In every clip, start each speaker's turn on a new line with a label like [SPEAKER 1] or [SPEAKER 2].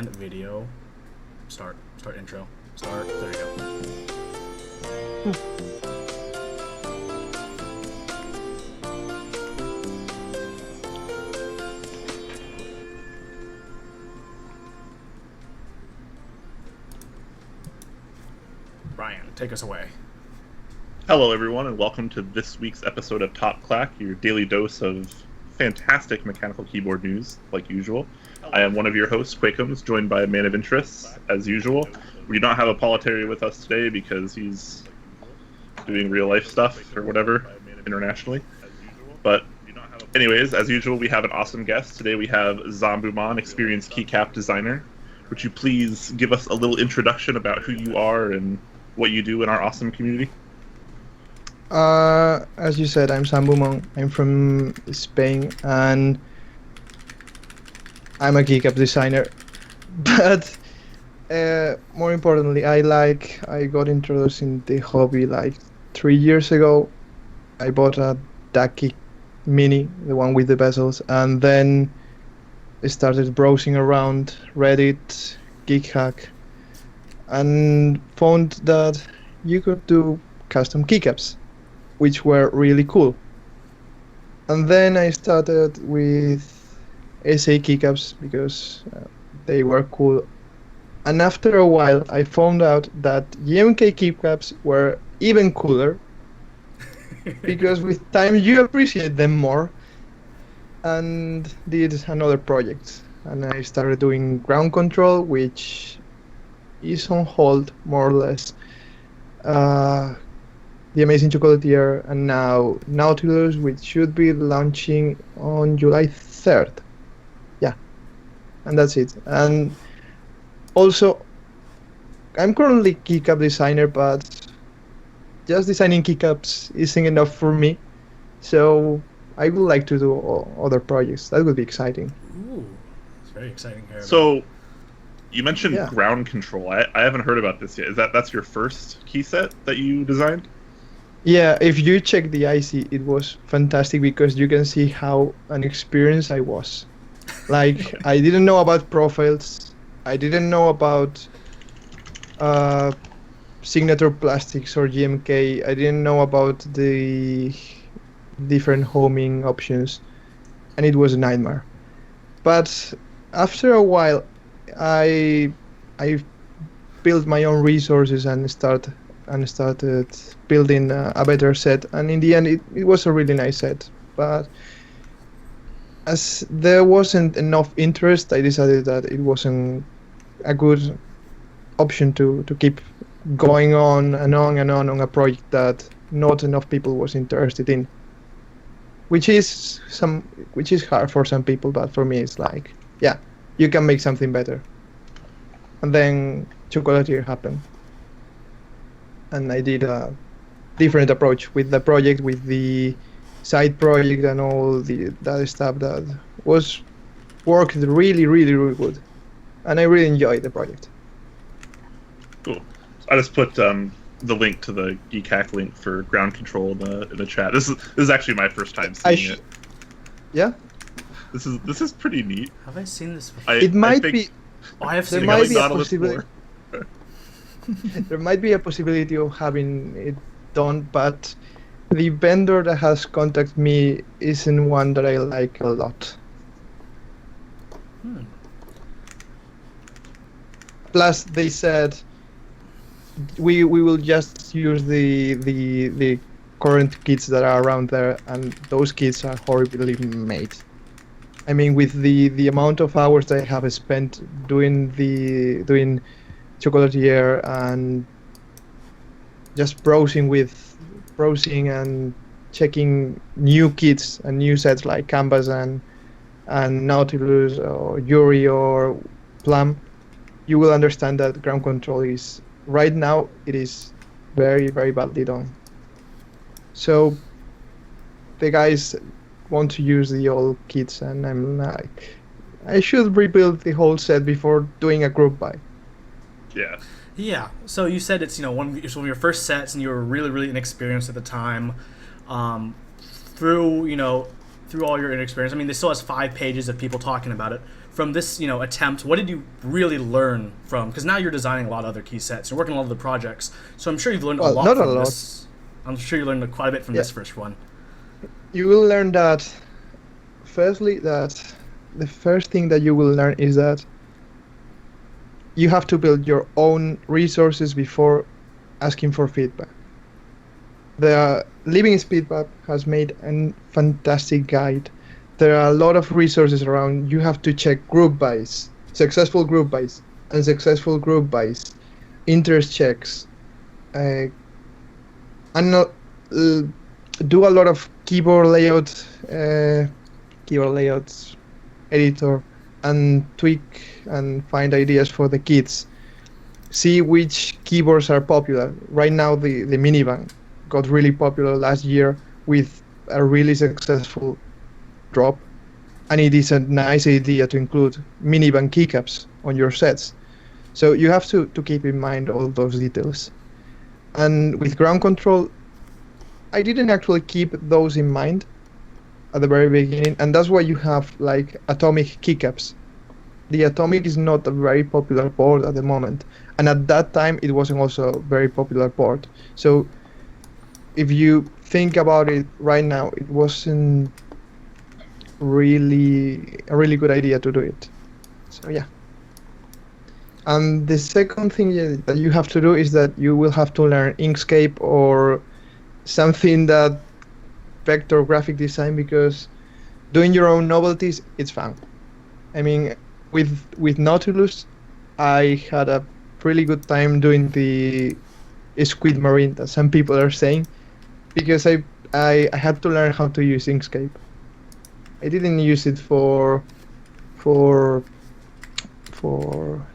[SPEAKER 1] and video. Start intro. Start. There you go. Ryan, take us away.
[SPEAKER 2] Hello, everyone, and welcome to this week's episode of Top Clack, your daily dose of fantastic mechanical keyboard news, like usual. I am one of your hosts, Quakums, joined by a man of interest, as usual. We do not have a Politary with us today because he's doing real-life stuff or whatever internationally. But anyways, as usual, we have an awesome guest. Today we have Zambumon, experienced keycap designer. Would you please give us a little introduction about who you are and what you do in our awesome community?
[SPEAKER 3] As you said, I'm Zambumon. I'm from Spain, and I'm a keycap designer. But more importantly, I got introduced in the hobby like 3 years ago. I bought a Ducky Mini, the one with the bezels, and then I started browsing around Reddit, GeekHack, and found that you could do custom keycaps, which were really cool. And then I started with SA keycaps because they were cool. And after a while, I found out that GMK keycaps were even cooler because with time you appreciate them more, and did another project. And I started doing ground control, which is on hold, more or less. The Amazing Chocolatier, and now Nautilus, which should be launching on July 3rd. Yeah, and that's it. And also, I'm currently keycap designer, but just designing keycaps isn't enough for me. So I would like to do other projects. That would be exciting.
[SPEAKER 1] Ooh, it's very exciting here.
[SPEAKER 2] So, you mentioned ground control. I haven't heard about this yet. That's your first key set that you designed?
[SPEAKER 3] Yeah, if you check the IC, it was fantastic because you can see how inexperienced I was. Like, I didn't know about profiles, I didn't know about signature plastics or GMK, I didn't know about the different homing options, and it was a nightmare. But after a while, I built my own resources and started building a better set, and in the end it was a really nice set. But as there wasn't enough interest, I decided that it wasn't a good option to keep going on a project that not enough people was interested in, which is hard for some people, but for me it's like, yeah, you can make something better. And then Chocolatier happened, and I did a different approach with the project, with the side project and all that stuff that worked really, really, really good, and I really enjoyed the project.
[SPEAKER 2] Cool. I just put the link to the GeekHack link for ground control in the chat. This is actually my first time seeing it.
[SPEAKER 3] Yeah.
[SPEAKER 2] This is pretty neat.
[SPEAKER 1] Have I seen this before?
[SPEAKER 3] It might be.
[SPEAKER 1] Oh, I have
[SPEAKER 3] There
[SPEAKER 1] seen
[SPEAKER 3] might
[SPEAKER 1] this.
[SPEAKER 3] be a possibility. There might be a possibility of having it done, but the vendor that has contacted me isn't one that I like a lot. Plus, they said we will just use the current kits that are around there, and those kits are horribly made. I mean, with the amount of hours I have spent doing Chocolatier and just browsing and checking new kits and new sets like Canvas and Nautilus or Yuri or Plum, you will understand that ground control is right now it is very, very badly done. So the guys want to use the old kits, and I'm like, I should rebuild the whole set before doing a group buy.
[SPEAKER 2] Yeah.
[SPEAKER 1] Yeah. So you said it's one of your first sets, and you were really, really inexperienced at the time. Through through all your experience, I mean, this still has 5 pages of people talking about it. From this, attempt, what did you really learn from? Because now you're designing a lot of other key sets. You're working on a lot of the projects. So I'm sure you've learned a lot from this. I'm sure you learned quite a bit from this first one.
[SPEAKER 3] You will learn that, firstly, that the first thing that you will learn is that you have to build your own resources before asking for feedback. The Living Speedmap has made a fantastic guide. There are a lot of resources around. You have to check group buys, successful group buys, unsuccessful group buys, interest checks, and do a lot of keyboard layouts editor, and tweak and find ideas for the kits. See which keyboards are popular. Right now the minivan got really popular last year with a really successful drop, and it is a nice idea to include minivan keycaps on your sets. So you have to keep in mind all those details. And with ground control, I didn't actually keep those in mind at the very beginning, and that's why you have like atomic keycaps. The atomic is not a very popular board at the moment, and at that time it wasn't also a very popular board. So if you think about it right now, it wasn't really a really good idea to do it. So yeah. And the second thing that you have to do is that you will have to learn Inkscape or something that vector graphic design, because doing your own novelties, it's fun. I mean, with Nautilus, I had a really good time doing the squid marine that some people are saying, because I had to learn how to use Inkscape. I didn't use it for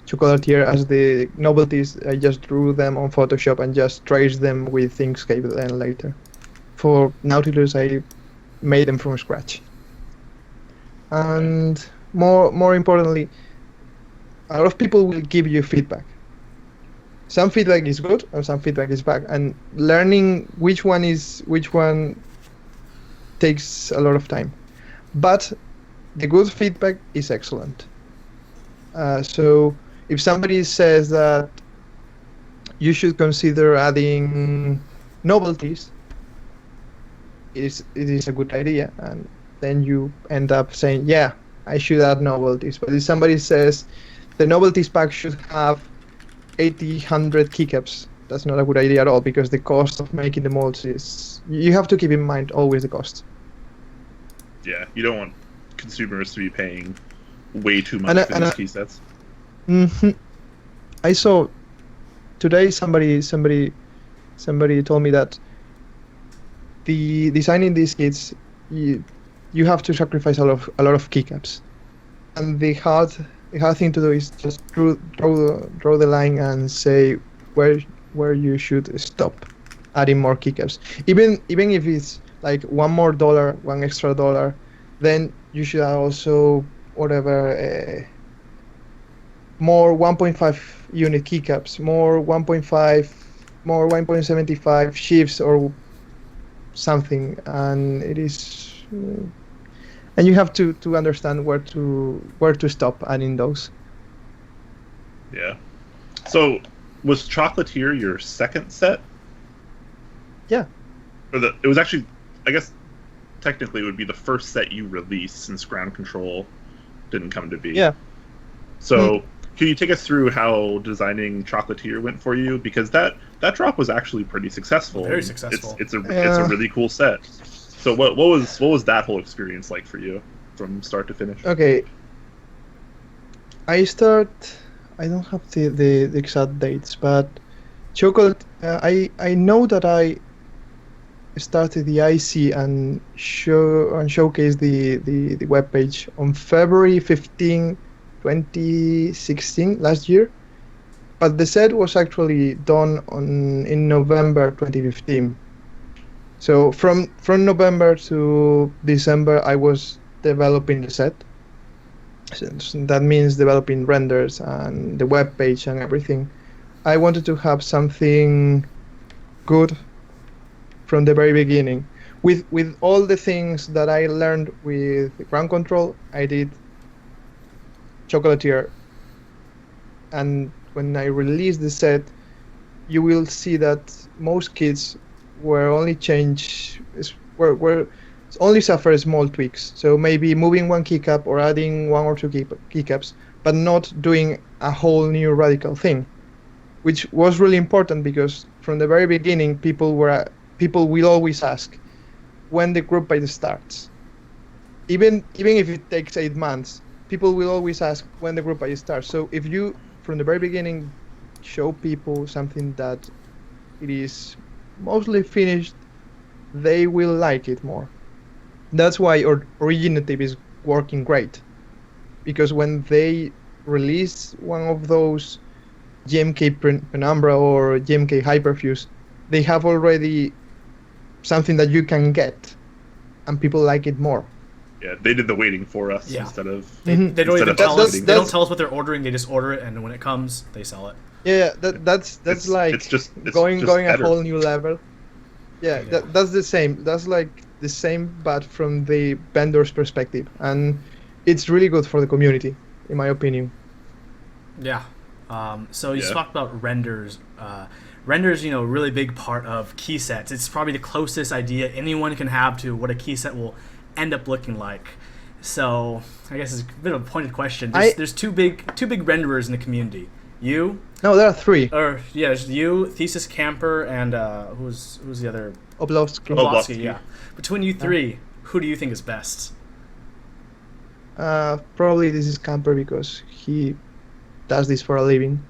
[SPEAKER 3] Chocolatier as the novelties. I just drew them on Photoshop and just traced them with Inkscape then later. For Nautilus, I made them from scratch. And more importantly, a lot of people will give you feedback. Some feedback is good and some feedback is bad, and learning which one takes a lot of time. But the good feedback is excellent. So if somebody says that you should consider adding novelties, it is a good idea, and then you end up saying, yeah, I should add novelties. But if somebody says the novelties pack should have 100 keycaps, that's not a good idea at all, because the cost of making the molds is, you have to keep in mind always the cost.
[SPEAKER 2] Yeah, you don't want consumers to be paying way too much for these key sets.
[SPEAKER 3] I saw today somebody told me that the designing these kits, you have to sacrifice a lot of keycaps, and the hard thing to do is just draw the line and say where you should stop adding more keycaps. Even if it's like $1 extra, then you should also whatever more 1.5 unit keycaps, more 1.5, more 1.75 shifts or something, and it is, and you have to understand where to stop adding those.
[SPEAKER 2] Yeah. So was Chocolatier your second set?
[SPEAKER 3] Yeah.
[SPEAKER 2] It was actually, I guess technically it would be the first set you released since Ground Control didn't come to be.
[SPEAKER 3] Yeah.
[SPEAKER 2] So can you take us through how designing Chocolatier went for you? Because that drop was actually pretty successful.
[SPEAKER 1] Very successful.
[SPEAKER 2] It's a really cool set. So what was that whole experience like for you from start to finish?
[SPEAKER 3] Okay. I don't have the exact dates, but I know that I started the IC and showcased the webpage on February 15, 2016, last year, but the set was actually done in November 2015. So from November to December, I was developing the set. So that means developing renders and the web page and everything. I wanted to have something good from the very beginning. with all the things that I learned with ground control, I did chocolatier. And when I release the set, you will see that most kits were only only suffer small tweaks. So maybe moving one keycap or adding one or two keycaps, but not doing a whole new radical thing, which was really important because from the very beginning, people will always ask when the group buy starts. Even if it takes 8 months, people will always ask when the group buy starts. So if you from the very beginning show people something that it is mostly finished, they will like it more. That's why Originative is working great, because when they release one of those GMK Penumbra or GMK Hyperfuse, they have already something that you can get, and people like it more.
[SPEAKER 2] Yeah, they did the waiting for us instead of.
[SPEAKER 1] They don't tell us. They don't tell us what they're ordering. They just order it, and when it comes, they sell it.
[SPEAKER 3] Yeah, that's going a whole new level. Yeah, that's the same. That's like the same, but from the vendor's perspective, and it's really good for the community, in my opinion.
[SPEAKER 1] Yeah. So you talked about renders. Renders, really big part of key sets. It's probably the closest idea anyone can have to what a key set will end up looking like. So I guess it's a bit of a pointed question. There's two big renderers in the community. You?
[SPEAKER 3] No, there are 3.
[SPEAKER 1] Or there's you, Thesis Camper, and who's the other?
[SPEAKER 3] Oblowski.
[SPEAKER 1] Yeah. Between you 3, who do you think is best?
[SPEAKER 3] Probably this is Camper because he does this for a living.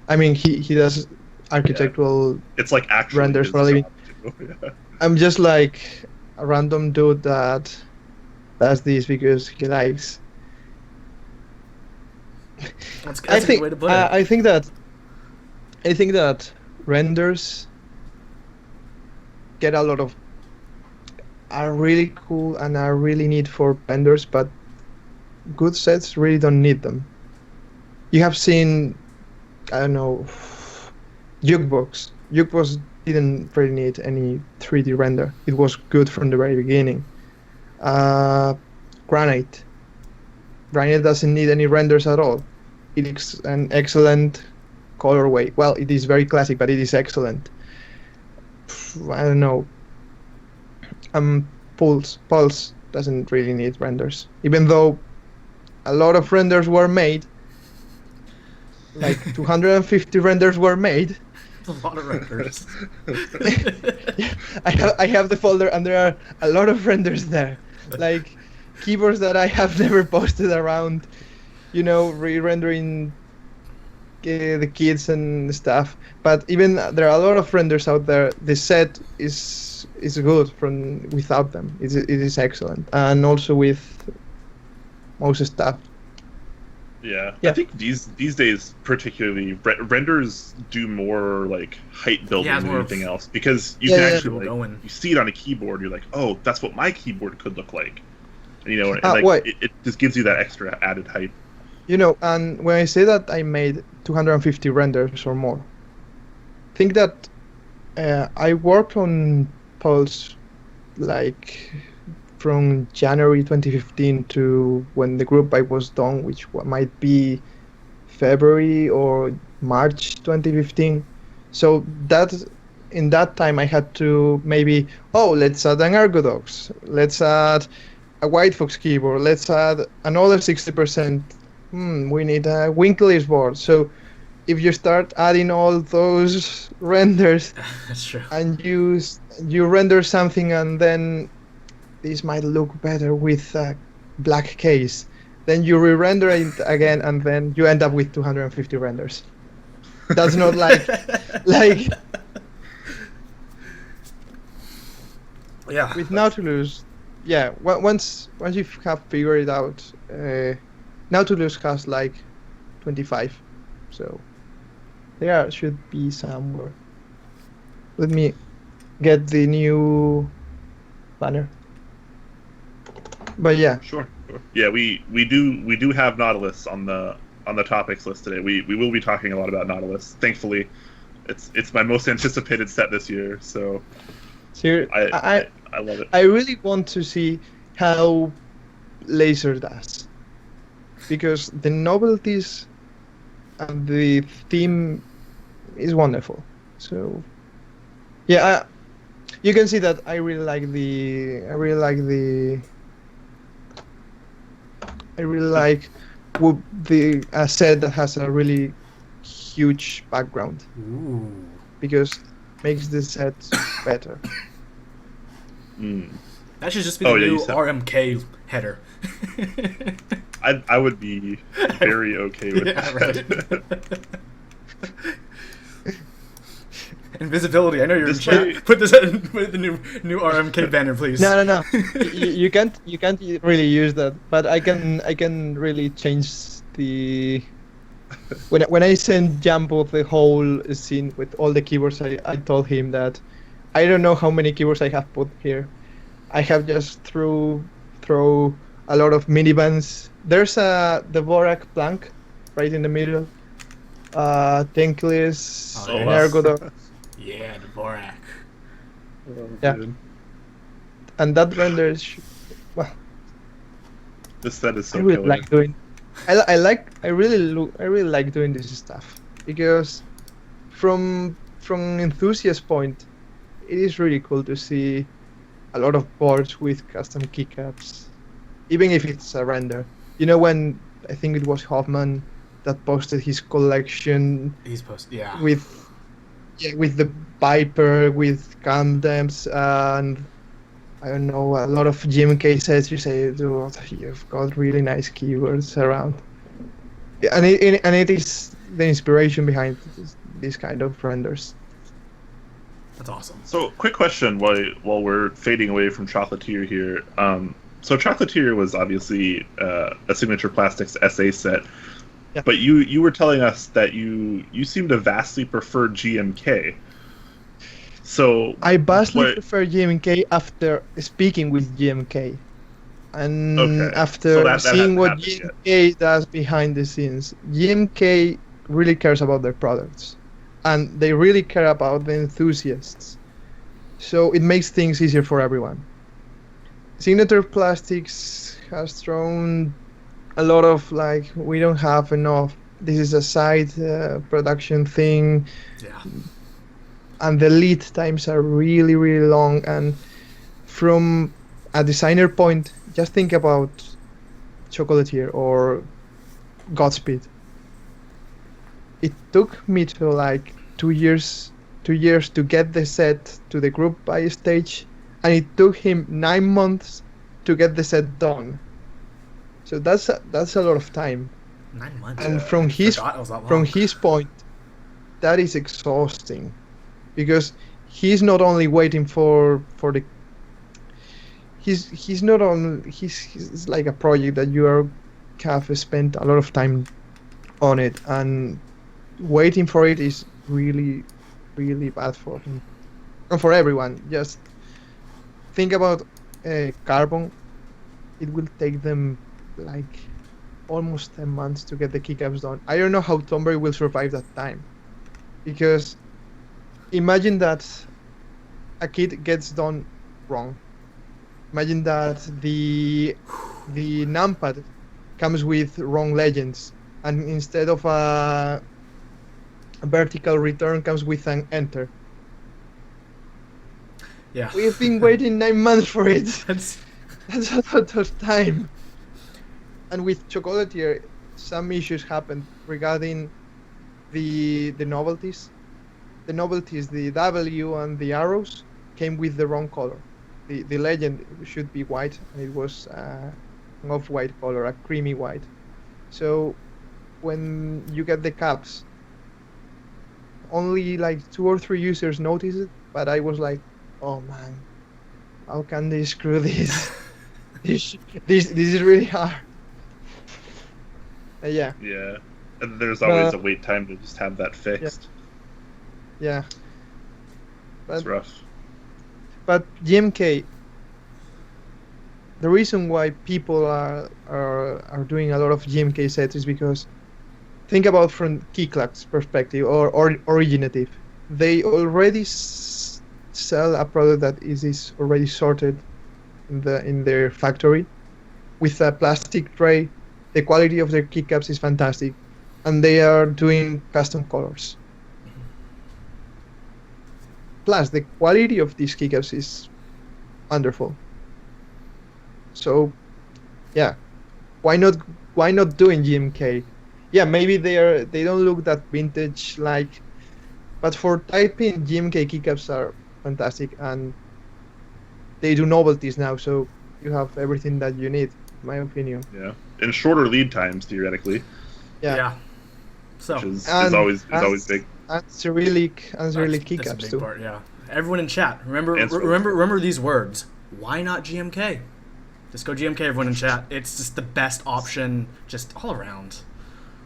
[SPEAKER 3] I mean, he does architectural
[SPEAKER 2] it's like
[SPEAKER 3] renders for a living. I'm just like a random dude that does this because he likes.
[SPEAKER 1] That's a good way to put it.
[SPEAKER 3] I think that renders get are really cool and are really neat for vendors, but good sets really don't need them. You have seen, I don't know, Jukebox. Jukebox didn't really need any 3D render. It was good from the very beginning. Granite. Granite doesn't need any renders at all. It is an excellent colorway. Well, it is very classic, but it is excellent. I don't know. Pulse doesn't really need renders, even though a lot of renders were made. Like 250 renders were made.
[SPEAKER 1] A lot of renders.
[SPEAKER 3] Yeah, I have the folder, and there are a lot of renders there. Like keyboards that I have never posted around, re-rendering the kids and stuff. But even there are a lot of renders out there. The set is good without them. It is excellent, and also with most stuff.
[SPEAKER 2] Yeah, I think these days particularly renders do more like height building than anything else, because you can actually you see it on a keyboard. You're like, oh, that's what my keyboard could look like, and it just gives you that extra added height.
[SPEAKER 3] And when I say that I made 250 renders or more, think that I worked on Pulse like from January 2015 to when the group buy was done, which might be February or March 2015. So in that time I had to maybe, let's add an Ergodox, let's add a White Fox keyboard, let's add another 60%. We need a Winkleys board. So if you start adding all those renders,
[SPEAKER 1] that's true.
[SPEAKER 3] And you render something, and then this might look better with a black case, then you re-render it again, and then you end up with 250 renders. That's not like
[SPEAKER 1] yeah.
[SPEAKER 3] With Nautilus, once you have figured it out, Nautilus has like 25, so there should be somewhere. Let me get the new banner. But yeah,
[SPEAKER 2] sure. Yeah, we do have Nautilus on the topics list today. We will be talking a lot about Nautilus. Thankfully, it's my most anticipated set this year. So
[SPEAKER 3] I
[SPEAKER 2] I love it.
[SPEAKER 3] I really want to see how Laser does, because the novelties and the theme is wonderful. So yeah, you can see that I really like the set that has a really huge background.
[SPEAKER 1] Ooh.
[SPEAKER 3] Because it makes the set better.
[SPEAKER 1] That should just be the new RMK header.
[SPEAKER 2] I would be very okay with that.
[SPEAKER 1] Right. Invisibility. I know you're trying to put this in with the new RMK banner, please.
[SPEAKER 3] No. you can't really use that. But I can really change the. When I sent Jumbo the whole scene with all the keywords, I told him that I don't know how many keywords I have put here. I have just throw a lot of minivans. There's the Dvorak plank right in the middle. Tinklis, Ergodox.
[SPEAKER 1] Yeah, Dvorak.
[SPEAKER 3] Yeah. And that renders, well.
[SPEAKER 2] This set is so
[SPEAKER 3] I really
[SPEAKER 2] killer.
[SPEAKER 3] like doing. I really like doing this stuff because from enthusiast point, it is really cool to see a lot of boards with custom keycaps, even if it's a render. You know, when I think it was Hoffman that posted his collection. With the Viper, with Camdems, and I don't know, a lot of GMK sets. You say, dude, you've got really nice keywords around. And it is the inspiration behind this kind of renders.
[SPEAKER 1] That's awesome.
[SPEAKER 2] So, quick question while we're fading away from Chocolatier here. So Chocolatier was obviously a Signature Plastics SA set,
[SPEAKER 3] yeah.
[SPEAKER 2] But you were telling us that you seem to vastly prefer GMK. So
[SPEAKER 3] I vastly prefer GMK after speaking with GMK, and after seeing what GMK does behind the scenes. GMK really cares about their products, and they really care about the enthusiasts. So it makes things easier for everyone. Signature Plastics has thrown a lot of we don't have enough. This is a side production thing.
[SPEAKER 1] Yeah.
[SPEAKER 3] And the lead times are really, really long. And from a designer point, just think about Chocolatier or Godspeed. It took me to 2 years to get the set to the group buy stage, and it took him 9 months to get the set done. So that's a lot of time.
[SPEAKER 1] 9 months.
[SPEAKER 3] And from his point, that is exhausting. Because he's not only waiting for the. He's not on. He's like a project that you have spent a lot of time on it, and waiting for it is really, really bad for him and for everyone. Just think about Carbon. It will take them almost 10 months to get the keycaps done. I don't know how Tomberry will survive that time, because. Imagine that a kit gets done wrong. Imagine that the numpad comes with wrong legends, and instead of a vertical return comes with an enter.
[SPEAKER 1] Yeah.
[SPEAKER 3] We've been waiting 9 months for it. That's a lot of time. And with Chocolatier, some issues happened regarding the novelties. The novelties, the W and the arrows, came with the wrong color. The legend should be white, and it was an off-white color, a creamy white. So when you get the caps, only 2 or 3 users notice it, but I was like, oh man, how can they screw this? this is really hard. Yeah.
[SPEAKER 2] Yeah, and there's always a wait time to just have that fixed.
[SPEAKER 3] Yeah.
[SPEAKER 2] That's rough.
[SPEAKER 3] But GMK, the reason why people are doing a lot of GMK sets is because, think about from KeyKollectiv's perspective or originative, they already sell a product that is already sorted in their factory with a plastic tray. The quality of their keycaps is fantastic, and they are doing custom colors. Plus, the quality of these keycaps is wonderful. So, yeah, why not doing GMK? Yeah, maybe they don't look that vintage like, but for typing, GMK keycaps are fantastic, and they do novelties now, so you have everything that you need, in my opinion.
[SPEAKER 2] Yeah, and shorter lead times theoretically.
[SPEAKER 1] Yeah. So
[SPEAKER 2] which is always big.
[SPEAKER 3] And Cyrillic keycaps
[SPEAKER 1] that's a big
[SPEAKER 3] too.
[SPEAKER 1] part, yeah. Everyone in chat, remember these words. Why not GMK? Just go GMK, everyone in chat. It's just the best option, just all around.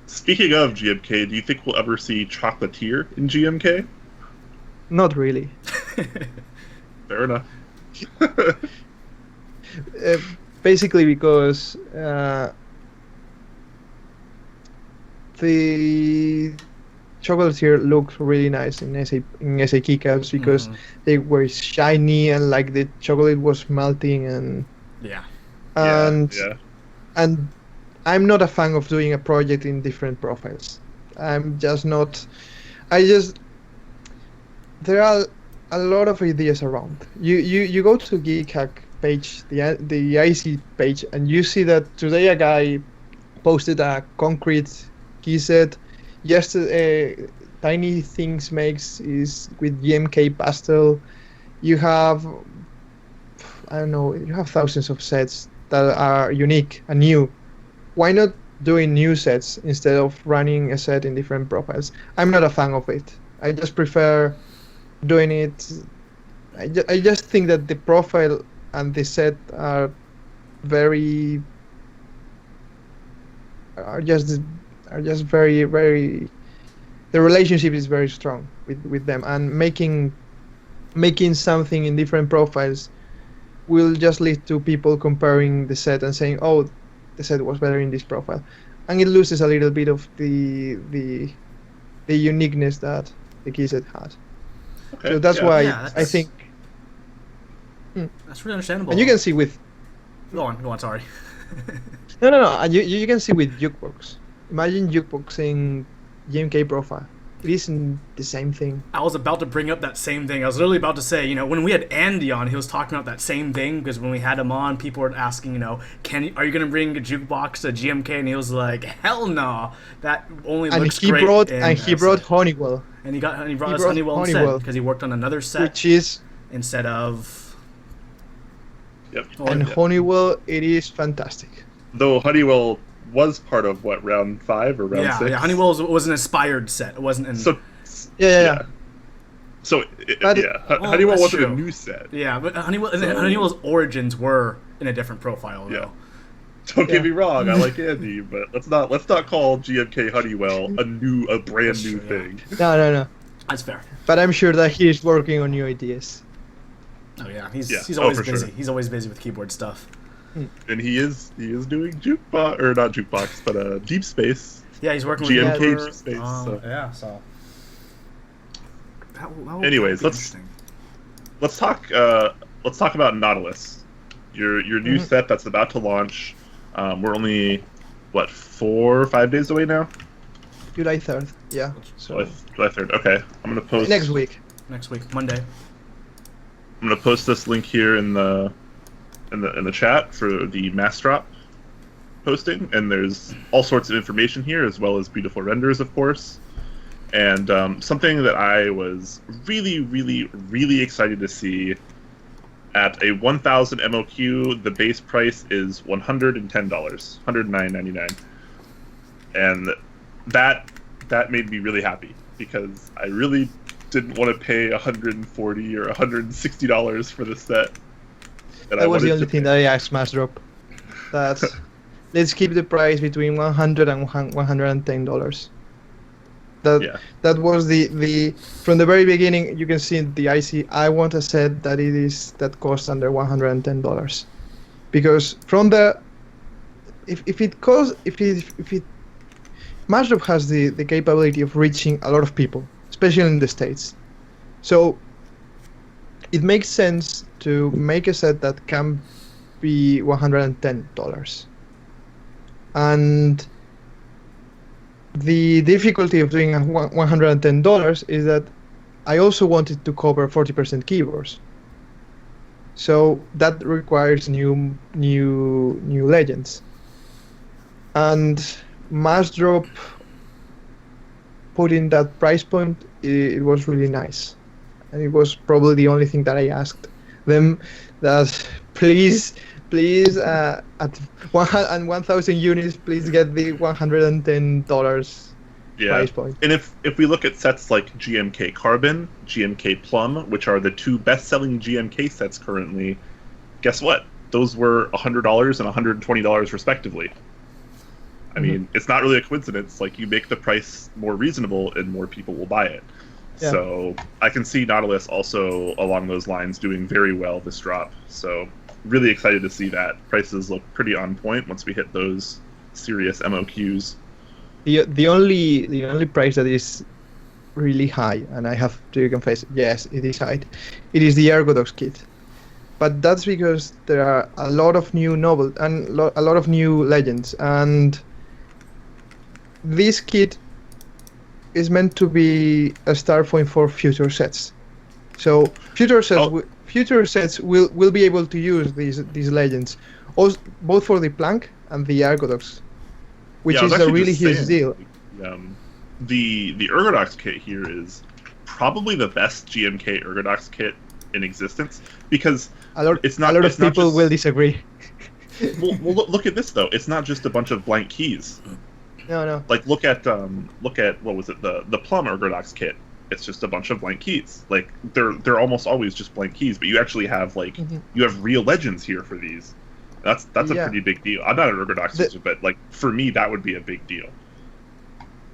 [SPEAKER 2] Speaking of GMK, do you think we'll ever see Chocolatier in GMK?
[SPEAKER 3] Not really.
[SPEAKER 2] Fair enough.
[SPEAKER 3] Basically because the Chocolatier looked really nice in SA keycaps because they were shiny and like the chocolate was melting and and I'm not a fan of doing a project in different profiles. I'm just not. There are a lot of ideas around. You go to GeekHack page, the IC page, and you see that today a guy posted a concrete key set. Yesterday, Tiny Things makes is with GMK Pastel. You have, I don't know, you have thousands of sets that are unique and new. Why not doing new sets instead of running a set in different profiles? I'm not a fan of it. I just prefer doing it. I just think that the profile and the set are just very, very. The relationship is very strong with them, and making something in different profiles will just lead to people comparing the set and saying, "Oh, the set was better in this profile," and it loses a little bit of the uniqueness that the key set had.
[SPEAKER 2] Okay.
[SPEAKER 3] So that's why I think
[SPEAKER 1] that's really understandable.
[SPEAKER 3] And you can see with.
[SPEAKER 1] Go on. Sorry.
[SPEAKER 3] No. And you can see with Jukebox. Imagine Jukebox in GMK profile. It isn't the same thing.
[SPEAKER 1] I was about to bring up that same thing. I was literally about to say, when we had Andy on, he was talking about that same thing, because when we had him on, people were asking, are you going to bring a Jukebox to GMK? And he was like, hell no. That only looks great.
[SPEAKER 3] He brought Honeywell.
[SPEAKER 1] And he brought us Honeywell instead, because he worked on another set.
[SPEAKER 3] Which is...
[SPEAKER 1] Instead of...
[SPEAKER 2] Yep.
[SPEAKER 3] Honeywell, it is fantastic.
[SPEAKER 2] Though Honeywell was part of round 5 or round 6?
[SPEAKER 1] Yeah, Honeywell was an inspired set. It wasn't in...
[SPEAKER 2] So,
[SPEAKER 3] yeah.
[SPEAKER 2] So, Honeywell wasn't a new set.
[SPEAKER 1] Yeah, but Honeywell's origins were in a different profile, though.
[SPEAKER 2] Yeah. Don't get me wrong, I like Andy, but let's not call GMK Honeywell a brand new thing.
[SPEAKER 3] No.
[SPEAKER 1] That's fair.
[SPEAKER 3] But I'm sure that he is working on new ideas.
[SPEAKER 1] Oh yeah, he's always busy.
[SPEAKER 2] Sure.
[SPEAKER 1] He's always busy with keyboard stuff.
[SPEAKER 2] And he is doing jukebox, or not jukebox, but Deep Space.
[SPEAKER 1] Yeah, he's working
[SPEAKER 2] GMK
[SPEAKER 1] with
[SPEAKER 2] Deep Space. So.
[SPEAKER 1] Yeah, so.
[SPEAKER 2] Anyways, let's talk about Nautilus, your new set that's about to launch. We're only 4 or 5 days away now.
[SPEAKER 3] July 3rd. Yeah.
[SPEAKER 2] So July 3rd. Okay, I'm gonna post
[SPEAKER 3] next week,
[SPEAKER 1] Monday.
[SPEAKER 2] I'm gonna post this link here in the chat for the mass drop posting, and there's all sorts of information here, as well as beautiful renders, of course. And something that I was really, really, really excited to see, at a 1,000 MOQ, the base price is $110, $109.99, and that made me really happy, because I really didn't want to pay $140 or $160 for this set.
[SPEAKER 3] That was the only thing that I asked Massdrop. Let's keep the price between $100 and $110. That was the from the very beginning. You can see the IC. I want a set that costs under $110, because from the if Massdrop has the capability of reaching a lot of people, especially in the States. So it makes sense to make a set that can be $110. And the difficulty of doing $110 is that I also wanted to cover 40% keyboards. So that requires new legends. And Mass Drop putting that price point, it was really nice. And it was probably the only thing that I asked them, that please, at 1,000 units, please get the $110 price point.
[SPEAKER 2] And if we look at sets like GMK Carbon, GMK Plum, which are the two best-selling GMK sets currently, guess what? Those were $100 and $120 respectively. I mean, it's not really a coincidence. Like, you make the price more reasonable and more people will buy it. Yeah. So I can see Nautilus also along those lines doing very well this drop. So really excited to see that. Prices look pretty on point once we hit those serious MOQs.
[SPEAKER 3] The only price that is really high, and I have to confess, yes, it is high, it is the Ergodox kit. But that's because there are a lot of new novel and a lot of new legends, and this kit is meant to be a start point for future sets. So future sets will be able to use these legends, also, both for the Plank and the Ergodox, which is a really huge deal.
[SPEAKER 2] The Ergodox kit here is probably the best GMK Ergodox kit in existence, because
[SPEAKER 3] a lot of people will disagree.
[SPEAKER 2] well, look at this though. It's not just a bunch of blank keys.
[SPEAKER 3] No.
[SPEAKER 2] Like look at what was it, the Plum Ergodox kit. It's just a bunch of blank keys. Like they're almost always just blank keys, but you actually have you have real legends here for these. That's a pretty big deal. I'm not an Ergodox user, but like for me that would be a big deal.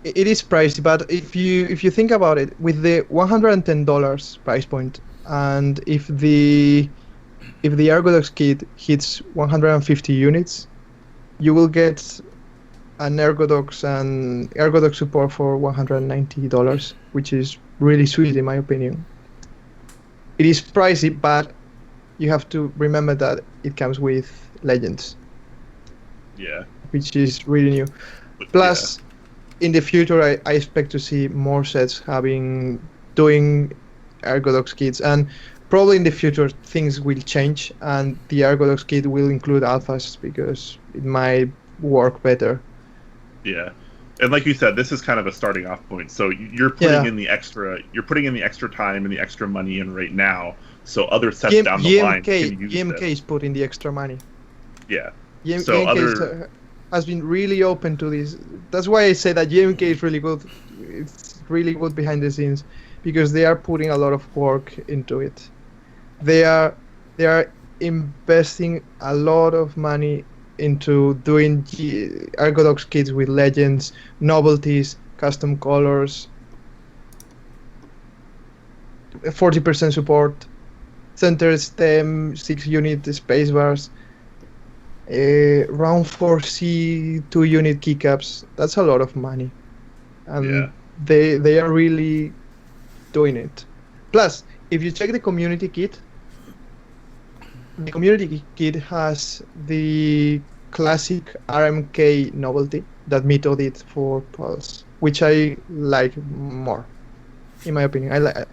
[SPEAKER 3] It is pricey, but if you think about it, with the $110 price point, and if the Ergodox kit hits 150 units, you will get an Ergodox support for $190, which is really sweet in my opinion. It is pricey, but you have to remember that it comes with legends.
[SPEAKER 2] Yeah.
[SPEAKER 3] Which is really new. Plus, in the future, I expect to see more sets doing Ergodox kits, and probably in the future things will change, and the Ergodox kit will include alphas because it might work better.
[SPEAKER 2] Yeah, and like you said, this is kind of a starting off point. So you're putting in the extra, time and the extra money in right now. So other sets down the line can use
[SPEAKER 3] GMK is putting the extra money.
[SPEAKER 2] Yeah.
[SPEAKER 3] GMK has been really open to this. That's why I say that GMK is really good. It's really good behind the scenes because they are putting a lot of work into it. They are investing a lot of money into doing Ergodox kits with legends, novelties, custom colors, 40% support, center stem, 6-unit spacebars, round 4C 2-unit keycaps. That's a lot of money, and they are really doing it. Plus, if you check the community kit, the community kit has the classic RMK novelty that Mito did for Pulse, which I like more, in my opinion. I like.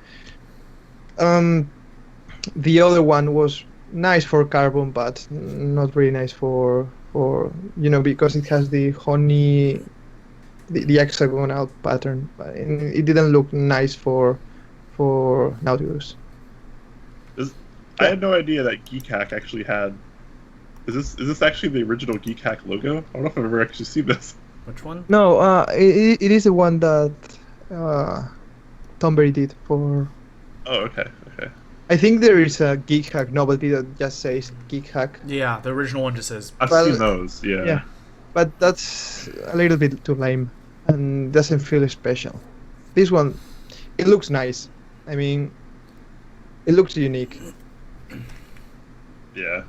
[SPEAKER 3] The other one was nice for Carbon, but not really nice for because it has the honey, the hexagonal pattern. But it didn't look nice for Nautilus.
[SPEAKER 2] I had no idea that GeekHack actually had. Is this actually the original GeekHack logo? I don't know if I've ever actually seen this.
[SPEAKER 1] Which one?
[SPEAKER 3] No, it is the one that Tomberry did for.
[SPEAKER 2] Oh, okay.
[SPEAKER 3] I think there is a GeekHack novelty that just says GeekHack.
[SPEAKER 1] Yeah, the original one just says.
[SPEAKER 2] I've seen those. Yeah.
[SPEAKER 3] But that's a little bit too lame and doesn't feel special. This one, it looks nice. I mean, it looks unique.
[SPEAKER 2] Yeah.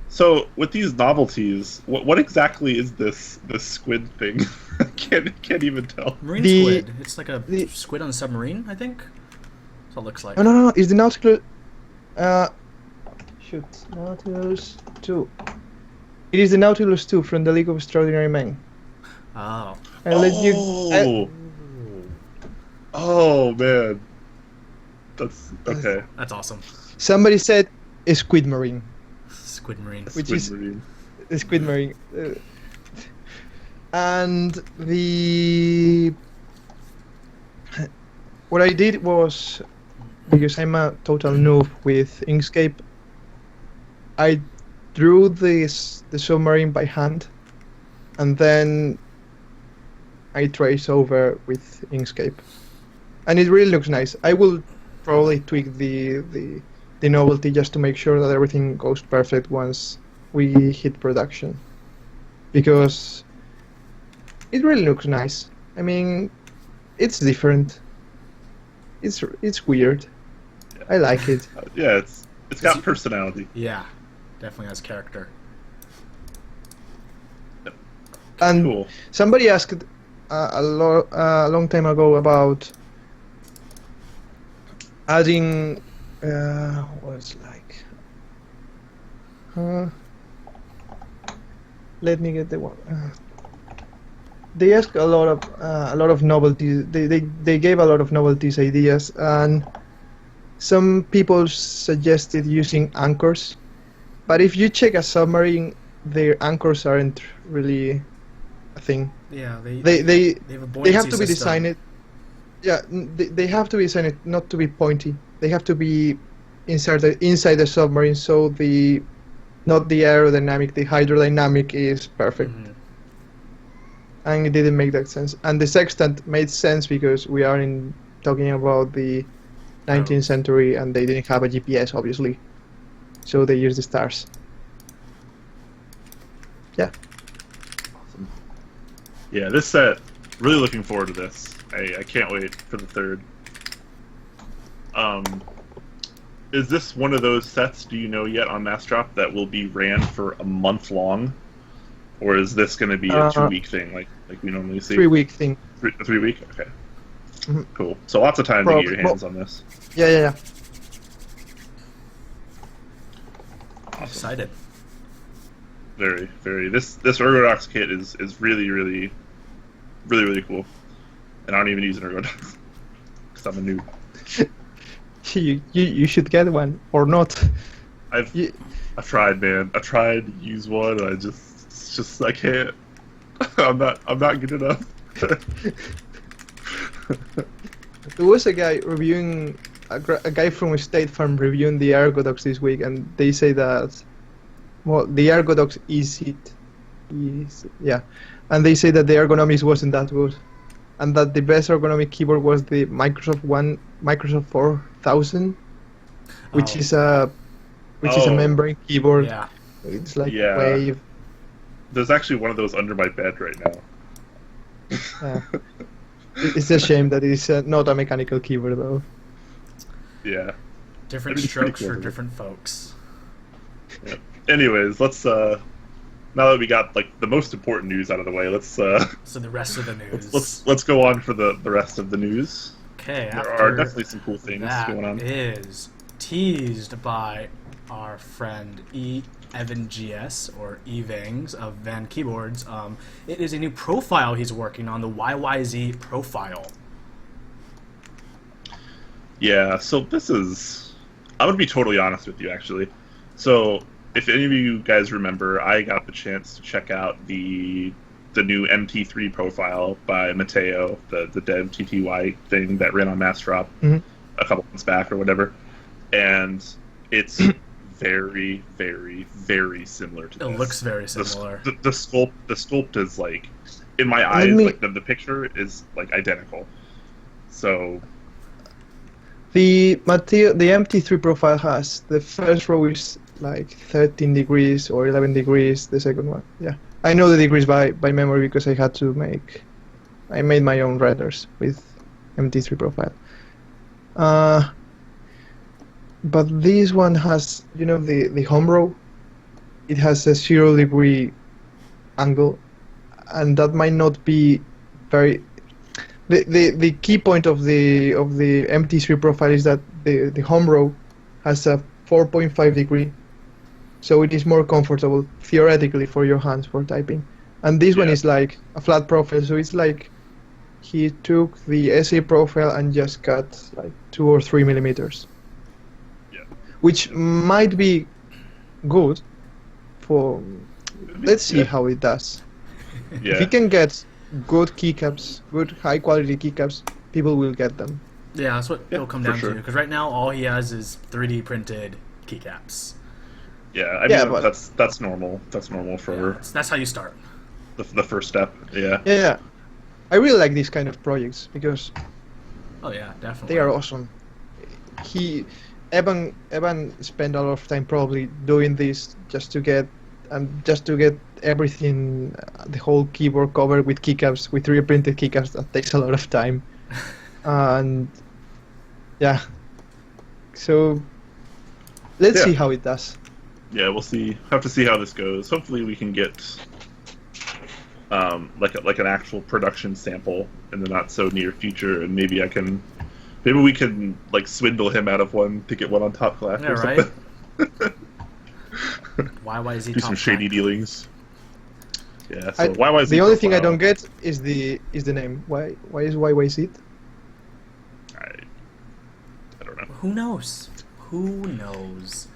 [SPEAKER 2] So with these novelties, what exactly is this squid thing? I can't even tell.
[SPEAKER 1] Marine squid. It's like a squid on a submarine, I think. That's what it looks like.
[SPEAKER 3] No. It's the Nautilus. Shoot, Nautilus 2. It is the Nautilus 2 from the League of Extraordinary Men.
[SPEAKER 1] Oh.
[SPEAKER 2] Oh man, that's okay.
[SPEAKER 1] That's awesome.
[SPEAKER 3] Somebody said a Squid Marine.
[SPEAKER 1] Squid Marine.
[SPEAKER 3] Which is a Squid Marine. And what I did was, because I'm a total noob with Inkscape, I drew the submarine by hand, and then I trace over with Inkscape, and it really looks nice. I will probably tweak the novelty just to make sure that everything goes perfect once we hit production, because it really looks nice. I mean, it's different. It's weird.
[SPEAKER 2] Yeah.
[SPEAKER 3] I like it.
[SPEAKER 2] Yeah, it's got personality.
[SPEAKER 1] Yeah, definitely has character.
[SPEAKER 2] Yep.
[SPEAKER 3] And
[SPEAKER 2] Cool.
[SPEAKER 3] somebody asked a long time ago about adding what's like. Let me get the one. They asked a lot of novelties. They gave a lot of novelties ideas, and some people suggested using anchors. But if you check a submarine, their anchors aren't really a thing.
[SPEAKER 1] Yeah, they have a
[SPEAKER 3] they have
[SPEAKER 1] buoyancy
[SPEAKER 3] to be
[SPEAKER 1] system.
[SPEAKER 3] designed. Yeah, they have to be designed not to be pointy. They have to be inside the submarine, so not the aerodynamic, the hydrodynamic is perfect.
[SPEAKER 1] Mm-hmm.
[SPEAKER 3] And it didn't make that sense. And the sextant made sense because we are talking about the 19th century, and they didn't have a GPS, obviously. So they used the stars. Yeah.
[SPEAKER 2] Awesome. Yeah, this set, really looking forward to this. I can't wait for the third. Is this one of those sets, do you know yet, on Mass Drop that will be ran for a month long? Or is this going to be a 2-week thing, like we normally see?
[SPEAKER 3] 3-week thing.
[SPEAKER 2] 3 week? Okay.
[SPEAKER 3] Mm-hmm.
[SPEAKER 2] Cool. So lots of time to get your hands on this.
[SPEAKER 3] Yeah.
[SPEAKER 1] I'm excited.
[SPEAKER 2] Very, very. This Ergodox kit is really, really, really, really cool. And I don't even use an Ergodox because I'm a noob.
[SPEAKER 3] You should get one or not.
[SPEAKER 2] I've tried, man. I tried to use one, and I can't. I'm not good enough.
[SPEAKER 3] There was a guy reviewing a guy from State Farm reviewing the Ergodox this week, and they say that, well, the Ergodox is and they say that the ergonomics wasn't that good, and that the best ergonomic keyboard was the Microsoft 4000, which is a membrane keyboard.
[SPEAKER 1] Yeah.
[SPEAKER 3] It's like Wave.
[SPEAKER 2] There's actually one of those under my bed right now.
[SPEAKER 3] It's a shame that it's not a mechanical keyboard, though.
[SPEAKER 2] Yeah.
[SPEAKER 1] Different strokes for different folks.
[SPEAKER 2] Yeah. Anyways, let's now that we got like the most important news out of the way, let's
[SPEAKER 1] so the rest of the news.
[SPEAKER 2] let's go on for the rest of the news.
[SPEAKER 1] Okay.
[SPEAKER 2] There are definitely some cool things going on.
[SPEAKER 1] That is teased by our friend Evan GS, or Evangs of Van Keyboards. It is a new profile he's working on, the YYZ Profile.
[SPEAKER 2] Yeah, so this is... I'm going to be totally honest with you, actually. So, if any of you guys remember, I got the chance to check out the new MT3 profile by Mateo, the dev TTY thing that ran on Mass Drop a couple months back or whatever. And it's very, very, very similar to this.
[SPEAKER 1] It looks very similar.
[SPEAKER 2] The sculpt is like, in my eyes, like the picture is like identical. So
[SPEAKER 3] the MT3 profile has the first row is like 13 degrees or 11 degrees. The second one, yeah, I know the degrees by memory because I made my own riders with MT3 profile. But this one has, the home row. It has a 0-degree angle, and that might not be very. The key point of the MT3 profile is that the home row has a 4.5 degree, so it is more comfortable theoretically for your hands for typing. And this one is like a flat profile, so it's like he took the SA profile and just cut like 2 or 3 millimeters.
[SPEAKER 2] Yeah.
[SPEAKER 3] Which might be good for. Let's see how it does.
[SPEAKER 2] Yeah.
[SPEAKER 3] If he can get good keycaps, good high quality keycaps, people will get them.
[SPEAKER 1] Yeah, that's what it'll come down
[SPEAKER 2] sure.
[SPEAKER 1] to. Because right now, all he has is 3D printed keycaps.
[SPEAKER 2] Yeah, I mean,
[SPEAKER 3] but
[SPEAKER 2] that's normal. That's normal for
[SPEAKER 1] that's how you start.
[SPEAKER 2] the first step. Yeah.
[SPEAKER 3] Yeah, I really like these kind of projects because
[SPEAKER 1] Oh yeah, definitely.
[SPEAKER 3] they are awesome. Evan spent a lot of time probably doing this just to get everything, the whole keyboard covered with keycaps, with 3D printed keycaps. That takes a lot of time. And yeah, so let's see how it does.
[SPEAKER 2] Yeah, we'll see. Have to see how this goes. Hopefully, we can get like an actual production sample in the not so near future, and maybe we can like swindle him out of one to get one on Top Clack or something.
[SPEAKER 1] YYZ
[SPEAKER 2] do some shady dealings. Yeah, so YYZ
[SPEAKER 3] the only
[SPEAKER 2] Profile.
[SPEAKER 3] thing I don't get is the name. Why is YYZ?
[SPEAKER 2] I don't know.
[SPEAKER 1] Who knows? Who knows?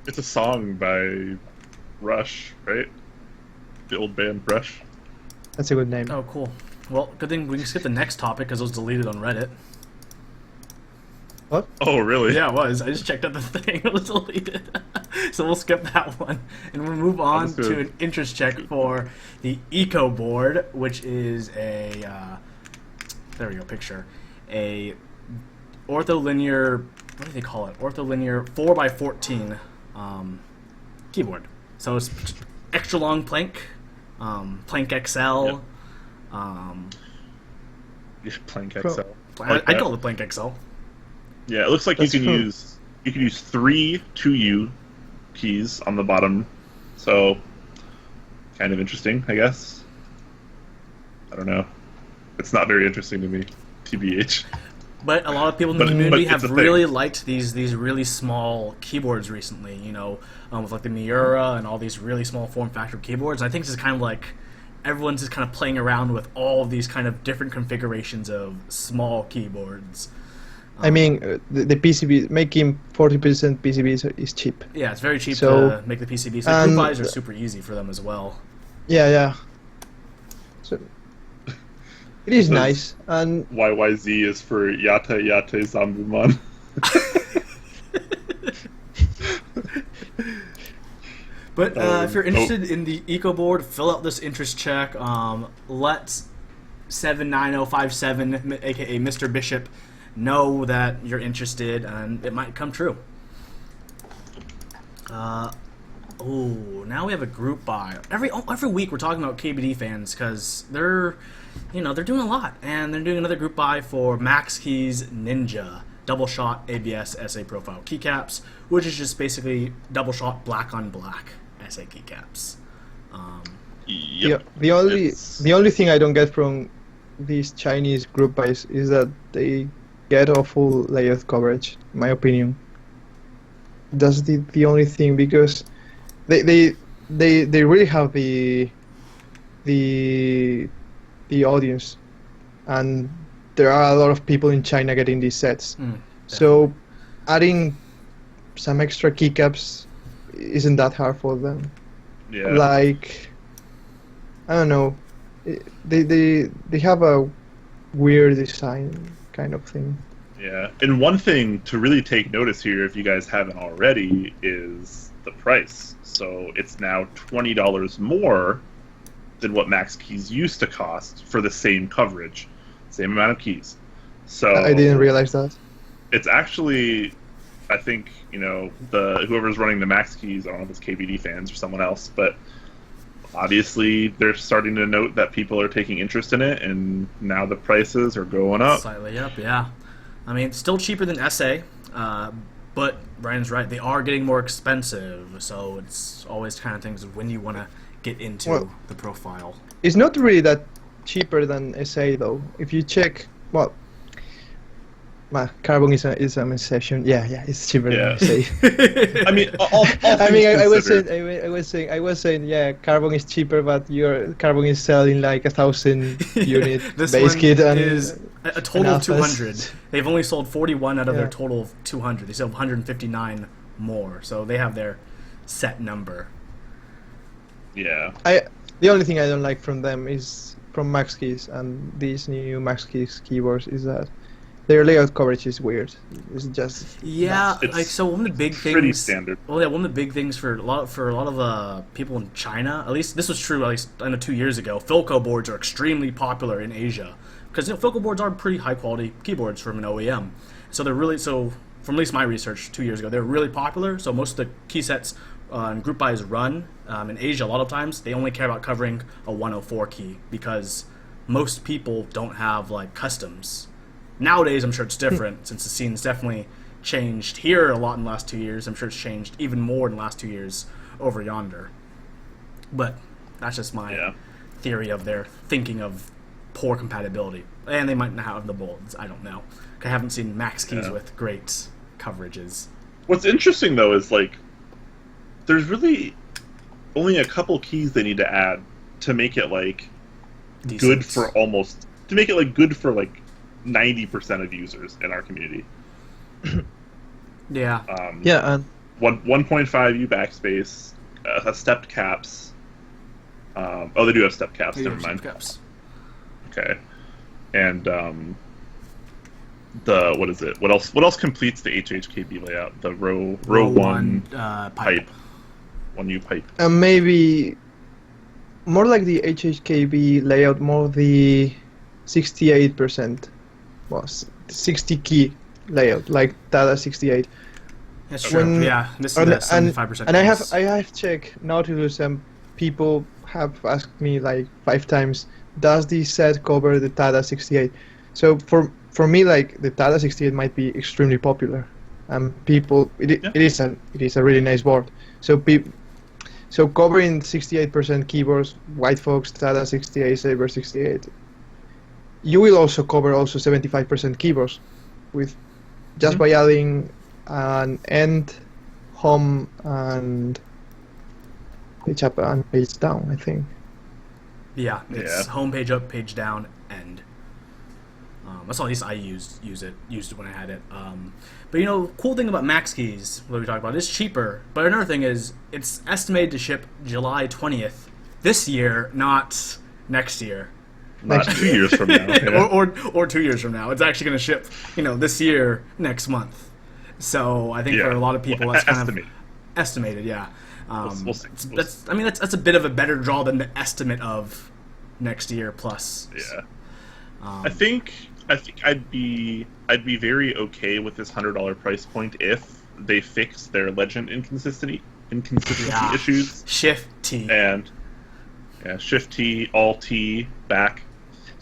[SPEAKER 2] It's a song by Rush, right? The old band Rush.
[SPEAKER 3] That's a good name.
[SPEAKER 1] Oh, cool. Well, good thing we can skip the next topic because it was deleted on Reddit.
[SPEAKER 3] What?
[SPEAKER 2] Oh, really?
[SPEAKER 1] Yeah, it was. I just checked out the thing. It was deleted. So we'll skip that one. And we'll move on to an interest check for the Eco board, which is a... there we go, picture. A ortholinear... What do they call it? Ortholinear 4x14 keyboard. So it's extra long plank, plank XL.
[SPEAKER 2] Yep. Plank XL.
[SPEAKER 1] I call it plank XL.
[SPEAKER 2] Yeah, it looks like you can use 3 2U keys on the bottom, so kind of interesting, I guess. I don't know. It's not very interesting to me, TBH.
[SPEAKER 1] But a lot of people in the community have really liked these really small keyboards recently, you know, with like the Miura and all these really small form factor keyboards. I think this is kind of like everyone's just kind of playing around with all of these kind of different configurations of small keyboards.
[SPEAKER 3] I mean, the PCB, making 40% PCBs is cheap.
[SPEAKER 1] Yeah, it's very cheap to make the PCBs. So group buys are super easy for them as well.
[SPEAKER 3] Yeah. So it is nice. And
[SPEAKER 2] YYZ is for Yata Zambumon.
[SPEAKER 1] But if you're interested in the Eco board, fill out this interest check. Let 79057, aka Mr. Bishop, know that you're interested, and it might come true. Now we have a group buy. Every week we're talking about KBD fans because they're doing a lot, and they're doing another group buy for MAXKEys-NINJA double shot ABS SA Profile keycaps, which is just basically double shot black on black SA keycaps.
[SPEAKER 2] Yep.
[SPEAKER 3] The only thing I don't get from these Chinese group buys is that they get a full layout coverage, in my opinion. That's the only thing, because they really have the audience, and there are a lot of people in China getting these sets. So adding some extra keycaps isn't that hard for them.
[SPEAKER 2] Yeah.
[SPEAKER 3] Like, I don't know, they have a weird design kind of thing.
[SPEAKER 2] Yeah, and one thing to really take notice here, if you guys haven't already, is the price. So it's now $20 more than what MAXKEys used to cost for the same coverage, same amount of keys. So
[SPEAKER 3] I didn't realize that.
[SPEAKER 2] It's actually, I think, whoever's running the MAXKEys, I don't know if it's KBD fans or someone else, but obviously they're starting to note that people are taking interest in it, and now the prices are going up.
[SPEAKER 1] Slightly up, yeah. I mean, it's still cheaper than SA, but Brian's right, they are getting more expensive, so it's always kind of things of when you want to get into the profile.
[SPEAKER 3] It's not really that cheaper than SA though. If you check, Carbon is a exception. Yeah, it's cheaper than I say.
[SPEAKER 2] I mean,
[SPEAKER 3] I was saying, yeah, Carbon is cheaper, but your Carbon is selling like 1,000 unit
[SPEAKER 1] this
[SPEAKER 3] base
[SPEAKER 1] one
[SPEAKER 3] kit and
[SPEAKER 1] is a total of 200. They've only sold 41 out of their total of 200. They sell 159 more, so they have their set number.
[SPEAKER 2] Yeah.
[SPEAKER 3] The only thing I don't like from them is from Maxkeys and these new Maxkeys keyboards is that their layout coverage is weird. It's just
[SPEAKER 1] so one of the big things.
[SPEAKER 2] Pretty standard.
[SPEAKER 1] Well, yeah, one of the big things for a lot of people in China, at least this was true. At least I know 2 years ago, Philco boards are extremely popular in Asia because Philco boards are pretty high quality keyboards from an OEM. So they're really from at least my research 2 years ago, they're really popular. So most of the key sets and group buys run in Asia. A lot of times they only care about covering a 104 key because most people don't have like customs. Nowadays, I'm sure it's different since the scene's definitely changed here a lot in the last 2 years. I'm sure it's changed even more in the last 2 years over yonder. But that's just my theory of their thinking of poor compatibility. And they might not have the bolds. I don't know. I haven't seen Maxkeys with great coverages.
[SPEAKER 2] What's interesting, though, is like there's really only a couple keys they need to add to make it like
[SPEAKER 1] decent.
[SPEAKER 2] Good for almost... To make it like good for like 90% of users in our community.
[SPEAKER 1] Yeah.
[SPEAKER 3] And
[SPEAKER 2] 1.5U backspace, stepped caps. They do have stepped caps. Never mind.
[SPEAKER 1] Caps.
[SPEAKER 2] Okay. And the what is it? What else? What else completes the HHKB layout? The row one pipe. 1U pipe.
[SPEAKER 3] Maybe more like the HHKB layout, more the 68%. Was 60 key layout like Tata 68.
[SPEAKER 1] That's true. This is the 75%.
[SPEAKER 3] And I have checked Nautilus and people have asked me like 5 times, does this set cover the Tata 68? So for me, like the Tata 68 might be extremely popular, and people it is a really nice board. So covering 68% keyboards, White Fox, Tata 68, Saber 68. You will also cover 75% keyboards with just by adding an end, home, and page up and page down, I think.
[SPEAKER 1] Yeah, it's home, page up, page down, end. That's all. At least I used it when I had it. But cool thing about Maxkeys, what we talked about, is cheaper. But another thing is, it's estimated to ship July 20th this year, not next year.
[SPEAKER 2] Not 2 years from now.
[SPEAKER 1] or 2 years from now. It's actually going to ship, this year, next month. So I think for a lot of people, that's kind of estimated. Yeah.
[SPEAKER 2] We'll see.
[SPEAKER 1] That's a bit of a better draw than the estimate of next year plus.
[SPEAKER 2] Yeah. I think I'd be very okay with this $100 price point if they fix their legend inconsistency issues.
[SPEAKER 1] Shift T.
[SPEAKER 2] And Shift T, Alt T, back.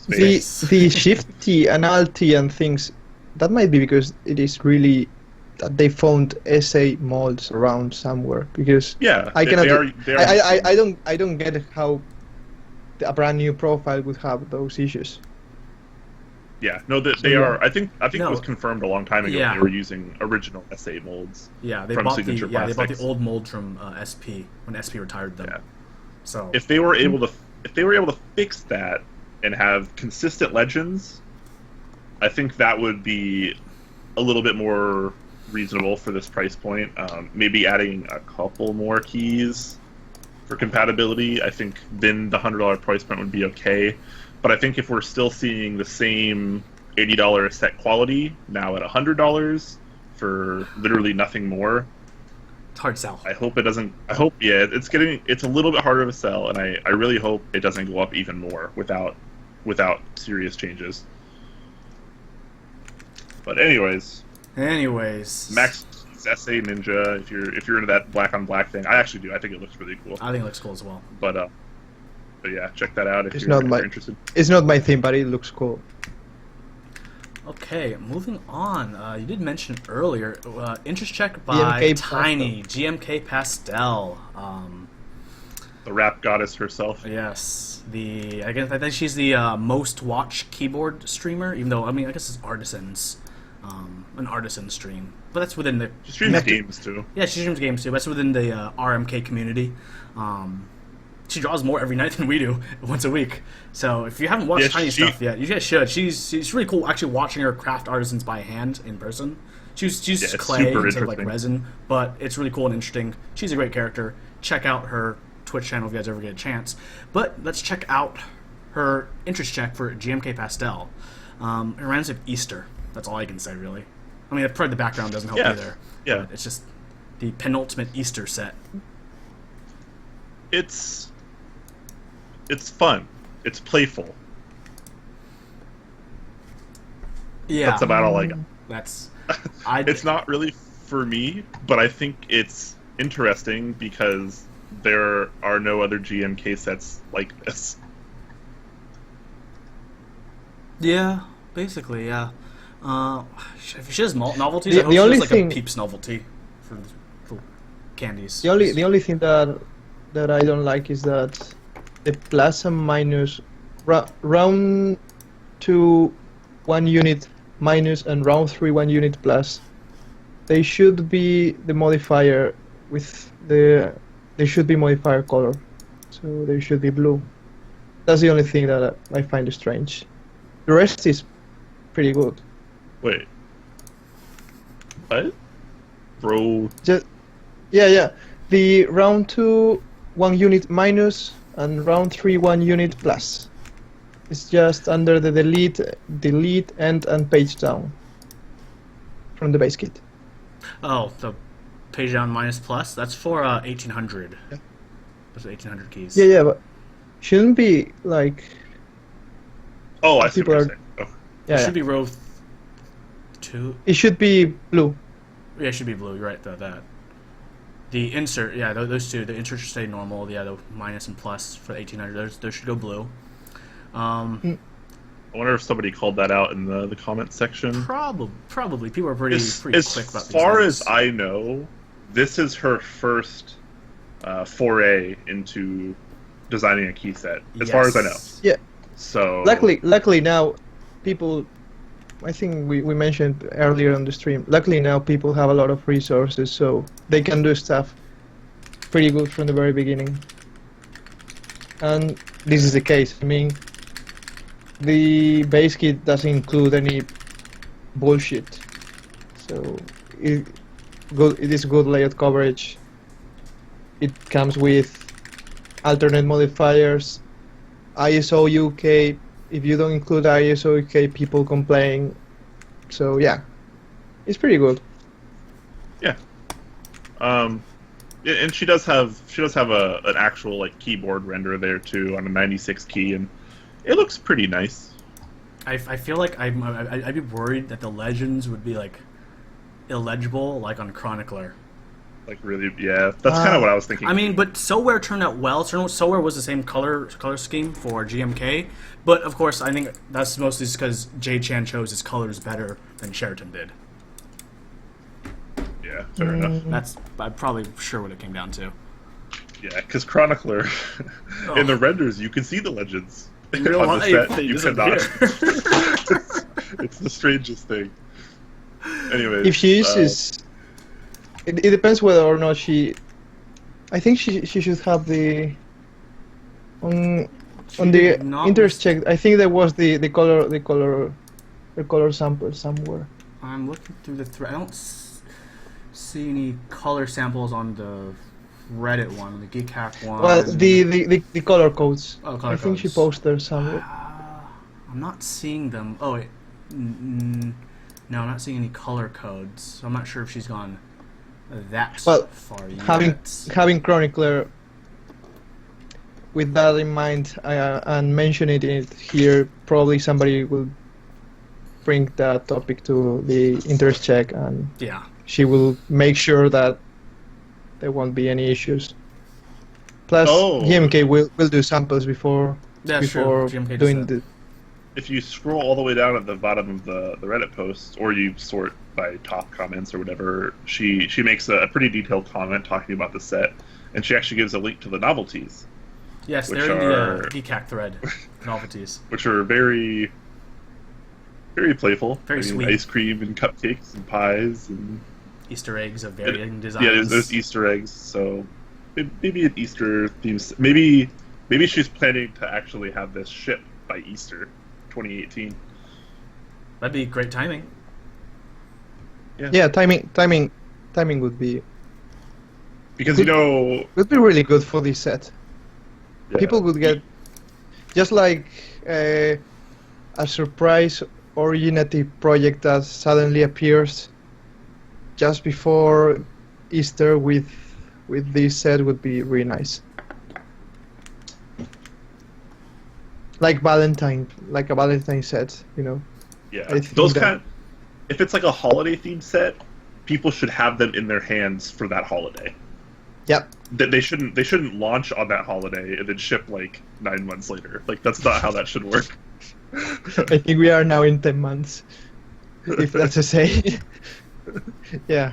[SPEAKER 3] The Shift T and Alt T and things, that might be because it is really that they found SA molds around somewhere. Because I don't get how a brand new profile would have those issues.
[SPEAKER 2] Yeah, no, they are. I think it was confirmed a long time ago. They were using original SA molds.
[SPEAKER 1] Yeah, they bought the old mold from SP when SP retired them. Yeah. So
[SPEAKER 2] if they were able to fix that and have consistent legends, I think that would be a little bit more reasonable for this price point. Maybe adding a couple more keys for compatibility. I think then the $100 price point would be okay. But I think if we're still seeing the same $80 set quality now at $100 for literally nothing more,
[SPEAKER 1] it's hard to sell.
[SPEAKER 2] I hope it doesn't. It's a little bit harder to sell, and I really hope it doesn't go up even more without serious changes. But anyways, Maxkeys SA Ninja. If you're into that black on black thing, I actually do. I think it looks really cool.
[SPEAKER 1] I think it looks cool as well.
[SPEAKER 2] But yeah, check that out if you're interested.
[SPEAKER 3] It's not my thing, but it looks cool.
[SPEAKER 1] Okay, moving on. You did mention earlier interest check by Tiny GMK Pastel.
[SPEAKER 2] The rap goddess herself.
[SPEAKER 1] Yes, I think she's the most watched keyboard streamer. Even though I guess it's artisans. an artisan stream. But that's within the...
[SPEAKER 2] She streams games, too.
[SPEAKER 1] Yeah, she streams games, too. That's within the RMK community. She draws more every night than we do, once a week. So if you haven't watched Tiny Stuff yet, you guys should. She's really cool actually watching her craft artisans by hand in person. She uses clay instead of like resin, but it's really cool and interesting. She's a great character. Check out her Twitch channel if you guys ever get a chance. But let's check out her interest check for GMK Pastel. It reminds me of Easter. That's all I can say, really. I mean, probably the background doesn't help either.
[SPEAKER 2] Yeah.
[SPEAKER 1] It's just the penultimate Easter set.
[SPEAKER 2] It's fun. It's playful.
[SPEAKER 1] Yeah.
[SPEAKER 2] That's about all I got.
[SPEAKER 1] It's
[SPEAKER 2] not really for me, but I think it's interesting because there are no other GMK sets like this.
[SPEAKER 1] Yeah, basically, yeah. If she has novelties,
[SPEAKER 3] the
[SPEAKER 1] I hope she
[SPEAKER 3] only
[SPEAKER 1] has like
[SPEAKER 3] thing,
[SPEAKER 1] a Peeps novelty for candies.
[SPEAKER 3] The only thing that I don't like is that the plus and minus round 2 1 unit minus and round 3 1 unit plus. They should be the modifier with they should be modifier color, so they should be blue. That's the only thing that I find strange. The rest is pretty good.
[SPEAKER 2] Wait. What? Bro.
[SPEAKER 3] Yeah. The round 2 1 unit minus and round 3 1 unit plus. It's just under the delete, end, and page down from the base kit.
[SPEAKER 1] Oh, the page down minus plus? That's for 1800.
[SPEAKER 3] Yeah.
[SPEAKER 1] Those are 1800 keys.
[SPEAKER 3] Yeah, but shouldn't be like...
[SPEAKER 2] Oh, I see what you're saying. Oh.
[SPEAKER 1] Yeah, it should be row 2.
[SPEAKER 3] It should be blue.
[SPEAKER 1] Yeah, it should be blue. You're right, that. The insert, yeah, those two. The insert should stay normal. Yeah, the minus and plus for the 1800. Those should go blue.
[SPEAKER 2] I wonder if somebody called that out in the comment section.
[SPEAKER 1] Probably. People are pretty quick about these
[SPEAKER 2] As far
[SPEAKER 1] things.
[SPEAKER 2] as I know, this is her first foray into designing a key set. As far as I know.
[SPEAKER 3] Yeah.
[SPEAKER 2] So
[SPEAKER 3] luckily now, people. I think we mentioned earlier on the stream. Luckily now, people have a lot of resources, so they can do stuff pretty good from the very beginning. And this is the case. I mean, the base kit doesn't include any bullshit, so it is good layout coverage. It comes with alternate modifiers, ISO UK. If you don't include ISO UK, people complain. So yeah, it's pretty good.
[SPEAKER 2] Yeah. And she does have an actual like keyboard render there too on a 96 key, and it looks pretty nice.
[SPEAKER 1] I feel like I'd be worried that the legends would be like illegible, like on Chronicler.
[SPEAKER 2] Like really, yeah. That's kind of what I was thinking.
[SPEAKER 1] I mean, but SoWare turned out well. SoWare was the same color scheme for GMK, but of course, I think that's mostly just because Jay Chan chose his colors better than Sheraton did.
[SPEAKER 2] Yeah, fair enough.
[SPEAKER 1] I'm probably sure what it came down to.
[SPEAKER 2] Yeah, because Chronicler, in the renders, you can see the legends.
[SPEAKER 1] In real
[SPEAKER 2] on the
[SPEAKER 1] life,
[SPEAKER 2] set, you cannot. It's the strangest thing. Anyways,
[SPEAKER 3] if she uses, it depends whether or not she. I think she should have the on the interest check. I think there was the color sample somewhere.
[SPEAKER 1] I'm looking through the thread. I don't see any color samples on the Reddit one, the Geek Hack one.
[SPEAKER 3] Well, the color codes.
[SPEAKER 1] Oh, color
[SPEAKER 3] I think
[SPEAKER 1] codes.
[SPEAKER 3] she posted somewhere.
[SPEAKER 1] I'm not seeing them. Oh wait, no, I'm not seeing any color codes. So I'm not sure if she's gone that far yet.
[SPEAKER 3] Having Chronicler with that in mind and mentioning it here, probably somebody will bring that topic to the interest check, and she will make sure that there won't be any issues. Plus, GMK will do samples before doing the.
[SPEAKER 2] If you scroll all the way down at the bottom of the Reddit post, or you sort by top comments or whatever, she makes a pretty detailed comment talking about the set, and she actually gives a link to the novelties.
[SPEAKER 1] Yes, they're in the DCAC thread, novelties.
[SPEAKER 2] Which are very Very playful.
[SPEAKER 1] Very sweet.
[SPEAKER 2] Ice cream and cupcakes and pies and
[SPEAKER 1] Easter eggs of varying designs.
[SPEAKER 2] Yeah, there's Easter eggs. So maybe an Easter theme. Maybe she's planning to actually have this ship by Easter 2018.
[SPEAKER 1] That'd be great timing.
[SPEAKER 3] Yeah, timing would be.
[SPEAKER 2] Because
[SPEAKER 3] would be really good for this set.
[SPEAKER 2] Yeah.
[SPEAKER 3] People would get just like a surprise originative project that suddenly appears just before Easter with this set would be really nice. Like a Valentine set,
[SPEAKER 2] Yeah, those kind. If it's like a holiday themed set, people should have them in their hands for that holiday.
[SPEAKER 3] Yep.
[SPEAKER 2] That they shouldn't launch on that holiday and then ship like 9 months later. Like that's not how that should work.
[SPEAKER 3] I think we are now in 10 months, if that's a say. Yeah.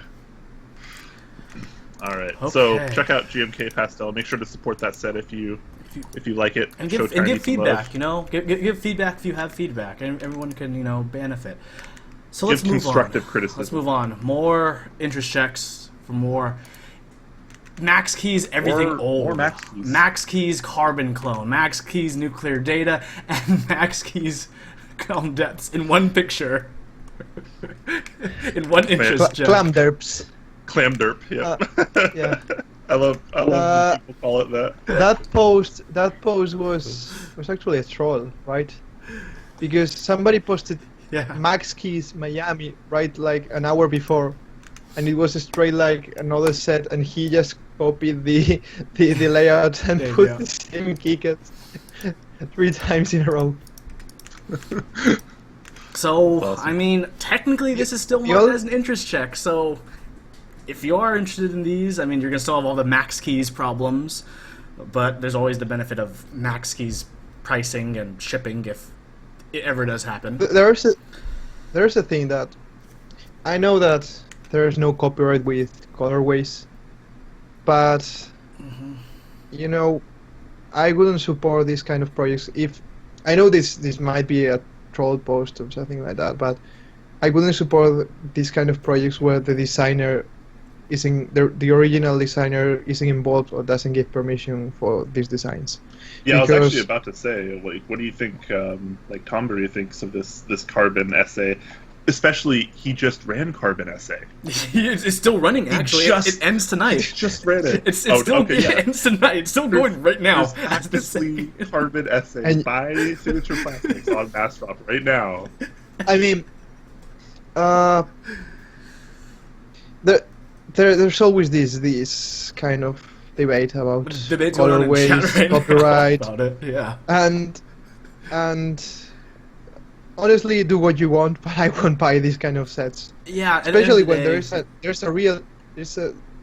[SPEAKER 2] All right.
[SPEAKER 1] Okay.
[SPEAKER 2] So check out GMK Pastel. Make sure to support that set if you like it.
[SPEAKER 1] And give feedback. Give feedback if you have feedback, and everyone can benefit. So let's move on.
[SPEAKER 2] Constructive criticism.
[SPEAKER 1] Let's move on. More interest checks for more Maxkeys, everything old.
[SPEAKER 2] More Maxkeys.
[SPEAKER 1] Maxkeys carbon clone, Maxkeys nuclear data, and Maxkeys calm depths in one picture. In one interest check.
[SPEAKER 3] Clam derps.
[SPEAKER 2] Clam derp. Yeah.
[SPEAKER 3] Yeah.
[SPEAKER 2] I love when people call it that.
[SPEAKER 3] That post was actually a troll, right? Because somebody posted Maxkeys Miami right like an hour before, and it was straight like another set, and he just copied the layout and put the same keycat 3 times in a row.
[SPEAKER 1] So
[SPEAKER 2] Awesome.
[SPEAKER 1] I mean, technically this is still marked as an interest check. So if you are interested in these, I mean, you're gonna still have all the Maxkeys problems, but there's always the benefit of Maxkeys pricing and shipping if it ever does happen.
[SPEAKER 3] There's a thing that I know that there's no copyright with colorways, but I wouldn't support these kind of projects. If I know this might be a troll post or something like that, but I wouldn't support these kind of projects where the designer isn't the original designer isn't involved or doesn't give permission for these designs.
[SPEAKER 2] Yeah, because I was actually about to say, like, what do you think, like, Tombury thinks of this Carbon essay? Especially, he just ran Carbon essay.
[SPEAKER 1] It's still running, actually. It ends tonight.
[SPEAKER 2] He just ran it.
[SPEAKER 1] It ends tonight. It's still going right now.
[SPEAKER 2] Actively Carbon essay by Signature Plastics on Massdrop right now.
[SPEAKER 3] I mean, there's always this kind of debate about colorways, copyright,
[SPEAKER 1] about it. Yeah.
[SPEAKER 3] And honestly, do what you want, but I won't buy these kind of sets.
[SPEAKER 1] Yeah,
[SPEAKER 3] especially when there's a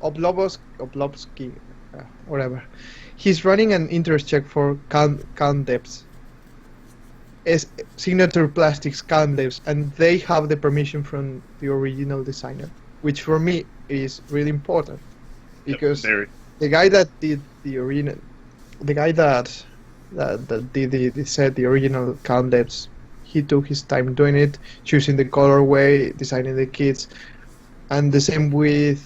[SPEAKER 3] Oblobsky, whatever. He's running an interest check for calm depths. Signature Plastics calm depths, and they have the permission from the original designer, which for me is really important, because the guy that did the original, the guy that did the original calm depths, he took his time doing it, choosing the colorway, designing the kits, and the same with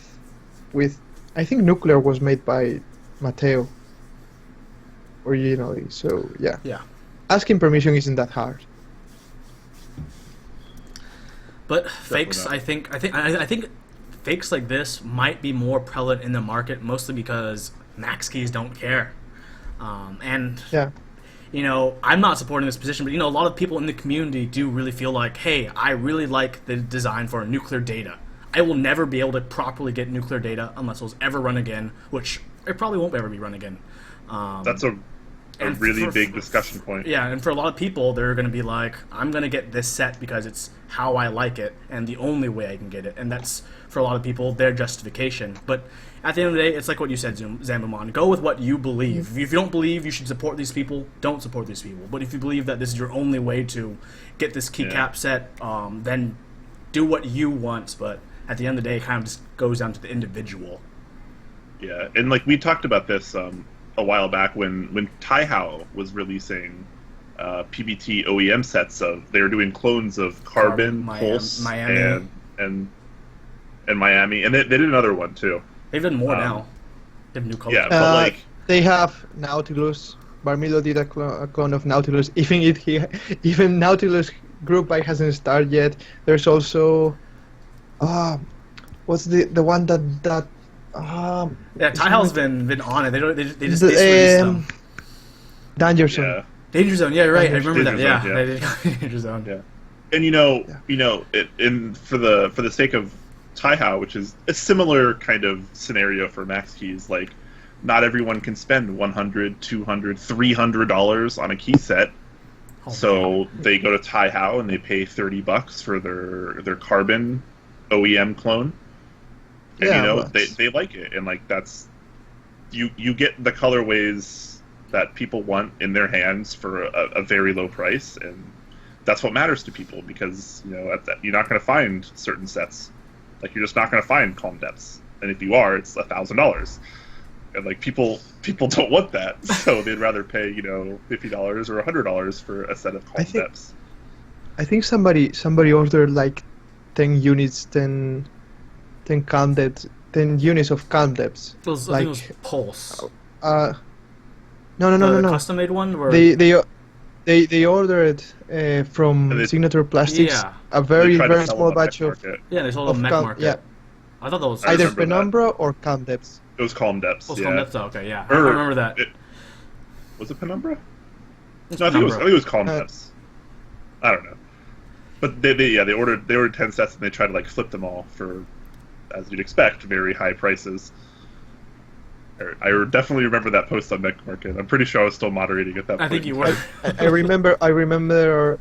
[SPEAKER 3] I think Nuclear was made by Mateo originally. So yeah, asking permission isn't that hard.
[SPEAKER 1] But fakes, I think fakes like this might be more prevalent in the market, mostly because Maxkeys don't care, and I'm not supporting this position, but a lot of people in the community do really feel like, hey, I really like the design for nuclear data. I will never be able to properly get nuclear data unless it was ever run again, which it probably won't ever be run again.
[SPEAKER 2] That's a really big discussion point.
[SPEAKER 1] Yeah, and for a lot of people, they're going to be like, I'm going to get this set because it's how I like it and the only way I can get it. And that's, for a lot of people, their justification. But at the end of the day, it's like what you said, Zambumon. Go with what you believe. If you don't believe you should support these people, don't support these people. But if you believe that this is your only way to get this keycap set, then do what you want. But at the end of the day, it kind of just goes down to the individual.
[SPEAKER 2] Yeah, and like we talked about this a while back when Taihao was releasing PBT OEM sets of they were doing clones of Carbon, Pulse,
[SPEAKER 1] Miami.
[SPEAKER 2] and Miami, and they did another one too.
[SPEAKER 1] They've done more now. They have new colors.
[SPEAKER 2] Yeah, but like
[SPEAKER 3] they have Nautilus. Barmilo did a clone of Nautilus. Even Nautilus Group Buy hasn't started yet. There's also what's the one that
[SPEAKER 1] Taihao's been on it. They just released them.
[SPEAKER 3] Danger Zone.
[SPEAKER 2] Yeah.
[SPEAKER 1] Danger Zone. Yeah, right. I remember
[SPEAKER 2] Danger
[SPEAKER 1] that.
[SPEAKER 2] Zone,
[SPEAKER 1] They did Danger Zone.
[SPEAKER 2] Yeah. And for the sake of Taihao, which is a similar kind of scenario for Maxkeys, like not everyone can spend $100, $200, $300 on a key set. So they go to Taihao and they pay $30 for their Carbon OEM clone. And they like it, and like that's you get the colorways that people want in their hands for a very low price, and that's what matters to people, because you're not going to find certain sets. Like, you're just not going to find Calm Depths, and if you are, it's $1,000, and like people don't want that, so they'd rather pay $50 or $100 for a set of Calm Depths.
[SPEAKER 3] I think somebody ordered like 10 units, 10 Calm Depths, 10 units of Calm Depths.
[SPEAKER 1] I think it was Pulse.
[SPEAKER 3] No.
[SPEAKER 1] Custom made one. Or...
[SPEAKER 3] They ordered from Signature Plastics a very small batch of.
[SPEAKER 1] Yeah, they sold a Mech Market.
[SPEAKER 3] Yeah.
[SPEAKER 1] I thought that was
[SPEAKER 3] either Penumbra or Calm Depths.
[SPEAKER 2] It was Calm Depths.
[SPEAKER 1] Oh, Calm Depths. Okay, yeah, I remember that.
[SPEAKER 2] Was it Penumbra? No, I think it was Calm Depths. I don't know, but they ordered 10 sets, and they tried to like flip them all for, as you'd expect, very high prices. I definitely remember that post on Mech Market. I'm pretty sure I was still moderating at that point.
[SPEAKER 1] I think you were.
[SPEAKER 3] I remember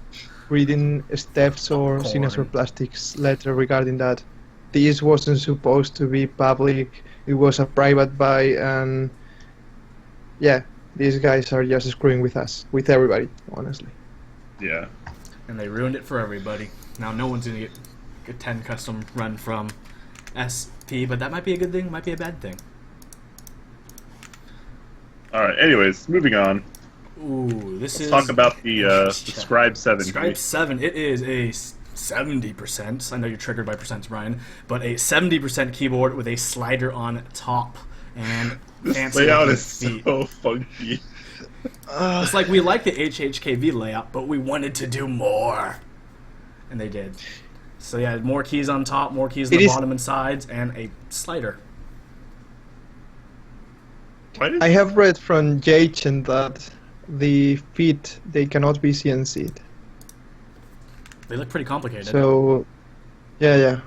[SPEAKER 3] reading Steph's or Signature Plastics letter regarding that. This wasn't supposed to be public. It was a private buy, and yeah, these guys are just screwing with us, with everybody, honestly.
[SPEAKER 2] Yeah.
[SPEAKER 1] And they ruined it for everybody. Now no one's gonna get a 10 custom run from SP, but that might be a good thing, might be a bad thing.
[SPEAKER 2] Alright, anyways, moving on.
[SPEAKER 1] Ooh, Let's
[SPEAKER 2] talk about the Scribe 7.
[SPEAKER 1] Scribe 7, it is a 70%, I know you're triggered by percents, Brian, but a 70% keyboard with a slider on top and fancy
[SPEAKER 2] layout is
[SPEAKER 1] feet.
[SPEAKER 2] So funky.
[SPEAKER 1] It's like we like the HHKV layout, but we wanted to do more. And they did. So yeah, more keys on top, more keys on the bottom and sides, and a slider.
[SPEAKER 3] I have read from Jachen that the feet, they cannot be CNC'd.
[SPEAKER 1] They look pretty complicated.
[SPEAKER 3] So, yeah.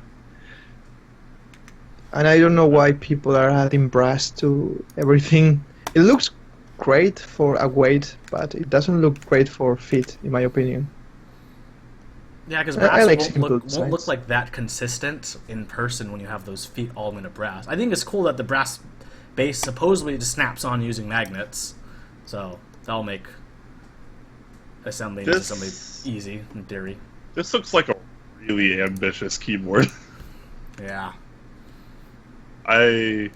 [SPEAKER 3] And I don't know why people are adding brass to everything. It looks great for a weight, but it doesn't look great for feet, in my opinion.
[SPEAKER 1] Yeah, because brass won't look like that consistent in person when you have those feet all in a brass. I think it's cool that the brass base supposedly just snaps on using magnets, so that'll make assembly easy in theory.
[SPEAKER 2] This looks like a really ambitious keyboard.
[SPEAKER 1] Yeah.
[SPEAKER 2] I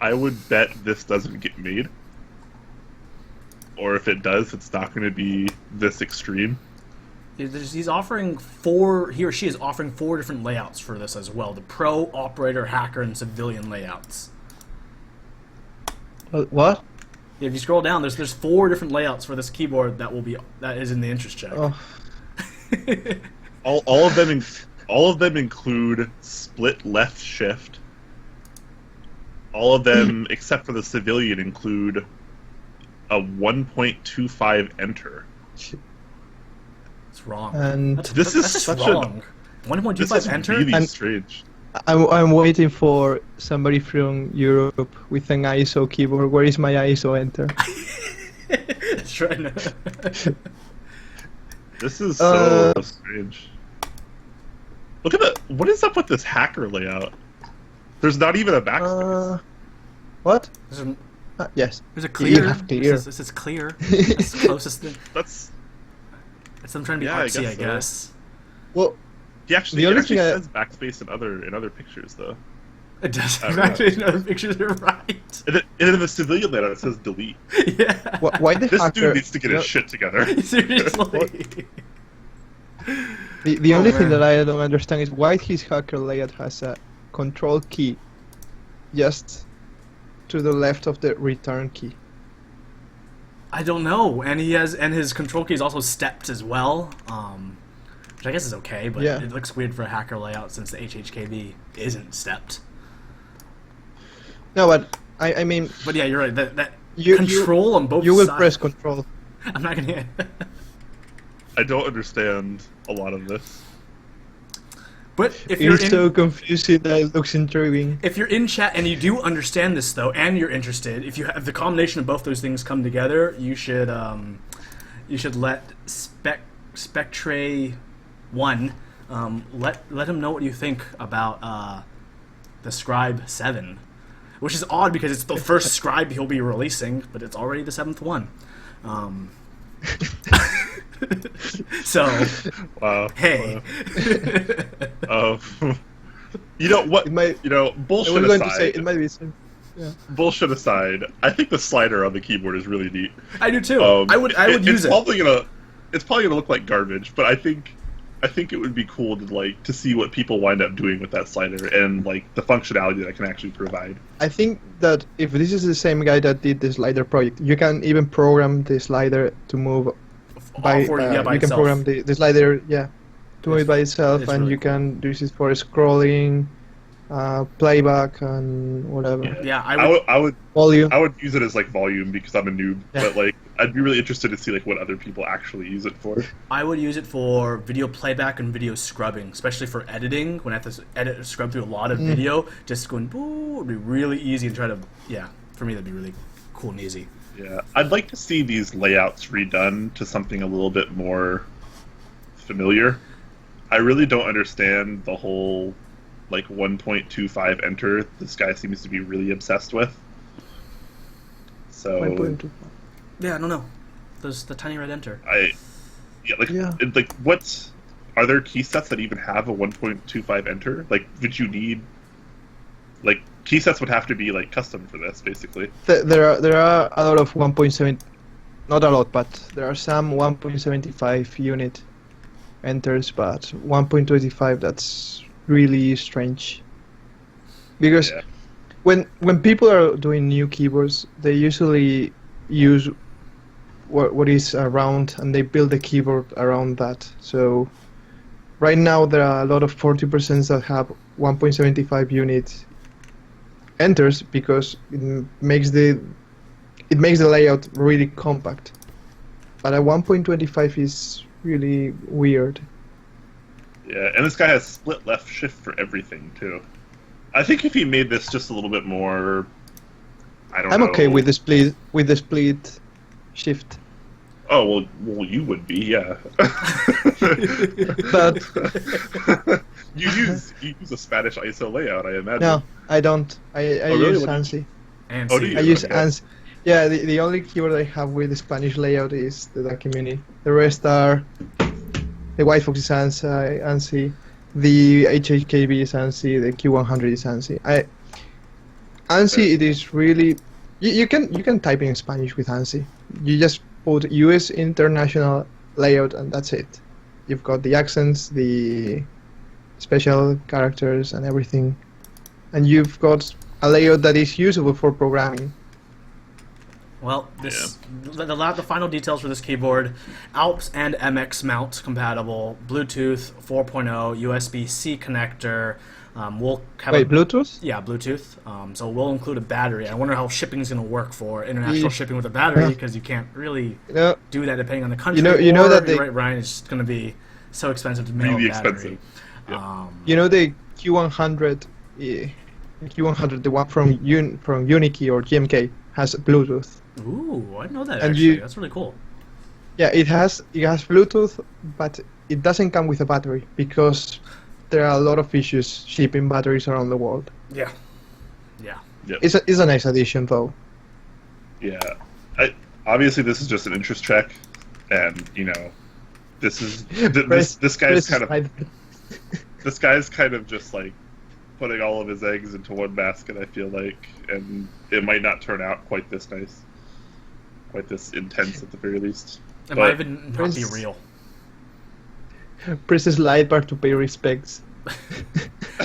[SPEAKER 2] would bet this doesn't get made, or if it does, it's not going to be this extreme.
[SPEAKER 1] He's offering he or she is offering 4 different layouts for this as well: the Pro, Operator, Hacker, and Civilian layouts.
[SPEAKER 3] What?
[SPEAKER 1] If you scroll down, there's 4 different layouts for this keyboard that is in the interest check.
[SPEAKER 3] Oh.
[SPEAKER 2] all of them include split left shift. All of them, except for the Civilian, include a 1.25 enter.
[SPEAKER 1] It's wrong.
[SPEAKER 3] And
[SPEAKER 2] this is such
[SPEAKER 1] wrong. 1.25 enter.
[SPEAKER 2] Really strange.
[SPEAKER 3] I'm waiting for somebody from Europe with an ISO keyboard. Where is my ISO enter?
[SPEAKER 1] That's right.
[SPEAKER 2] This is so strange. Look at what is up with this hacker layout? There's not even a backspace.
[SPEAKER 3] What? Yes.
[SPEAKER 1] There's a clear.
[SPEAKER 3] Clear.
[SPEAKER 1] This is clear. That's the closest thing.
[SPEAKER 2] That's
[SPEAKER 1] them trying to be artsy, I guess.
[SPEAKER 3] Well,
[SPEAKER 2] he actually says backspace in other pictures though.
[SPEAKER 1] It does. Actually, no, the pictures are right.
[SPEAKER 2] And in the civilian layout, it says delete.
[SPEAKER 1] Yeah.
[SPEAKER 3] Why the
[SPEAKER 2] This
[SPEAKER 3] hacker?
[SPEAKER 2] dude needs to get his shit together.
[SPEAKER 1] Seriously.
[SPEAKER 3] The only thing that I don't understand is why his hacker layout has a control key just to the left of the return key.
[SPEAKER 1] I don't know, and his control key is also stepped as well, which I guess is okay, but
[SPEAKER 3] Yeah.
[SPEAKER 1] it looks weird for a hacker layout since the HHKV isn't stepped.
[SPEAKER 3] No, but I mean,
[SPEAKER 1] But yeah, you're right. That
[SPEAKER 3] You-
[SPEAKER 1] control on both sides.
[SPEAKER 3] you will press control.
[SPEAKER 1] I'm not gonna.
[SPEAKER 2] I don't understand a lot of this.
[SPEAKER 1] But if you're
[SPEAKER 3] It's so confusing that it looks intriguing.
[SPEAKER 1] If you're in chat and you do understand this though, and you're interested, if you have the combination of both those things come together, you should let Spectre1 let him know what you think about the Scribe 7, which is odd because it's the first Scribe he'll be releasing, but it's already the 7th one. So,
[SPEAKER 2] Wow.
[SPEAKER 1] hey.
[SPEAKER 2] Wow. You know what?
[SPEAKER 3] It might.
[SPEAKER 2] Bullshit
[SPEAKER 3] I was going
[SPEAKER 2] aside.
[SPEAKER 3] to say it might be some. Yeah.
[SPEAKER 2] Bullshit aside, I think the slider on the keyboard is really neat.
[SPEAKER 1] I do too. I would use it.
[SPEAKER 2] It's probably gonna look like garbage, but I think it would be cool to see what people wind up doing with that slider and like the functionality that it can actually provide.
[SPEAKER 3] I think that if this is the same guy that did the slider project, you can even program the slider to move by
[SPEAKER 1] by
[SPEAKER 3] you can
[SPEAKER 1] itself.
[SPEAKER 3] program the slider, to move it by itself,
[SPEAKER 1] it's
[SPEAKER 3] and
[SPEAKER 1] really
[SPEAKER 3] you can use it for scrolling, playback, and whatever.
[SPEAKER 1] Yeah,
[SPEAKER 2] I would
[SPEAKER 3] Volume.
[SPEAKER 2] I would use it as like volume because I'm a noob,
[SPEAKER 3] Yeah.
[SPEAKER 2] but like I'd be really interested to see like what other people actually use it for.
[SPEAKER 1] I would use it for video playback and video scrubbing, especially for editing. When I have to edit or scrub through a lot of video, just going boo would be really easy and for me that'd be really cool and easy.
[SPEAKER 2] Yeah, I'd like to see these layouts redone to something a little bit more familiar. I really don't understand the whole like 1.25 enter this guy seems to be really obsessed with. So
[SPEAKER 3] 1.25.
[SPEAKER 1] Yeah, I don't know. There's the tiny red enter.
[SPEAKER 2] What are there key sets that even have a 1.25 enter? Like, would you need like key sets would have to be like custom for this basically?
[SPEAKER 3] There are a lot of 1.7, not a lot, but there are some 1.75 unit enters, but 1.25 that's really strange. Because
[SPEAKER 2] Yeah.
[SPEAKER 3] when people are doing new keyboards, they usually use what is around, and they build the keyboard around that. So right now there are a lot of 40% that have 1.75 unit enters because it makes the layout really compact. But a 1.25 is really weird.
[SPEAKER 2] Yeah, and this guy has split left shift for everything too. I think if he made this just a little bit more, I'm
[SPEAKER 3] okay with the split shift.
[SPEAKER 2] Oh well, you would be, yeah.
[SPEAKER 3] But
[SPEAKER 2] you use a Spanish ISO layout, I imagine.
[SPEAKER 3] no, I don't. I
[SPEAKER 2] really?
[SPEAKER 3] use
[SPEAKER 2] What do you-
[SPEAKER 3] ANSI.
[SPEAKER 1] And
[SPEAKER 2] Oh, do you?
[SPEAKER 3] I use
[SPEAKER 2] Okay.
[SPEAKER 3] ANSI. Yeah, the only keyboard I have with the Spanish layout is the Dakimini. The rest are the White Fox is ANSI, the HHKB is ANSI, the Q100 is ANSI. ANSI, it is really you can type in Spanish with ANSI. You just put US International Layout and that's it. You've got the accents, the special characters, and everything, and you've got a layout that is usable for programming.
[SPEAKER 1] Well, the final details for this keyboard: Alps and MX mount compatible, Bluetooth 4.0, USB-C connector. We'll have
[SPEAKER 3] Bluetooth?
[SPEAKER 1] Yeah, Bluetooth. So we'll include a battery. I wonder how shipping is going to work for international shipping with a battery, because you can't really do that depending on the country.
[SPEAKER 3] You know that
[SPEAKER 1] you're right, Ryan. It's going to be so expensive to mail
[SPEAKER 2] Really
[SPEAKER 1] a battery.
[SPEAKER 2] expensive. Yeah.
[SPEAKER 3] You know the Q100, the one from Unikey or GMK has Bluetooth.
[SPEAKER 1] Ooh, I didn't know that.
[SPEAKER 3] And
[SPEAKER 1] Actually, that's really cool.
[SPEAKER 3] Yeah, it has Bluetooth, but it doesn't come with a battery because there are a lot of issues shipping batteries around the world.
[SPEAKER 1] Yeah.
[SPEAKER 3] It's a nice addition though.
[SPEAKER 2] Yeah. Obviously, this is just an interest check, and this is this guy's kind of this guy's kind of just like putting all of his eggs into one basket, I feel like, and it might not turn out quite this nice, quite this intense at the very least.
[SPEAKER 1] It might even not be real.
[SPEAKER 3] Princess Lightbar to pay respects.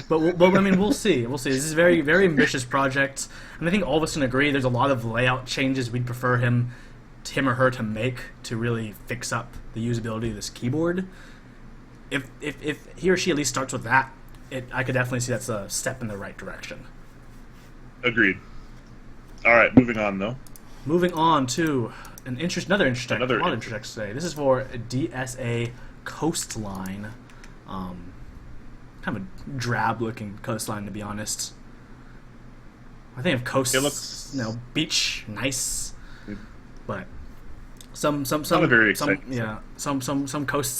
[SPEAKER 1] but I mean, we'll see. We'll see. This is a very, very ambitious project, and I think all of us can agree there's a lot of layout changes we'd prefer him or her to make to really fix up the usability of this keyboard. If he or she at least starts with that, I could definitely see that's a step in the right direction.
[SPEAKER 2] Agreed. All right, moving on though.
[SPEAKER 1] Moving on to another interesting today. This is for DSA Coastline. Kind of a drab-looking coastline, to be honest. I think of coast,
[SPEAKER 2] it looks,
[SPEAKER 1] beach, nice, but some coasts,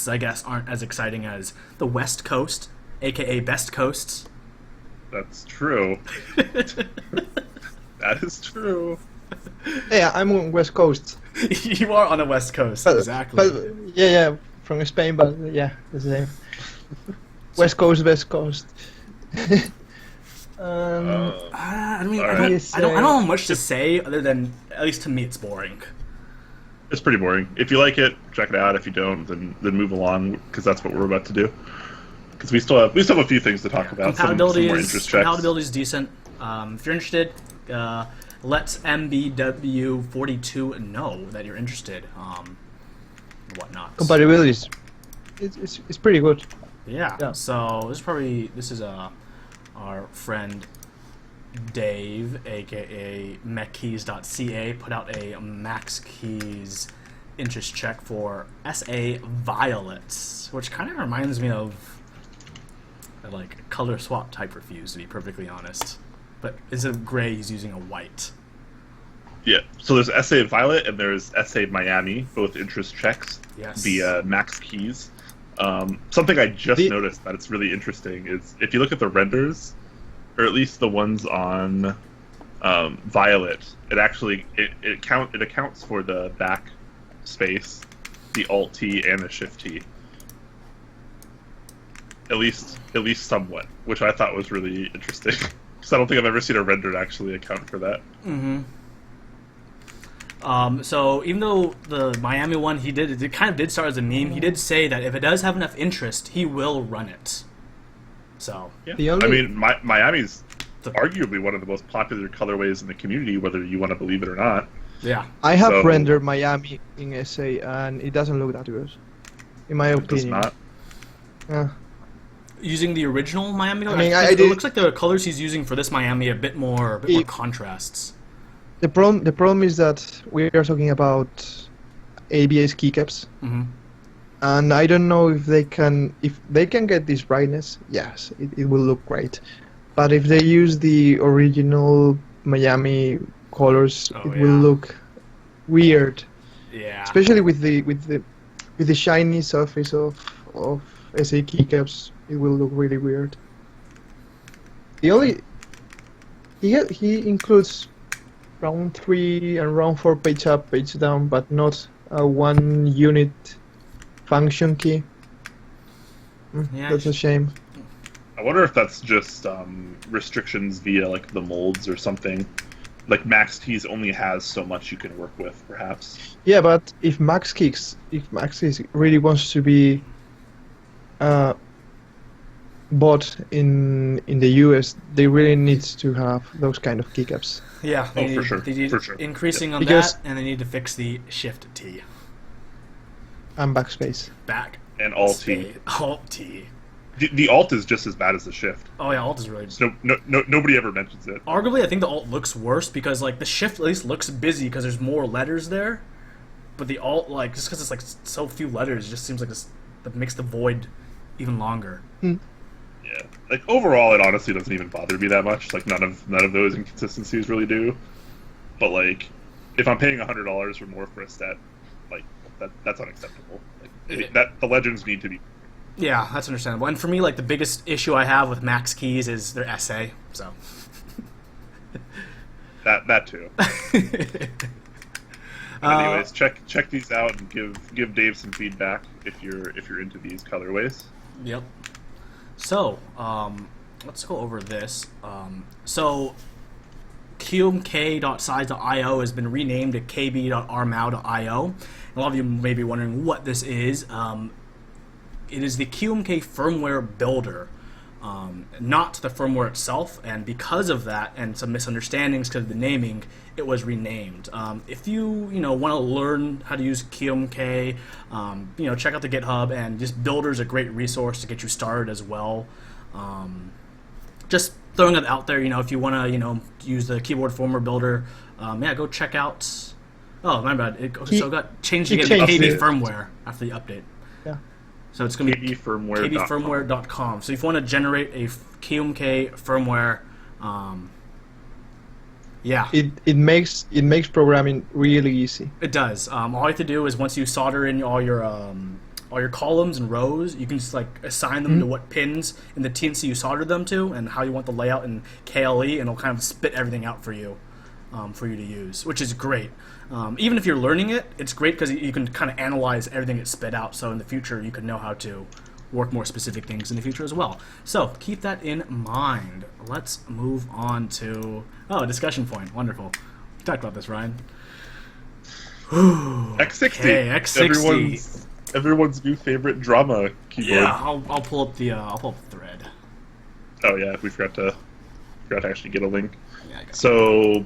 [SPEAKER 1] I guess, aren't as exciting as the West Coast, aka Best Coast.
[SPEAKER 2] That's true. That is true.
[SPEAKER 3] Yeah, I'm on West Coast.
[SPEAKER 1] You are on the West Coast, exactly.
[SPEAKER 3] But yeah, from Spain, but yeah, the same. West Coast.
[SPEAKER 1] I don't know much to say other than, at least to me, it's boring.
[SPEAKER 2] It's pretty boring. If you like it, check it out. If you don't, then move along, because that's what we're about to do. Because we still have a few things to talk about.
[SPEAKER 1] Compatibility
[SPEAKER 2] Compatibility
[SPEAKER 1] is decent. If you're interested, let MBW42 know that you're interested. Whatnot.
[SPEAKER 3] Compatibility is it's pretty good.
[SPEAKER 1] Yeah. So this is our friend Dave, aka mechkeys.ca, put out a Maxkeys interest check for SA Violet, which kind of reminds me of like color swap type reviews, to be perfectly honest. But instead of gray, he's using a white.
[SPEAKER 2] Yeah. So there's SA Violet and there's SA Miami, both interest checks via Maxkeys. Something I just noticed that it's really interesting is if you look at the renders, or at least the ones on Violet, it actually it accounts for the back space, the Alt T and the Shift T. At least somewhat, which I thought was really interesting. Because I don't think I've ever seen a render actually account for that.
[SPEAKER 1] Mm-hmm. So even though the Miami one it kind of did start as a meme, he did say that if it does have enough interest, he will run it. So
[SPEAKER 2] yeah. I mean, Miami's arguably one of the most popular colorways in the community, whether you want to believe it or not.
[SPEAKER 1] Yeah.
[SPEAKER 3] I have rendered Miami in SA, and it doesn't look that good, in my opinion.
[SPEAKER 2] It does not.
[SPEAKER 3] Yeah.
[SPEAKER 1] Using the original Miami,
[SPEAKER 3] it
[SPEAKER 1] looks like the colors he's using for this Miami a bit more contrasts.
[SPEAKER 3] The problem is that we are talking about ABS keycaps, and I don't know if they can get this brightness. Yes, it will look great, but if they use the original Miami colors, it will look weird.
[SPEAKER 1] Yeah,
[SPEAKER 3] especially with the shiny surface of SA keycaps, it will look really weird. He includes round 3 and round 4 page up, page down, but not a 1 unit function key. That's a shame.
[SPEAKER 2] I wonder if that's just restrictions via like the molds or something. Like Maxkeys only has so much you can work with, perhaps.
[SPEAKER 3] Yeah, but if Maxkeys really wants to be bought in the US, they really need to have those kind of keycaps.
[SPEAKER 1] Yeah,
[SPEAKER 2] for sure.
[SPEAKER 1] They need increasing on
[SPEAKER 3] because
[SPEAKER 1] that, and they need to fix the Shift T.
[SPEAKER 3] And backspace.
[SPEAKER 2] And Alt T.
[SPEAKER 1] Alt T.
[SPEAKER 2] The Alt is just as bad as the Shift.
[SPEAKER 1] Oh yeah, Alt is really.
[SPEAKER 2] Nobody ever mentions it.
[SPEAKER 1] Arguably, I think the Alt looks worse because like the Shift at least looks busy because there's more letters there, but the Alt, like, just because it's like so few letters, it just seems like this that makes the void even longer.
[SPEAKER 2] Yeah, like overall, it honestly doesn't even bother me that much. Like none of those inconsistencies really do. But like, if I'm paying $100 or more for a set, like that's unacceptable. Like the legends need to be.
[SPEAKER 1] Yeah, that's understandable. And for me, like the biggest issue I have with Maxkeys is their SA. So.
[SPEAKER 2] that too. Anyways, check these out and give Dave some feedback if you're into these colorways.
[SPEAKER 1] Yep. So, let's go over this. So QMK.size.io has been renamed to kb.rmao.io. A lot of you may be wondering what this is. It is the QMK firmware builder, not the firmware itself, and because of that and some misunderstandings because of the naming, it was renamed. If you want to learn how to use QMK, check out the GitHub, and just Builder is a great resource to get you started as well. Just throwing it out there, if you want to use the keyboard firmware builder, go check out. Oh, my bad. It got changed again to KB firmware after the update.
[SPEAKER 3] Yeah.
[SPEAKER 1] So it's going to be kbfirmware.com. So if you want to generate a QMK firmware,
[SPEAKER 3] it makes programming really easy.
[SPEAKER 1] It does. All you have to do is once you solder in all your columns and rows, you can just assign them to what pins in the TNC you soldered them to and how you want the layout in KLE, and it'll kind of spit everything out for you to use, which is great. Even if you're learning it, it's great because you can kind of analyze everything it spit out, so in the future you can know how to work more specific things in the future as well. So keep that in mind. Let's move on to a discussion point. Wonderful. We talked about this, Ryan.
[SPEAKER 2] X60.
[SPEAKER 1] Okay, X60.
[SPEAKER 2] Everyone's new favorite drama keyboard.
[SPEAKER 1] Yeah, I'll pull up the thread.
[SPEAKER 2] Oh yeah, we forgot to actually get a link.
[SPEAKER 1] Yeah,
[SPEAKER 2] so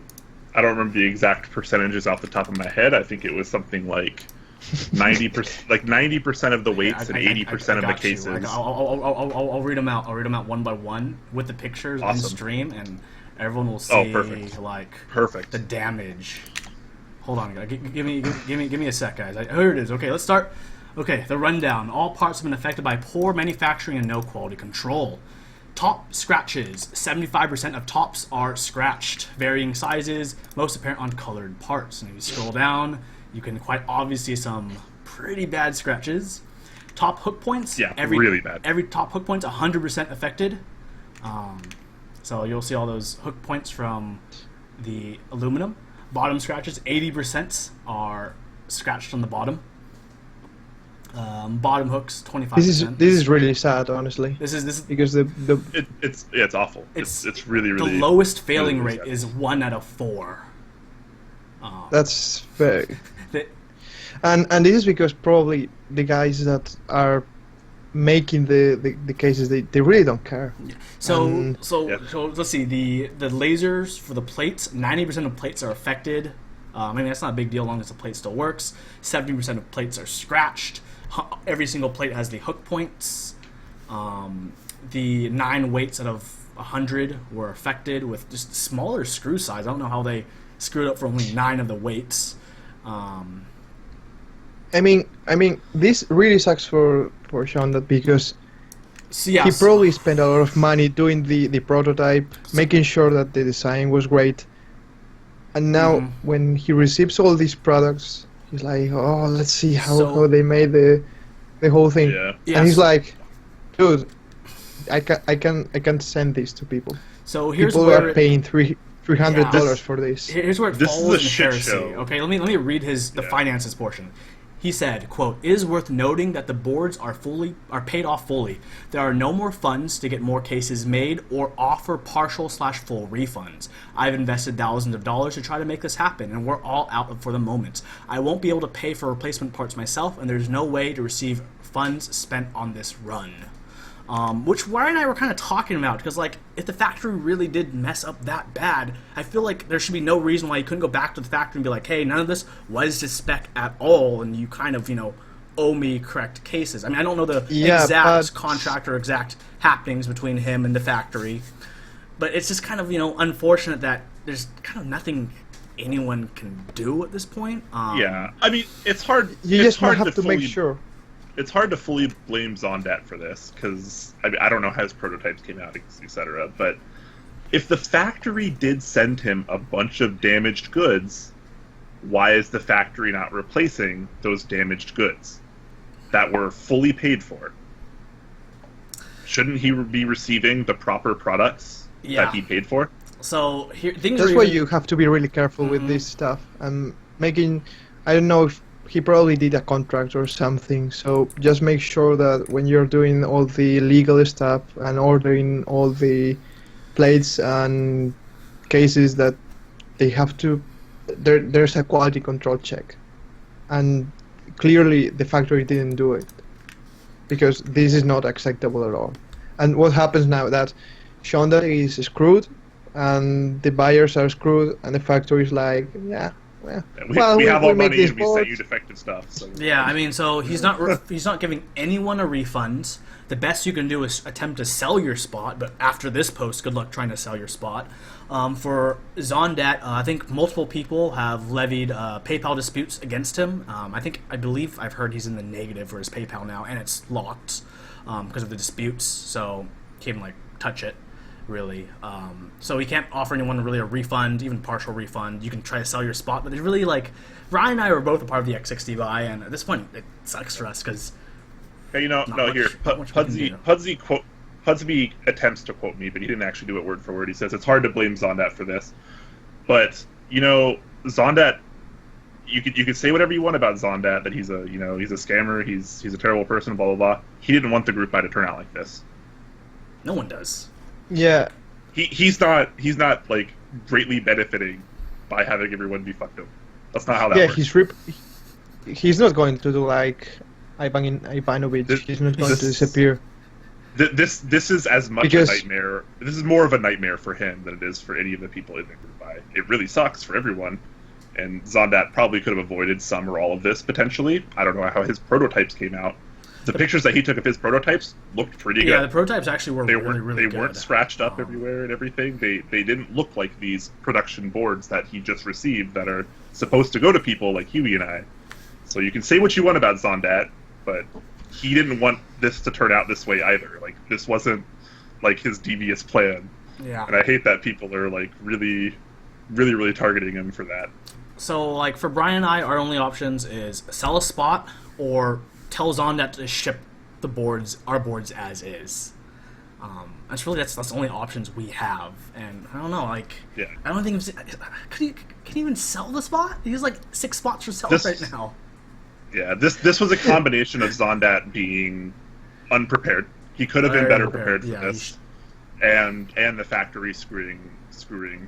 [SPEAKER 2] I don't remember the exact percentages off the top of my head. I think it was something like 90%, like 90% of the weights and 80% of the cases.
[SPEAKER 1] I'll read them out. I'll read them out one by one with the pictures on stream, and everyone will see
[SPEAKER 2] perfect
[SPEAKER 1] the damage. Hold on, guys. Give me a sec, guys. Here it is. Okay, let's start. Okay, the rundown. All parts have been affected by poor manufacturing and no quality control. Top scratches. 75% of tops are scratched. Varying sizes, most apparent on colored parts. And if you scroll down, you can quite obviously see some pretty bad scratches. Top hook points.
[SPEAKER 2] Yeah, really bad.
[SPEAKER 1] Every top hook point's 100% affected. So you'll see all those hook points from the aluminum. Bottom scratches, 80% are scratched on the bottom. Bottom hooks, 25%.
[SPEAKER 3] This is really sad, honestly.
[SPEAKER 1] This is
[SPEAKER 2] because it's awful. It's really
[SPEAKER 1] the lowest failing rate is 1 out of 4.
[SPEAKER 3] That's very. And this is because probably the guys that are making the cases, they really don't care.
[SPEAKER 1] So let's see, the lasers for the plates, 90% of plates are affected. That's not a big deal as long as the plate still works. 70% of plates are scratched. Every single plate has the hook points. The 9 weights out of 100 were affected with just smaller screw size. I don't know how they screwed up for only 9 of the weights.
[SPEAKER 3] I mean, this really sucks for Sean, that because he probably spent a lot of money doing the prototype, making sure that the design was great, and now when he receives all these products, he's like, oh, let's see how they made the whole thing, and he's like, dude, I can't send this to people.
[SPEAKER 1] So here's
[SPEAKER 3] people
[SPEAKER 1] where
[SPEAKER 3] are paying $300 for this.
[SPEAKER 1] Here's where it falls in heresy. Okay, let me read the finances portion. He said, quote, "It is worth noting that the boards are paid off fully. There are no more funds to get more cases made or offer partial/full refunds. I've invested thousands of dollars to try to make this happen, and we're all out for the moment. I won't be able to pay for replacement parts myself, and there's no way to receive funds spent on this run." Which Ryan and I were kind of talking about, because if the factory really did mess up that bad, I feel like there should be no reason why you couldn't go back to the factory and be like, hey, none of this was to spec at all, and you kind of, owe me correct cases. I mean, I don't know the exact contract or exact happenings between him and the factory, but it's just kind of, unfortunate that there's kind of nothing anyone can do at this point.
[SPEAKER 2] I mean, it's hard.
[SPEAKER 3] You just have to make sure.
[SPEAKER 2] It's hard to fully blame Zondat for this, because I don't know how his prototypes came out, etc. But if the factory did send him a bunch of damaged goods, why is the factory not replacing those damaged goods that were fully paid for? Shouldn't he be receiving the proper products that he paid for?
[SPEAKER 1] So
[SPEAKER 3] that's why you have to be really careful with this stuff. And making, I don't know he probably did a contract or something. So just make sure that when you're doing all the legal stuff and ordering all the plates and cases, that they have to. There's a quality control check, and clearly the factory didn't do it, because this is not acceptable at all. And what happens now that Shonda is screwed, and the buyers are screwed, and the factory is like, yeah.
[SPEAKER 2] We have all money and we send you defective stuff. So.
[SPEAKER 1] Yeah, I mean, so he's not giving anyone a refund. The best you can do is attempt to sell your spot, but after this post, good luck trying to sell your spot. For Zondat, I think multiple people have levied PayPal disputes against him. I believe I've heard he's in the negative for his PayPal now, and it's locked because of the disputes, so he can't touch it. Really, so we can't offer anyone really a refund, even partial refund. You can try to sell your spot, but it's really Ryan and I were both a part of the X60 buy, and at this point it sucks for us because.
[SPEAKER 2] Hey, Pudsby attempts to quote me, but he didn't actually do it word for word. He says it's hard to blame Zondat for this, but Zondat. You could say whatever you want about Zondat, that he's a scammer, he's a terrible person, blah blah blah. He didn't want the group buy to turn out like this.
[SPEAKER 1] No one does.
[SPEAKER 3] Yeah,
[SPEAKER 2] he's not greatly benefiting by having everyone be fucked up. That's not how that works.
[SPEAKER 3] He's not going to do like Ivanovic. He's not going to disappear.
[SPEAKER 2] This is as much a nightmare. This is more of a nightmare for him than it is for any of the people in the group buy. It really sucks for everyone, and Zondat probably could have avoided some or all of this potentially. I don't know how his prototypes came out. The pictures that he took of his prototypes looked pretty good.
[SPEAKER 1] Yeah, the prototypes actually were really good.
[SPEAKER 2] They weren't scratched up everywhere and everything. They didn't look like these production boards that he just received that are supposed to go to people like Huey and I. So you can say what you want about Zondat, but he didn't want this to turn out this way either. This wasn't his devious plan.
[SPEAKER 1] Yeah.
[SPEAKER 2] And I hate that people are really, really, really targeting him for that.
[SPEAKER 1] So for Brian and I, our only options is sell a spot or tell Zondat to ship our boards as is. That's the only options we have, and I don't know. I don't think can he even sell the spot? He has 6 spots for sale right now.
[SPEAKER 2] Yeah, this was a combination of Zondat being unprepared. He could have been better prepared for this, and the factory screwing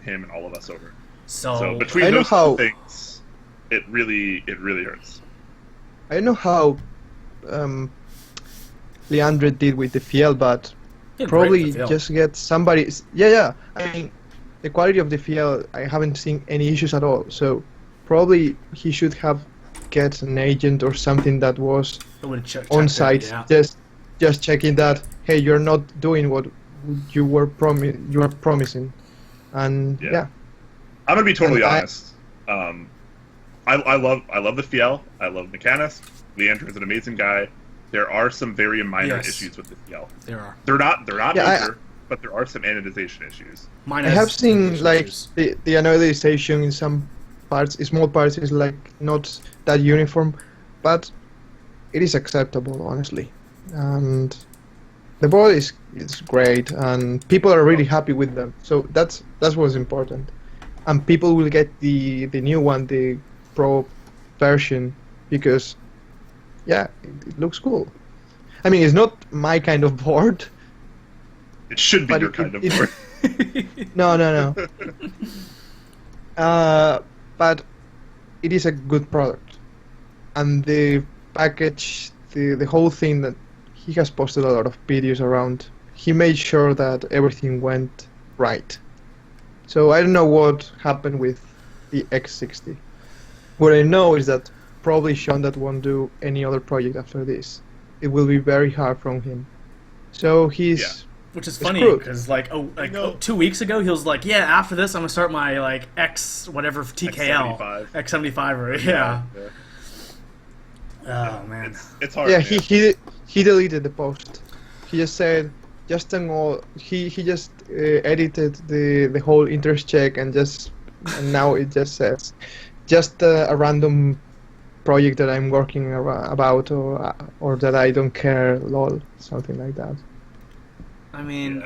[SPEAKER 2] him and all of us over. So between those two things, it really hurts.
[SPEAKER 3] I don't know how Leandre did with the FIEL, but probably just get somebody. Yeah. I mean, the quality of the FIEL, I haven't seen any issues at all. So probably he should have get an agent or something that was on site, just checking that, hey, you're not doing what you are promising, and yeah.
[SPEAKER 2] I'm gonna be totally honest. I love the FIEL. I love Mechanist. Leandre is an amazing guy. There are some very minor issues with the FIEL.
[SPEAKER 1] There are.
[SPEAKER 2] They're not major, but there are some anodization issues.
[SPEAKER 3] I have seen the anodization in some parts, small parts, is not that uniform, but it is acceptable, honestly. And the board is great, and people are really happy with them. So that's what's important. And people will get the new one, the Pro version, because it looks cool. I mean, it's not my kind of board.
[SPEAKER 2] It should be your kind of board.
[SPEAKER 3] No. But it is a good product, and the package, the whole thing, that he has posted a lot of videos around. He made sure that everything went right. So I don't know what happened with the X60. What I know is that probably Shonda won't do any other project after this. It will be very hard from him. So he's
[SPEAKER 1] which is funny because 2 weeks ago he was like, after this I'm gonna start my X whatever TKL X75 or Oh man,
[SPEAKER 2] it's hard.
[SPEAKER 3] Yeah, he deleted the post. He just said he just edited the whole interest check and now it just says just a random project that I'm working about or that I don't care, lol, something like that.
[SPEAKER 1] I mean,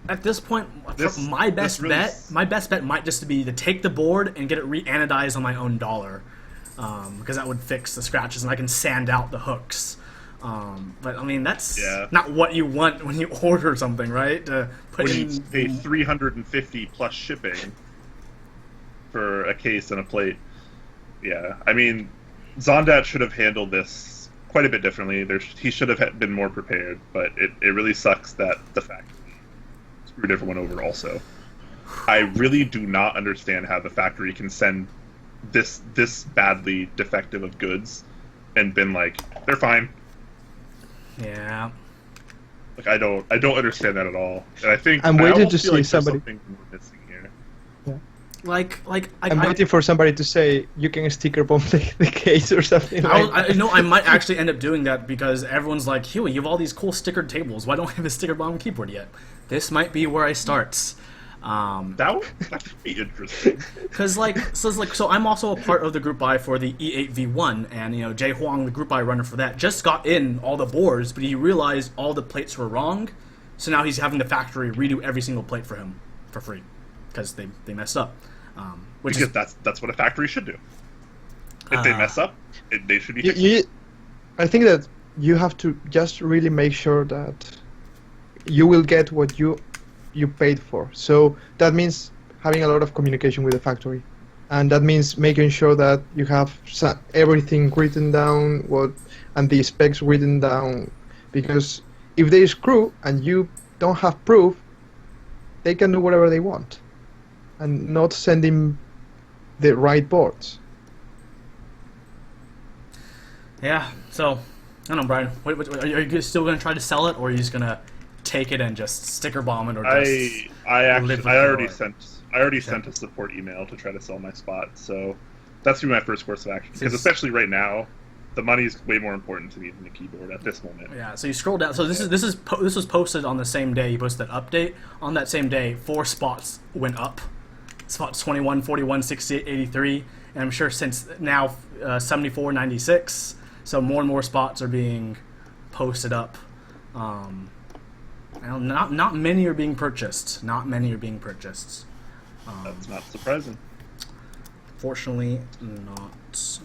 [SPEAKER 1] at this point, my best bet might just be to take the board and get it re-anodized on my own dollar. because that would fix the scratches, and I can sand out the hooks. But I mean, that's not what you want when you order something, right? To put
[SPEAKER 2] when you pay $350 plus shipping for a case and a plate. Yeah, I mean, Zondat should have handled this quite a bit differently. He should have been more prepared, but it really sucks that the factory screwed everyone over also. I really do not understand how the factory can send this badly defective of goods and been like, they're fine.
[SPEAKER 1] Yeah.
[SPEAKER 2] Like, I don't understand that at all. And I think
[SPEAKER 3] I'm waiting to see somebody.
[SPEAKER 2] Something we're missing here.
[SPEAKER 3] Yeah.
[SPEAKER 1] I'm
[SPEAKER 3] waiting for somebody to say you can sticker bomb the case or something.
[SPEAKER 1] I might actually end up doing that because everyone's like, Huey, you have all these cool stickered tables. Why don't I have a sticker bomb keyboard yet? This might be where I start.
[SPEAKER 2] That would be interesting.
[SPEAKER 1] So I'm also a part of the group buy for the E8V1, and Jay Huang, the group buy runner for that, just got in all the boards, but he realized all the plates were wrong, so now he's having the factory redo every single plate for him for free because they messed up.
[SPEAKER 2] Because that's what a factory should do. If they mess up, they should be fixed.
[SPEAKER 3] I think that you have to just really make sure that you will get what you paid for. So that means having a lot of communication with the factory, and that means making sure that you have everything written down, and the specs written down, because if they screw and you don't have proof, they can do whatever they want and not sending the right boards.
[SPEAKER 1] Yeah, so I don't know, Brian, are you still going to try to sell it, or are you just going to take it and just sticker bomb it, or just
[SPEAKER 2] I already sent a support email to try to sell my spot, so that's my first course of action, because especially right now the money is way more important to me than the keyboard at this moment.
[SPEAKER 1] Yeah, so you scroll down, so this was posted on the same day you posted that update. On that same day, 4 spots went up, spots 21, 41, 68, 83, and I'm sure since now 74, 96, so more and more spots are being posted up. Not many are being purchased. Not many are being purchased.
[SPEAKER 2] That's not surprising.
[SPEAKER 1] Fortunately, not.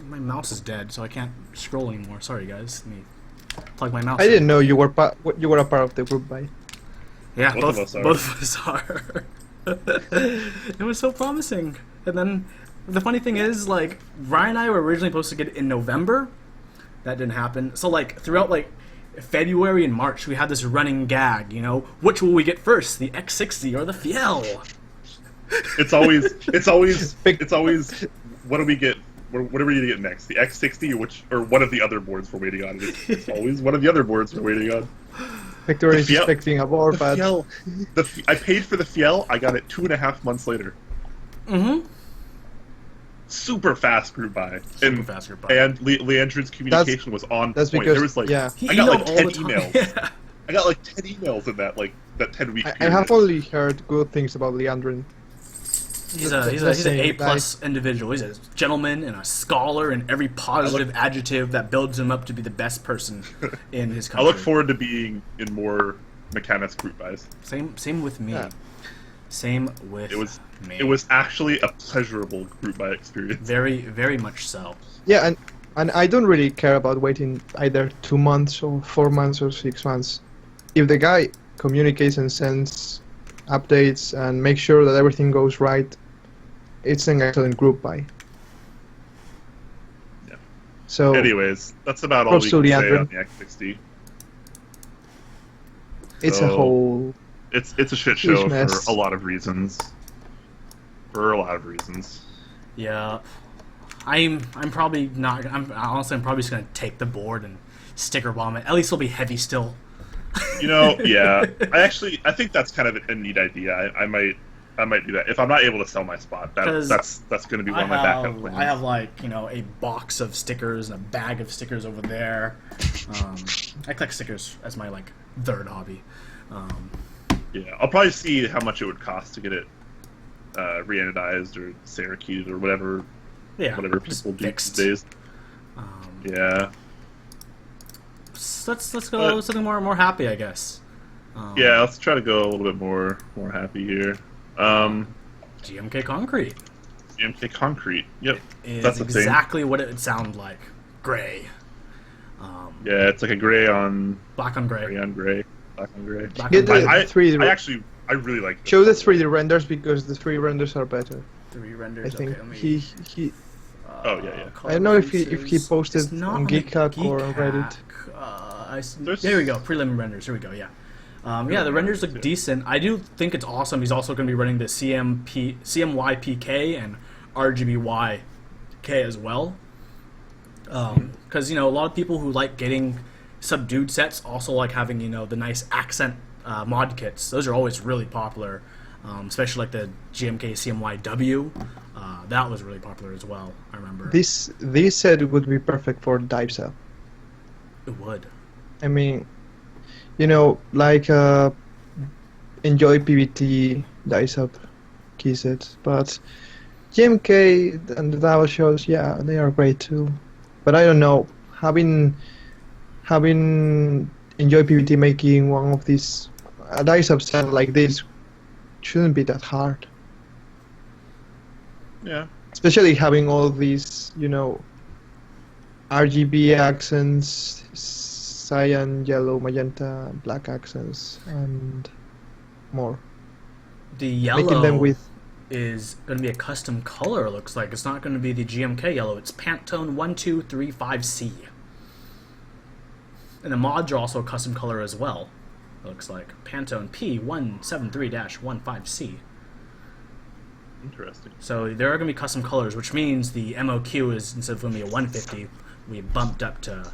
[SPEAKER 1] My mouse is dead, so I can't scroll anymore. Sorry, guys. Let me plug my mouse.
[SPEAKER 3] I didn't know you were a part of the group buy.
[SPEAKER 1] Yeah, both of us are. It was so promising. And then the funny thing is, like, Ryan and I were originally supposed to get it in November. That didn't happen. So, like, throughout, like, February and March, we had this running gag, which will we get first, the X60 or the Fiel?
[SPEAKER 2] It's always what do we get? What are we gonna get next? The X60 or one of the other boards we're waiting on? It's always one of the other boards we're waiting on.
[SPEAKER 3] Victor is expecting a board, but
[SPEAKER 2] I paid for the Fiel. I got it 2.5 months later.
[SPEAKER 1] Mm-hmm.
[SPEAKER 2] Super fast group buy. And Leandrin's communication was on
[SPEAKER 3] that's
[SPEAKER 2] point.
[SPEAKER 3] Because,
[SPEAKER 2] there was like I got like 10 emails. Yeah. I got like 10 emails in that 10-week period.
[SPEAKER 3] I have only heard good things about Leandrin.
[SPEAKER 1] He's an A+ individual. He's a gentleman and a scholar and every positive adjective that builds him up to be the best person in his country.
[SPEAKER 2] I look forward to being in more mechanics group buys.
[SPEAKER 1] Same with me. Yeah. Same with me.
[SPEAKER 2] It was actually a pleasurable group buy experience.
[SPEAKER 1] Very, very much so.
[SPEAKER 3] Yeah, and I don't really care about waiting either 2 months or 4 months or 6 months. If the guy communicates and sends updates and makes sure that everything goes right, it's an excellent group buy.
[SPEAKER 2] Yeah.
[SPEAKER 3] So,
[SPEAKER 2] anyways, that's about all we can say on the X60.
[SPEAKER 3] It's a whole...
[SPEAKER 2] It's a shit show for a lot of reasons.
[SPEAKER 1] Yeah. I'm probably not... I'm probably just going to take the board and sticker bomb it. At least it'll be heavy still.
[SPEAKER 2] Yeah. I think that's kind of a neat idea. I might do that. If I'm not able to sell my spot, that's going to be one of my backup plans.
[SPEAKER 1] I have a box of stickers and a bag of stickers over there. I collect stickers as my third hobby.
[SPEAKER 2] Yeah, I'll probably see how much it would cost to get it re-anodized or Syracuse or whatever people do these days. Yeah.
[SPEAKER 1] Let's go something more happy, I guess.
[SPEAKER 2] Yeah, let's try to go a little bit more happy here.
[SPEAKER 1] GMK Concrete.
[SPEAKER 2] GMK Concrete. Yep.
[SPEAKER 1] That's exactly what it would sound like. Gray.
[SPEAKER 2] Yeah, it's like a gray on
[SPEAKER 1] black on gray.
[SPEAKER 2] Gray on gray. Black on gray. I really like this.
[SPEAKER 3] Show the 3D renders because the 3D renders are better.
[SPEAKER 1] 3D renders.
[SPEAKER 3] I think
[SPEAKER 1] okay,
[SPEAKER 3] he.
[SPEAKER 2] Oh yeah.
[SPEAKER 3] I don't know if he posted on GeekHack or on Reddit.
[SPEAKER 1] There we go. Prelim renders. Here we go. Yeah. Yeah, the renders look decent. I do think it's awesome. He's also going to be running the CMYPK and RGBYK as well. Because a lot of people who like getting subdued sets also like having the nice accent mod kits. Those are always really popular, especially like the GMK CMYW. That was really popular as well. I remember.
[SPEAKER 3] This set would be perfect for DSA.
[SPEAKER 1] It would.
[SPEAKER 3] I mean, like Enjoy PVT DSA key sets, but GMK and the Davos shows, yeah, they are great too. But I don't know, having Enjoy PVT making one of these DSA set like this shouldn't be that hard.
[SPEAKER 2] Yeah.
[SPEAKER 3] Especially having all these, RGB accents, cyan, yellow, magenta, black accents, and more.
[SPEAKER 1] The yellow is going to be a custom color, it looks like. It's not going to be the GMK yellow. It's Pantone 1235C. And the mods are also a custom color as well, it looks like. Pantone P173-15C.
[SPEAKER 2] Interesting.
[SPEAKER 1] So there are going to be custom colors, which means the MOQ is, instead of going to be a 150, we bumped up to...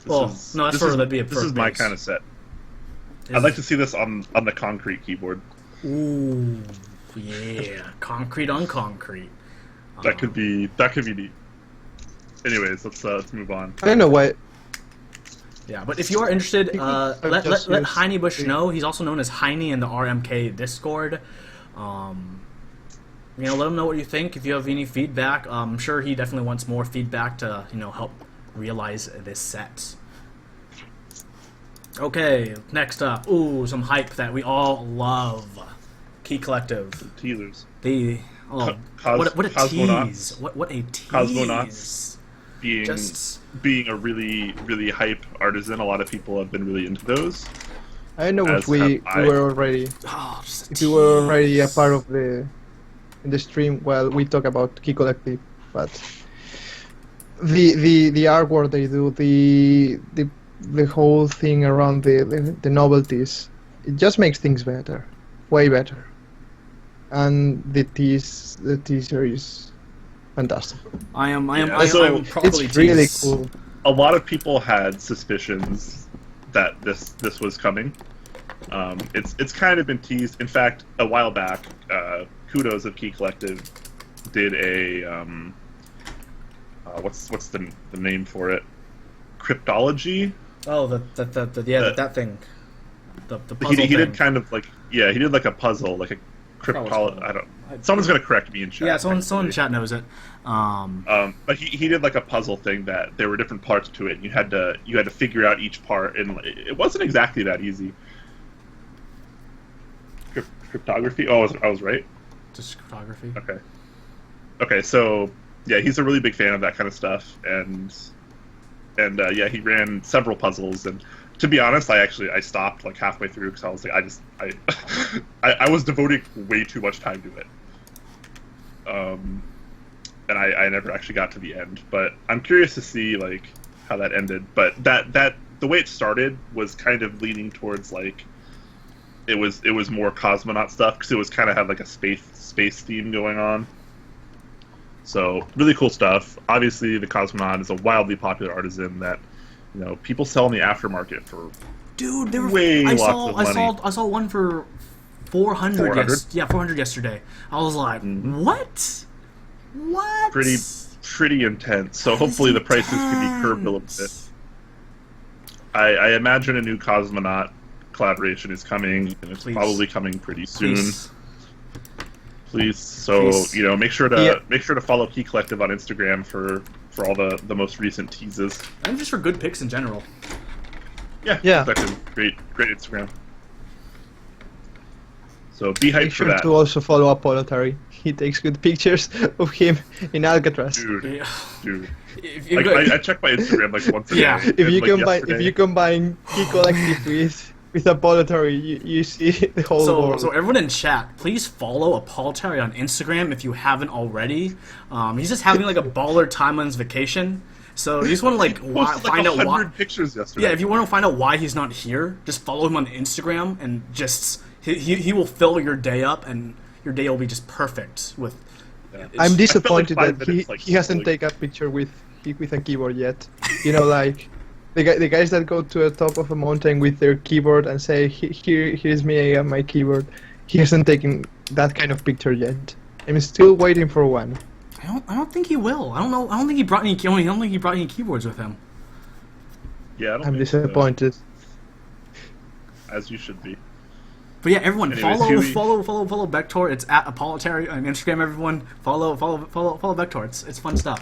[SPEAKER 1] This is
[SPEAKER 2] my kind of set. I'd like to see this on the concrete keyboard.
[SPEAKER 1] Ooh, yeah, concrete on concrete.
[SPEAKER 2] That could be neat. Anyways, let's move on.
[SPEAKER 3] I don't know what.
[SPEAKER 1] Yeah, but if you are interested, let Heine Bush know. He's also known as Heine in the RMK Discord. Let him know what you think. If you have any feedback, I'm sure he definitely wants more feedback to help realize this set. Okay, next up, some hype that we all love. KeyKollectiv.
[SPEAKER 2] Teasers.
[SPEAKER 1] What a tease! What a tease!
[SPEAKER 2] Cosmonauts being a really, really hype artisan. A lot of people have been really into those.
[SPEAKER 3] I know if we were already. If we were already a part of the stream, well, we talk about KeyKollectiv, but the artwork they do, the whole thing around the novelties, it just makes things better, way better. And the teaser is fantastic.
[SPEAKER 1] I am
[SPEAKER 3] it's really cool.
[SPEAKER 2] A lot of people had suspicions that this was coming. It's kind of been teased. In fact, a while back, Kudos of KeyKollectiv did a what's the name for it? Cryptology.
[SPEAKER 1] Oh, that thing. The puzzle
[SPEAKER 2] he
[SPEAKER 1] thing.
[SPEAKER 2] did kind of like he did like a puzzle, like a cryptology. I don't. Someone's gonna correct me in chat.
[SPEAKER 1] Yeah, someone in chat knows it.
[SPEAKER 2] But he did like a puzzle thing that there were different parts to it, and you had to figure out each part, and it wasn't exactly that easy. Cryptography. Oh, I was right.
[SPEAKER 1] Just cryptography.
[SPEAKER 2] Okay. So yeah, he's a really big fan of that kind of stuff, and yeah, he ran several puzzles, and to be honest, I stopped like halfway through because I was like, I was devoting way too much time to it, and I never actually got to the end. But I'm curious to see like how that ended. But that the way it started was kind of leaning towards like it was more cosmonaut stuff because it was kind of had like a space theme going on. So really cool stuff. Obviously, the cosmonaut is a wildly popular artisan that people sell in the aftermarket for way lots of money.
[SPEAKER 1] I saw one for 400. 400 yesterday. I was like, what?
[SPEAKER 2] Pretty intense. So hopefully the prices can be curbed a little bit. I imagine a new cosmonaut collaboration is coming, and it's probably coming pretty soon. Please. So make sure to follow KeyKollectiv on Instagram for all the most recent teases.
[SPEAKER 1] And just for good picks in general.
[SPEAKER 2] Yeah. Exactly. Great Instagram. So be hyped for that.
[SPEAKER 3] To also follow Apolotary. He takes good pictures of him in Alcatraz.
[SPEAKER 2] Dude. I check my Instagram like once a day.
[SPEAKER 3] If you combine KeyKollectiv with Apolotary, you see the whole world.
[SPEAKER 1] So everyone in chat, please follow Apolotary on Instagram if you haven't already. He's just having like a baller time on his vacation. So you just want to find out why.
[SPEAKER 2] Pictures yesterday.
[SPEAKER 1] Yeah, if you want to find out why he's not here, just follow him on Instagram and just he will fill your day up and your day will be just perfect. With.
[SPEAKER 3] Yeah. I'm disappointed that he hasn't taken a picture with a keyboard yet. You know, like the guys that go to the top of a mountain with their keyboard and say, "Here's me, I have my keyboard." He hasn't taken that kind of picture yet. I'm still waiting for one.
[SPEAKER 1] I don't think he will. I don't know. I don't think he brought any. I don't think he brought any keyboards with him.
[SPEAKER 2] Yeah,
[SPEAKER 3] I'm disappointed.
[SPEAKER 2] So. As you should be.
[SPEAKER 1] But yeah, everyone follow Vector. It's at Apolotary on Instagram. Everyone follow Vector. It's fun stuff.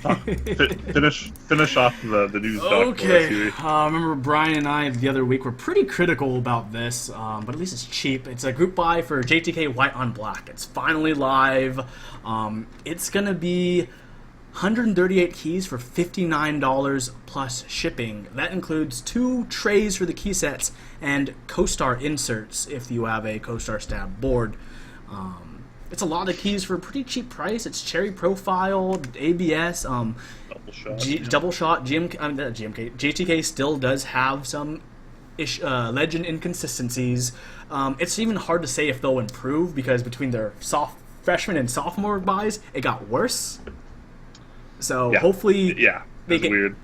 [SPEAKER 2] Finish off the news.
[SPEAKER 1] Okay. Remember Brian and I the other week were pretty critical about this, but at least it's cheap. It's a group buy for JTK White on Black. It's finally live. It's gonna be 138 keys for $59 plus shipping. That includes 2 trays for the key sets and CoStar inserts if you have a CoStar stab board. It's a lot of keys for a pretty cheap price. It's cherry profile, ABS, double shot. JTK still does have some legend inconsistencies. It's even hard to say if they'll improve because between their freshman and sophomore buys, it got worse. So hopefully,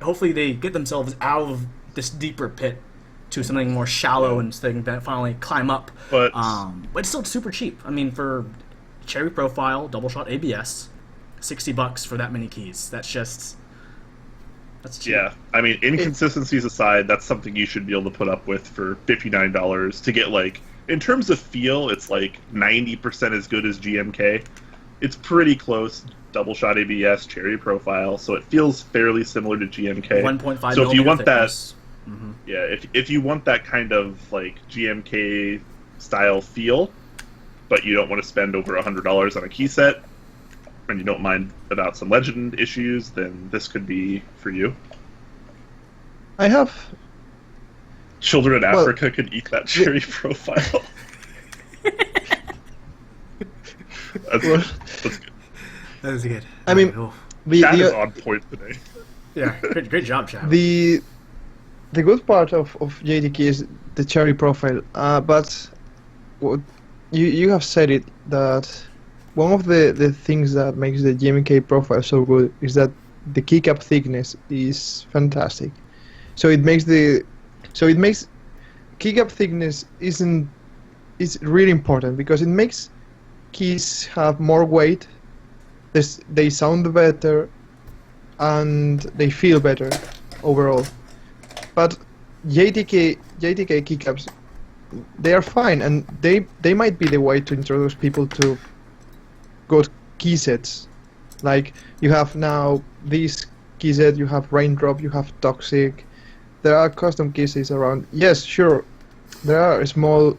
[SPEAKER 1] hopefully they get themselves out of this deeper pit to something more shallow and so they can finally climb up.
[SPEAKER 2] But
[SPEAKER 1] it's still super cheap. I mean, for cherry profile, double shot ABS, $60 for that many keys. That's cheap.
[SPEAKER 2] Yeah, I mean, inconsistencies aside, that's something you should be able to put up with for $59 to get in terms of feel, it's 90% as good as GMK. It's pretty close. Double shot ABS, cherry profile, so it feels fairly similar to GMK.
[SPEAKER 1] 1.5.
[SPEAKER 2] So if you want that, if you want that kind of GMK style feel, but you don't want to spend over $100 on a key set, and you don't mind about some legend issues, then this could be for you.
[SPEAKER 3] I have.
[SPEAKER 2] Children in Africa could eat that cherry profile. That's good.
[SPEAKER 1] That was good.
[SPEAKER 3] I mean,
[SPEAKER 2] Chad is on point today.
[SPEAKER 1] Yeah, great job, Chad.
[SPEAKER 3] The good part of JTK is the cherry profile, but you have said it that one of the things that makes the GMK profile so good is that the keycap thickness is fantastic. So it makes keycap thickness is really important because it makes keys have more weight. They sound better, and they feel better overall. But JTK keycaps, they are fine, and they might be the way to introduce people to good key sets. Like you have now this key set, you have Raindrop, you have Toxic. There are custom key sets around. Yes, sure, there are small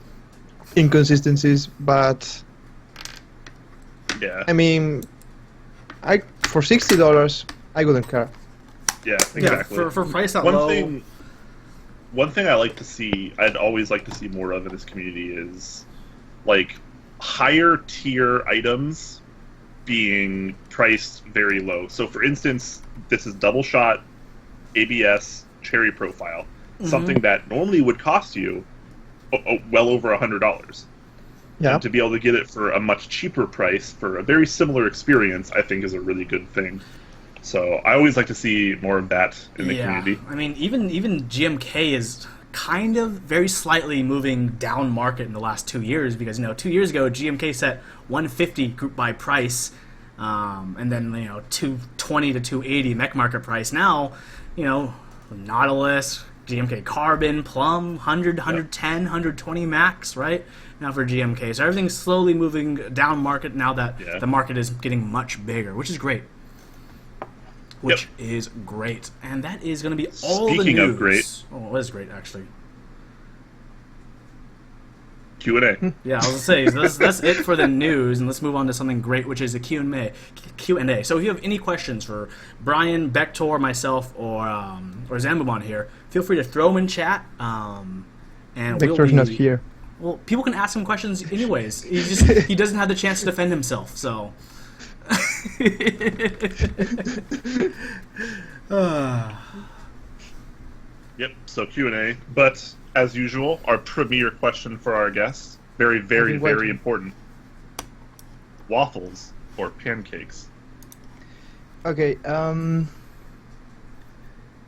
[SPEAKER 3] inconsistencies, but
[SPEAKER 2] yeah,
[SPEAKER 3] I mean. For $60, I wouldn't care.
[SPEAKER 2] Yeah, exactly.
[SPEAKER 1] Yeah, for price that low.
[SPEAKER 2] One thing I like to see, I'd always like to see more of in this community is higher tier items being priced very low. So for instance, this is double shot ABS cherry profile, something that normally would cost you well over $100.
[SPEAKER 3] Yeah.
[SPEAKER 2] And to be able to get it for a much cheaper price for a very similar experience, I think is a really good thing. So I always like to see more of that in the community.
[SPEAKER 1] I mean, even GMK is kind of very slightly moving down market in the last 2 years because 2 years ago GMK set 150 group buy price, and then 220 to 280 mech market price. Now, Nautilus, GMK Carbon, Plum, 100, 110, 120 max, right? Now for GMK. So everything's slowly moving down market now that the market is getting much bigger, which is great. Is great. And that is going to be all the news.
[SPEAKER 2] Speaking of great.
[SPEAKER 1] Oh, it is great, actually.
[SPEAKER 2] Q&A.
[SPEAKER 1] Yeah, I was gonna say so that's it for the news, and let's move on to something great, which is a Q&A. Q&A. So if you have any questions for Brian, Bektor, myself, or Zambumon here, feel free to throw them in chat. And
[SPEAKER 3] Bektor's not here.
[SPEAKER 1] Well, people can ask him questions anyways. He doesn't have the chance to defend himself, so.
[SPEAKER 2] Yep, so Q&A. But, as usual, our premier question for our guests, very, very, very important. Waffles or pancakes?
[SPEAKER 3] Okay,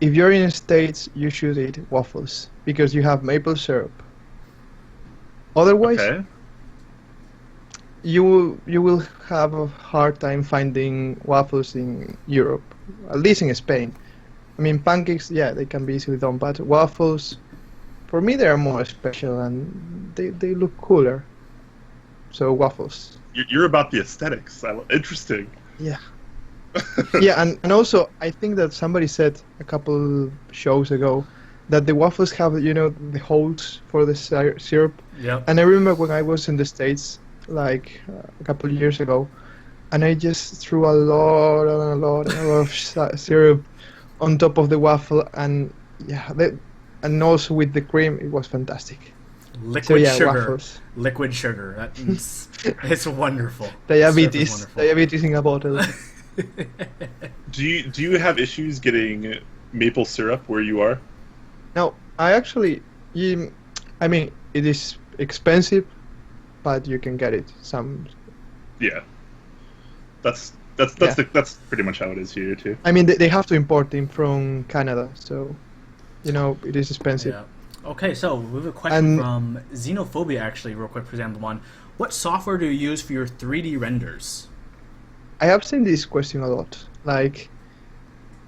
[SPEAKER 3] if you're in the States, you should eat waffles, because you have maple syrup. Otherwise,
[SPEAKER 2] okay.
[SPEAKER 3] you will have a hard time finding waffles in Europe, at least in Spain. I mean, pancakes, yeah, they can be easily done, but waffles, for me, they are more special and they look cooler. So waffles.
[SPEAKER 2] You're about the aesthetics. Interesting.
[SPEAKER 3] Yeah. Yeah, and also, I think that somebody said a couple shows ago that the waffles have, the holes for the syrup.
[SPEAKER 1] Yeah.
[SPEAKER 3] And I remember when I was in the States, like a couple of years ago, and I just threw a lot of syrup on top of the waffle, and and also with the cream, it was fantastic.
[SPEAKER 1] Liquid sugar.
[SPEAKER 3] Waffles.
[SPEAKER 1] Liquid sugar. It's wonderful.
[SPEAKER 3] Diabetes in a bottle.
[SPEAKER 2] Do you have issues getting maple syrup where you are?
[SPEAKER 3] No, I actually, I mean, it is expensive, but you can get it.
[SPEAKER 2] Yeah, that's pretty much how it is here too.
[SPEAKER 3] I mean, they have to import them from Canada, so it is expensive.
[SPEAKER 1] Yeah. Okay, so we have a question from Xenophobia, actually, real quick, for example, one. What software do you use for your 3D renders?
[SPEAKER 3] I have seen this question a lot. Like,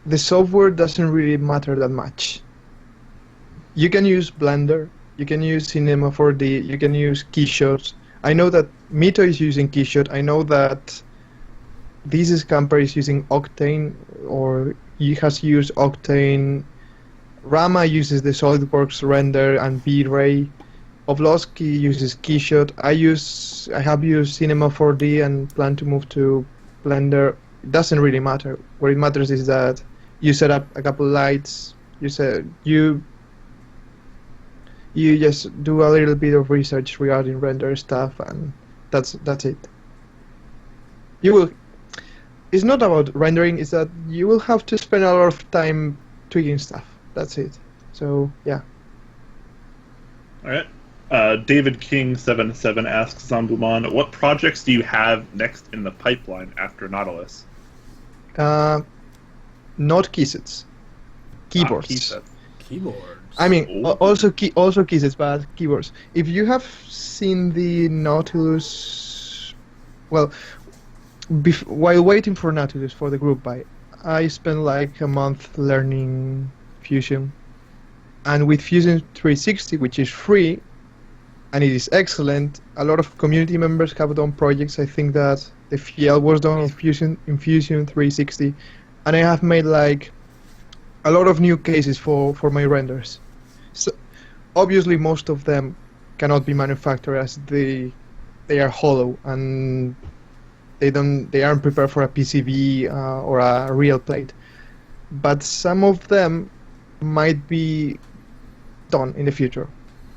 [SPEAKER 3] the software doesn't really matter that much. You can use Blender, you can use Cinema 4D, you can use Keyshot. I know that Mito is using Keyshot. I know that this Scamper is using Octane, or he has used Octane. Rama uses the SolidWorks render and V-Ray. Oblowski uses Keyshot. I have used Cinema 4D and plan to move to Blender. It doesn't really matter. What it matters is that you set up a couple lights. You just do a little bit of research regarding render stuff, and that's it. It's not about rendering. It's that you will have to spend a lot of time tweaking stuff. That's it. So yeah.
[SPEAKER 2] All right. David King 77 asks Zambumon, what projects do you have next in the pipeline after Nautilus?
[SPEAKER 3] Not keysets. Keyboards.
[SPEAKER 1] Keyboards.
[SPEAKER 3] I mean, also keysets, but keyboards. If you have seen the Nautilus, well, while waiting for Nautilus for the group buy, I spent like a month learning Fusion, and with Fusion 360, which is free, and it is excellent. A lot of community members have done projects. I think that the FL was done in Fusion 360, and I have made like a lot of new cases for my renders. So obviously most of them cannot be manufactured as they are hollow and they aren't prepared for a PCB or a real plate. But some of them might be done in the future.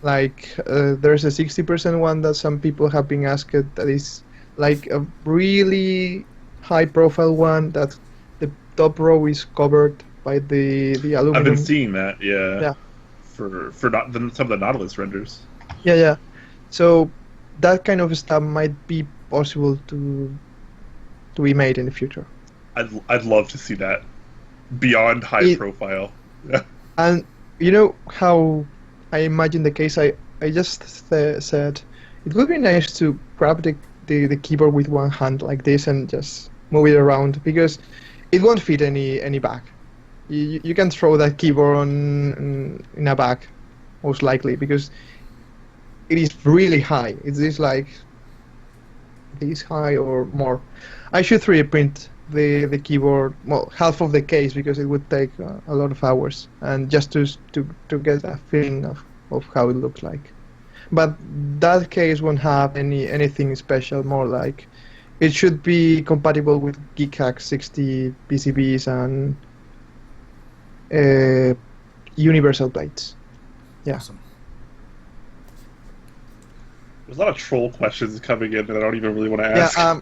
[SPEAKER 3] Like there's a 60% one that some people have been asked that is like a really high profile one that the top row is covered by the aluminum.
[SPEAKER 2] I've been seeing that, yeah.
[SPEAKER 3] Yeah.
[SPEAKER 2] For some of the Nautilus renders.
[SPEAKER 3] Yeah. So that kind of stuff might be possible to be made in the future.
[SPEAKER 2] I'd love to see that beyond high profile.
[SPEAKER 3] And you know how I imagine the case. I just said it would be nice to grab the keyboard with one hand like this and just move it around, because it won't fit any bag. You can throw that keyboard in a bag, most likely, because it is really high. It is like this high or more. I should 3D print the keyboard, well, half of the case, because it would take a lot of hours, and just to get a feeling of how it looks like. but that case won't have anything special. More like it should be compatible with GeekHack 60 PCBs and universal plates. Yeah.
[SPEAKER 1] Awesome.
[SPEAKER 2] There's a lot of troll questions coming in that I don't even really want to ask.
[SPEAKER 3] Yeah.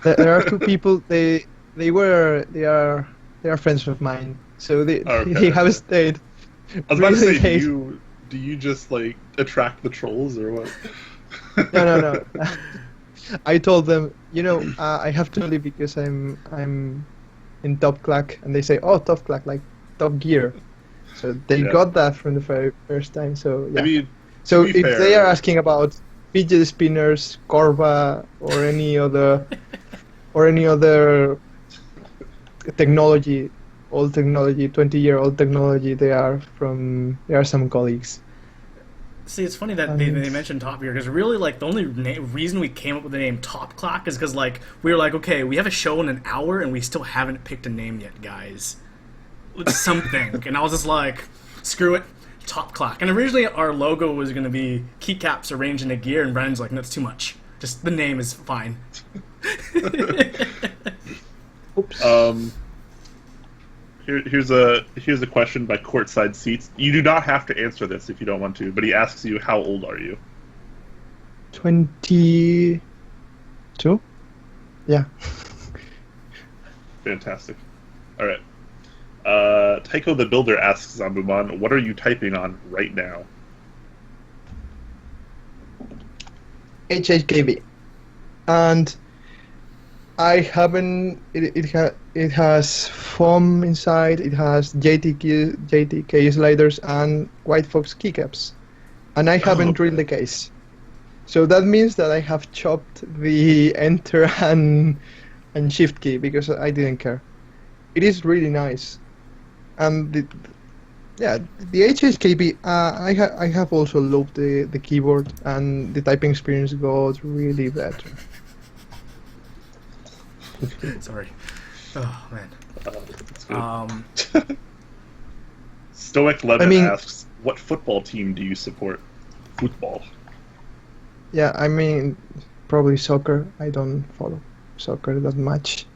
[SPEAKER 3] There are two people. They are friends of mine. So they have stayed.
[SPEAKER 2] I was about to say, do you just like attract the trolls or what?
[SPEAKER 3] No. I told them, I have to leave because I'm in Top Clack, and they say, "Oh, Top Clack, like Top Gear." So they got that from the very first time. So yeah.
[SPEAKER 2] I mean,
[SPEAKER 3] so if they are asking about fidget spinners, Corva, or any other technology, old technology, 20-year-old technology, they are some colleagues.
[SPEAKER 1] See, it's funny that they mentioned Top Gear, because really, like, the only reason we came up with the name Top Clack is because, like, we were like, okay, we have a show in an hour and we still haven't picked a name yet, guys. It's something. And I was just like, screw it, Top Clack. And originally our logo was going to be keycaps arranged in a gear, and Brandon's like, no, that's too much. Just the name is fine.
[SPEAKER 3] Oops.
[SPEAKER 2] Here's a question by Courtside Seats. You do not have to answer this if you don't want to, but he asks you, how old are you?
[SPEAKER 3] 22? Yeah.
[SPEAKER 2] Fantastic. All right. Tycho the Builder asks Zambumon, what are you typing on right now?
[SPEAKER 3] HHKB. And I haven't. It has foam inside. It has JTK sliders and White Fox keycaps, and I haven't drilled the case. So that means that I have chopped the Enter and Shift key because I didn't care. It is really nice, and the HHKB. I have also loved the keyboard, and the typing experience got really better.
[SPEAKER 1] Sorry. Oh, man.
[SPEAKER 2] That's good. Stoic Lemon asks, what football team do you support? Football.
[SPEAKER 3] Yeah, I mean, probably soccer. I don't follow soccer that much.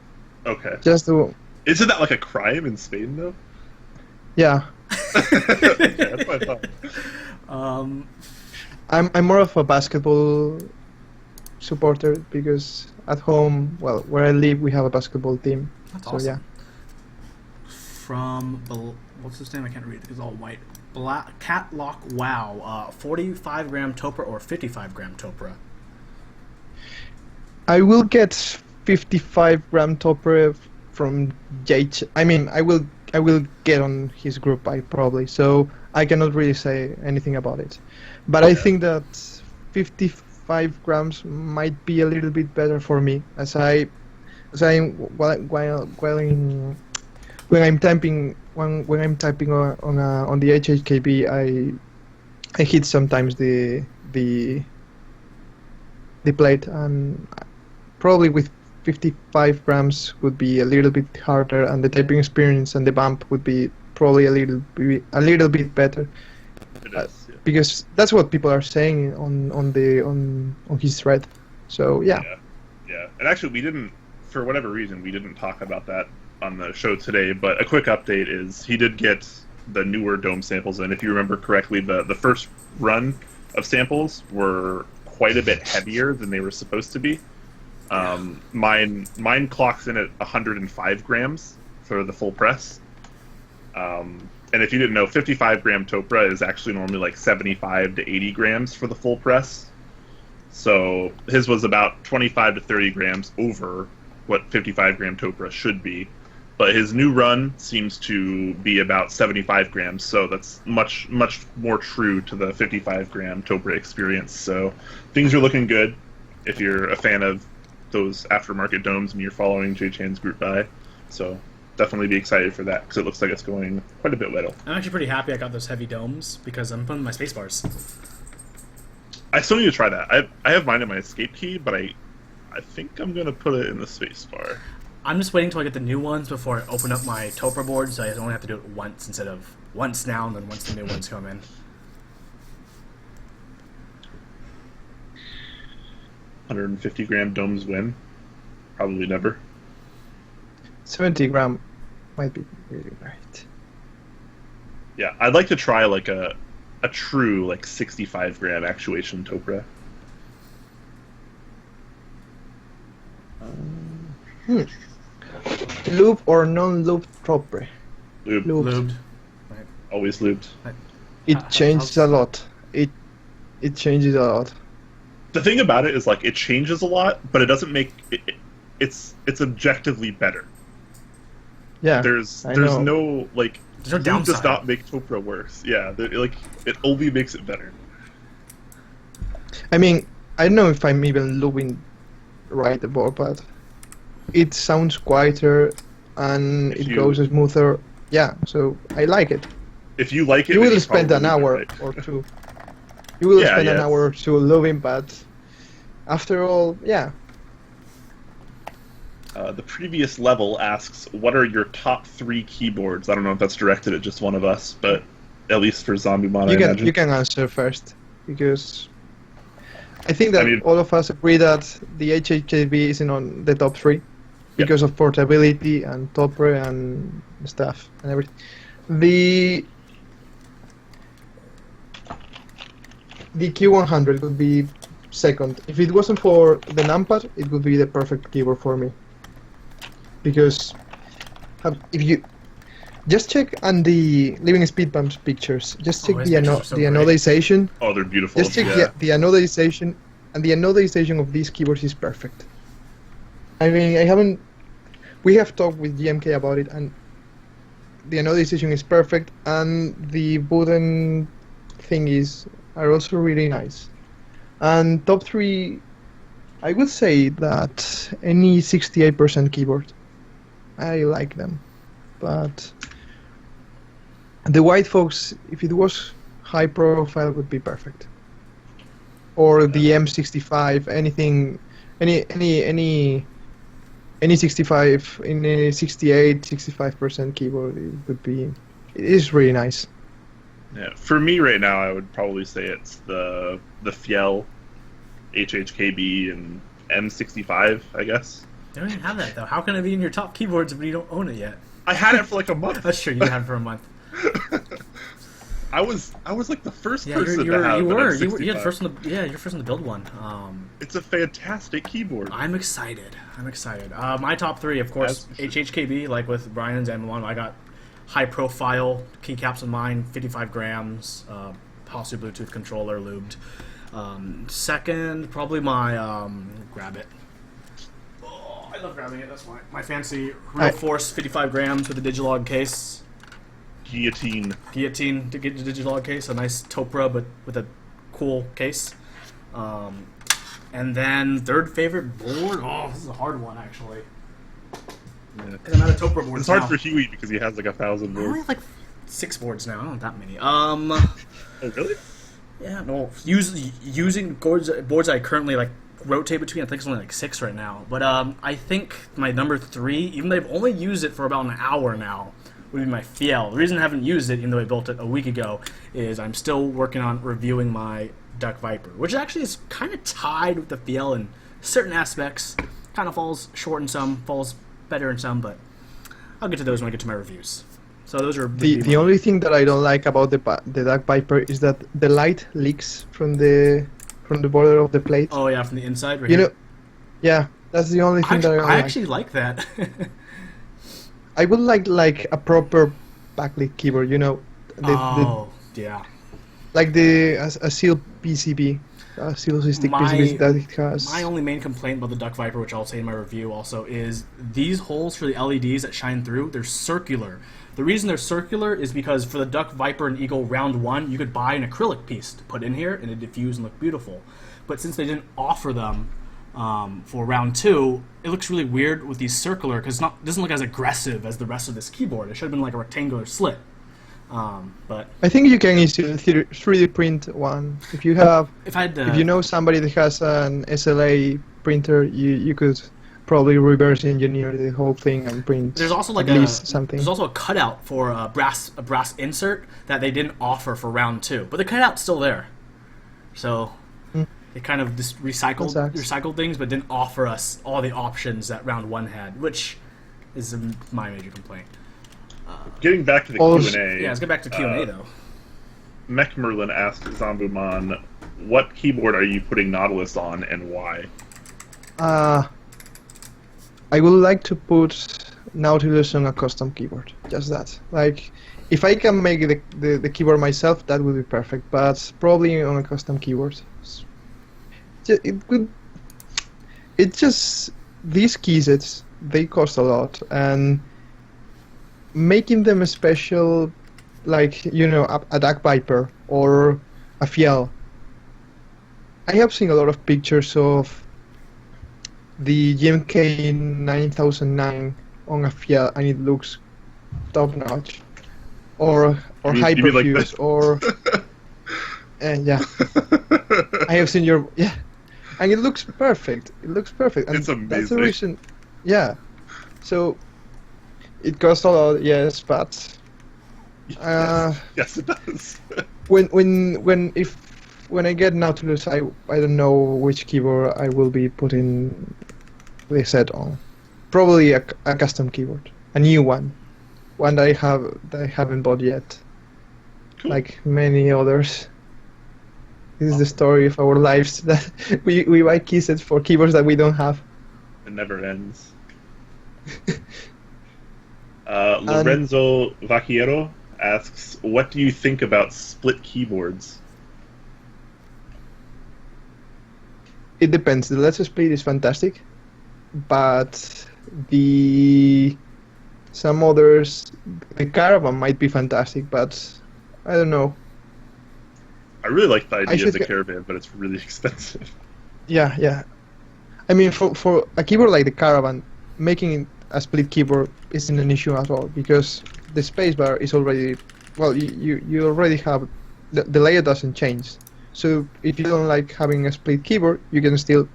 [SPEAKER 2] Okay.
[SPEAKER 3] Just the...
[SPEAKER 2] Isn't that like a crime in Spain, though?
[SPEAKER 3] Yeah.
[SPEAKER 2] Okay, that's what I thought.
[SPEAKER 3] I'm more of a basketball supporter because at home, well, where I live, we have a basketball team.
[SPEAKER 1] That's
[SPEAKER 3] so
[SPEAKER 1] awesome.
[SPEAKER 3] Yeah.
[SPEAKER 1] From what's this name? I can't read it. It's all white. Black Catlock Wow. 45 gram Topra or 55 gram Topra?
[SPEAKER 3] I will get 55 gram Topra from JT. I mean, I will get on his group probably. So I cannot really say anything about it. But I think that 55 grams might be a little bit better for me, when I'm typing on the HHKB, I hit sometimes the plate, and probably with 55 grams would be a little bit harder, and the typing experience and the bump would be probably a little bit better.
[SPEAKER 2] It is, yeah.
[SPEAKER 3] Because that's what people are saying on his thread. So yeah.
[SPEAKER 2] And actually, for whatever reason, we didn't talk about that on the show today. But a quick update is he did get the newer dome samples, and if you remember correctly, the first run of samples were quite a bit heavier than they were supposed to be. Mine clocks in at 105 grams for the full press. And if you didn't know, 55 gram Topra is actually normally like 75 to 80 grams for the full press. So his was about 25 to 30 grams over what 55 gram Topra should be. But his new run seems to be about 75 grams, so that's much more true to the 55 gram Topra experience. So things are looking good if you're a fan of those aftermarket domes and you're following J-Chan's group by. So definitely be excited for that, because it looks like it's going quite a bit well.
[SPEAKER 1] I'm actually pretty happy I got those heavy domes, because I'm putting my space bars.
[SPEAKER 2] I still need to try that. I have mine in my escape key, but I think I'm going to put it in the space bar.
[SPEAKER 1] I'm just waiting till I get the new ones before I open up my Topra board, so I only have to do it once instead of once now and then once the new ones come in.
[SPEAKER 2] 150-gram domes win? Probably never.
[SPEAKER 3] 70 gram might be really right.
[SPEAKER 2] Yeah, I'd like to try like a true like 65-gram actuation Topra.
[SPEAKER 3] Loop or non-looped Topra?
[SPEAKER 2] Lubed.
[SPEAKER 1] Lubed.
[SPEAKER 2] Always lubed.
[SPEAKER 3] It changes a lot. It changes a lot.
[SPEAKER 2] The thing about it is like it changes a lot, but it doesn't make it's objectively better.
[SPEAKER 3] Yeah,
[SPEAKER 2] there's
[SPEAKER 3] know.
[SPEAKER 2] no like
[SPEAKER 1] there's no
[SPEAKER 2] lube
[SPEAKER 1] downside.
[SPEAKER 2] does not make Topra worse. Yeah, like it only makes it better.
[SPEAKER 3] I mean, I don't know if I'm even lubing right about, but it sounds quieter and it goes smoother. Yeah, so I like it.
[SPEAKER 2] If you like it,
[SPEAKER 3] you
[SPEAKER 2] then
[SPEAKER 3] will spend an hour
[SPEAKER 2] right.
[SPEAKER 3] or two. You will spend an hour or two lubing, but after all, yeah.
[SPEAKER 2] The previous level asks, what are your top 3 keyboards? I don't know if that's directed at just one of us, but at least for Zambumon, I imagine.
[SPEAKER 3] You can answer first, because I think that all of us agree that the HHKB isn't on the top 3 because of portability and Topra and stuff and everything. The Q100 would be second. If it wasn't for the numpad, it would be the perfect keyboard for me. Because if you just check on the Living Speed Bumps pictures, just check the anodization.
[SPEAKER 2] Oh, they're beautiful.
[SPEAKER 3] Just check the anodization, and the anodization of these keyboards is perfect. I mean, we have talked with GMK about it, and the anodization is perfect, and the button thingies are also really nice. And top 3, I would say that any 68% keyboard, I like them. But the White Fox, if it was high profile, would be perfect. Or the M65, anything, any 65, any 68, 65% keyboard, it is really nice.
[SPEAKER 2] Yeah, for me right now, I would probably say it's the Fiel, HHKB, and M65, I guess.
[SPEAKER 1] They don't even have that, though. How can it be in your top keyboards when you don't own it yet?
[SPEAKER 2] I had it for like a month.
[SPEAKER 1] That's true, you had it for a month.
[SPEAKER 2] I was like the first person to have
[SPEAKER 1] you were.
[SPEAKER 2] an M65.
[SPEAKER 1] You're first on the build one.
[SPEAKER 2] It's a fantastic keyboard.
[SPEAKER 1] I'm excited. My top 3, of course, HHKB, like with Brian and Zambumon. I got high profile keycaps in mine, 55 grams, Pastel Bluetooth controller, lubed. Second, probably my Grab It. Oh, I love grabbing it. That's my fancy Real Force 55 grams with a Digilog case.
[SPEAKER 2] Guillotine
[SPEAKER 1] To get the Digilog case, a nice Topra but with a cool case. And then third favorite board. Oh, this is a hard one actually.
[SPEAKER 2] Yeah.
[SPEAKER 1] I'm out of Topra boards.
[SPEAKER 2] It's hard for Huey because he has like 1,000 boards.
[SPEAKER 1] I only have like 6 boards now. I don't have that many.
[SPEAKER 2] Oh really?
[SPEAKER 1] Yeah, no. Using boards I currently like rotate between. I think it's only like 6 right now. But I think my number 3, even though I've only used it for about an hour now, would be my Fiel. The reason I haven't used it, even though I built it a week ago, is I'm still working on reviewing my Duck Viper, which actually is kind of tied with the Fiel in certain aspects. Kind of falls short in some, falls better in some, but I'll get to those when I get to my reviews. So those are
[SPEAKER 3] the only thing that I don't like about the Duck Viper is that the light leaks from the border of the plate.
[SPEAKER 1] Oh yeah, from the inside, right?
[SPEAKER 3] You know, yeah, that's the only thing that I don't like.
[SPEAKER 1] I actually like that.
[SPEAKER 3] I would like a proper backlit keyboard, you know.
[SPEAKER 1] Yeah.
[SPEAKER 3] Like a seal PCB, a seal stick PCB that it has.
[SPEAKER 1] My only main complaint about the Duck Viper, which I'll say in my review also, is these holes for the LEDs that shine through, they're circular. The reason they're circular is because for the Duck Viper and Eagle Round 1, you could buy an acrylic piece to put in here and it diffuse and look beautiful. But since they didn't offer them for Round 2, it looks really weird with these circular, because it doesn't look as aggressive as the rest of this keyboard. It should have been like a rectangular slit. But
[SPEAKER 3] I think you can easily 3D print one. If you have,
[SPEAKER 1] if
[SPEAKER 3] you know somebody that has an SLA printer, you could probably reverse engineer the whole thing and print.
[SPEAKER 1] There's also like
[SPEAKER 3] at least something.
[SPEAKER 1] There's also a cutout for a brass insert that they didn't offer for Round 2, but the cutout's still there. So It kind of just recycled things, but didn't offer us all the options that round 1 had, which is my major complaint.
[SPEAKER 2] Getting back to the Q&A.
[SPEAKER 1] Yeah, let's get back to Q&A though.
[SPEAKER 2] Mech Merlin asked Zambumon, what keyboard are you putting Nautilus on and why?
[SPEAKER 3] I would like to put Nautilus on a custom keyboard. Just that. Like, if I can make the keyboard myself, that would be perfect. But probably on a custom keyboard. It's just these keysets, they cost a lot, and making them special, like, you know, a Duck Viper or a Fiel. I have seen a lot of pictures of the GMK 9009 on a Fiel, and it looks top notch. Or Hyperfuse, like or yeah. I have seen your and it looks perfect. It looks perfect. And
[SPEAKER 2] it's amazing.
[SPEAKER 3] That's the reason. Yeah. So it costs a lot, yes, but
[SPEAKER 2] yes, it does.
[SPEAKER 3] when I get Nautilus, I don't know which keyboard I will be putting the set on. Probably a custom keyboard, a new one that I haven't bought yet.
[SPEAKER 2] Cool.
[SPEAKER 3] Like many others. This is the story of our lives, that we buy keysets for keyboards that we don't have.
[SPEAKER 2] It never ends. Lorenzo Vaquiero asks, what do you think about split keyboards?
[SPEAKER 3] It depends. The Let's Split is fantastic, but some others, the Caravan might be fantastic, but I don't know.
[SPEAKER 2] I really like the idea of the Caravan, but it's really expensive.
[SPEAKER 3] Yeah. I mean, for a keyboard like the Caravan, making a split keyboard isn't an issue at all, because the spacebar is already, well, you already have, the layout doesn't change. So if you don't like having a split keyboard, you can still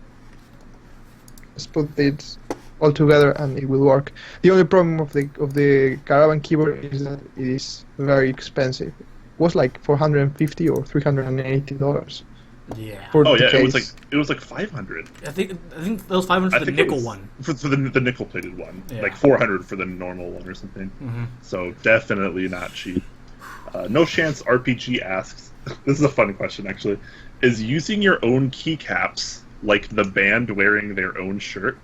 [SPEAKER 3] split it all together and it will work. The only problem of the Caravan keyboard is that it is very expensive. It was like $450 or $380.
[SPEAKER 1] Yeah.
[SPEAKER 2] It was like 500.
[SPEAKER 1] I think those 500 for the nickel one.
[SPEAKER 2] For the nickel plated one,
[SPEAKER 1] yeah.
[SPEAKER 2] Like 400 for the normal one or something.
[SPEAKER 1] Mm-hmm.
[SPEAKER 2] So definitely not cheap. No Chance RPG asks, this is a fun question actually, is using your own keycaps like the band wearing their own shirt?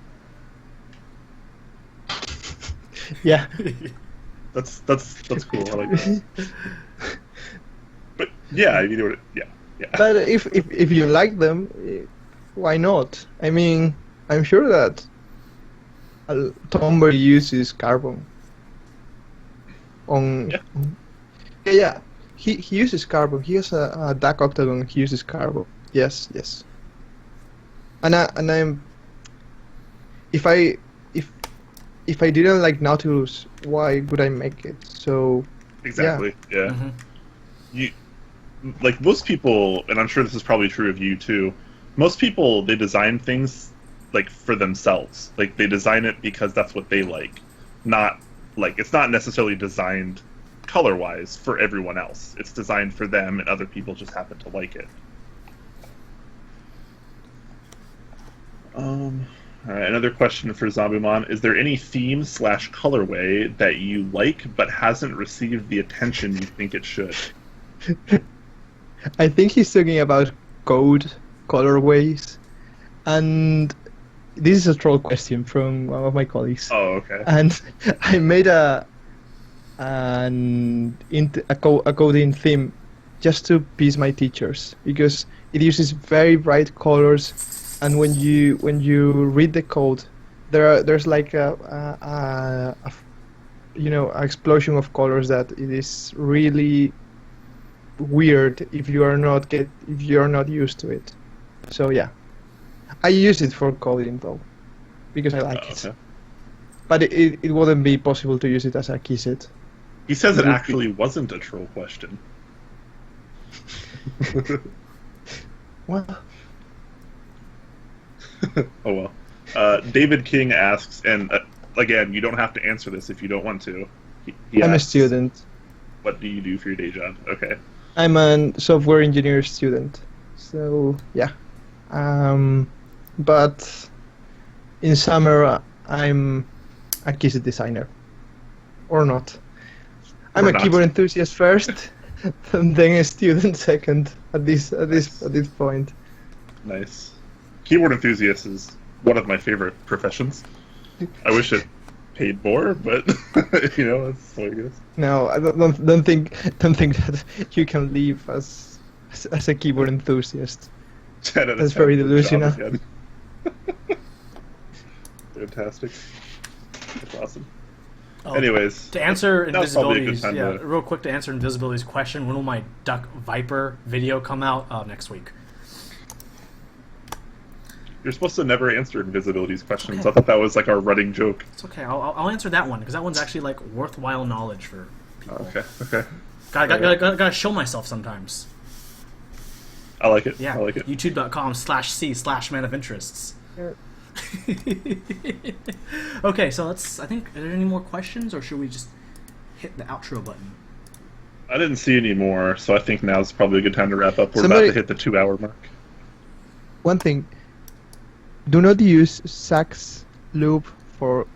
[SPEAKER 3] Yeah.
[SPEAKER 2] That's cool. I like that. But yeah, you know, yeah.
[SPEAKER 3] But if you like them, why not? I mean, I'm sure that Tomber uses carbon. Yeah. He uses carbon. He has a Duck Octagon. He uses carbon. Yes. And I'm. If I didn't like Nautilus, why would I make it? So.
[SPEAKER 2] Exactly. Yeah.
[SPEAKER 1] Mm-hmm.
[SPEAKER 2] You. Like most people, and I'm sure this is probably true of you too, most people, they design things like for themselves. Like they design it because that's what they like. Not like, it's not necessarily designed color-wise for everyone else. It's designed for them and other people just happen to like it. Alright, another question for Zambumon. Is there any theme / colorway that you like but hasn't received the attention you think it should?
[SPEAKER 3] I think he's talking about code colorways, and this is a troll question from one of my colleagues.
[SPEAKER 2] Oh, okay.
[SPEAKER 3] And I made a coding theme just to please my teachers, because it uses very bright colors, and when you read the code, there's like a explosion of colors that it is really weird if you are not used to it. So yeah, I use it for coding though, because I like it. But it wouldn't be possible to use it as a keyset.
[SPEAKER 2] He says it actually wasn't a troll question.
[SPEAKER 3] Well.
[SPEAKER 2] Oh well. David King asks, and again, you don't have to answer this if you don't want to. He
[SPEAKER 3] I'm
[SPEAKER 2] asks,
[SPEAKER 3] a student.
[SPEAKER 2] What do you do for your day job? Okay.
[SPEAKER 3] I'm a software engineer student. So yeah. But in summer, I'm a keys designer, or not. I'm a keyboard enthusiast first, and then a student second. At this point.
[SPEAKER 2] Nice. Keyboard enthusiast is one of my favorite professions. I wish it paid more, but that's the way it goes.
[SPEAKER 3] No, I don't think that you can live as a keyboard enthusiast. That's very delusional.
[SPEAKER 2] Fantastic. That's awesome. Anyways,
[SPEAKER 1] to answer Invisibility's real quick to answer Invisibility's question, when will my Duck Viper video come out? Next week.
[SPEAKER 2] You're supposed to never answer Invisibility's questions. Okay. I thought that was like our running joke.
[SPEAKER 1] It's okay. I'll answer that one because that one's actually like worthwhile knowledge for people.
[SPEAKER 2] Okay.
[SPEAKER 1] Gotta show myself sometimes.
[SPEAKER 2] I like it.
[SPEAKER 1] Yeah.
[SPEAKER 2] I like it.
[SPEAKER 1] YouTube.com/c/man of interests. Yeah. Okay, so let's. I think. Are there any more questions, or should we just hit the outro button?
[SPEAKER 2] I didn't see any more, so I think now's probably a good time to wrap up. We're about to hit the 2-hour mark.
[SPEAKER 3] One thing: do not use sax lube for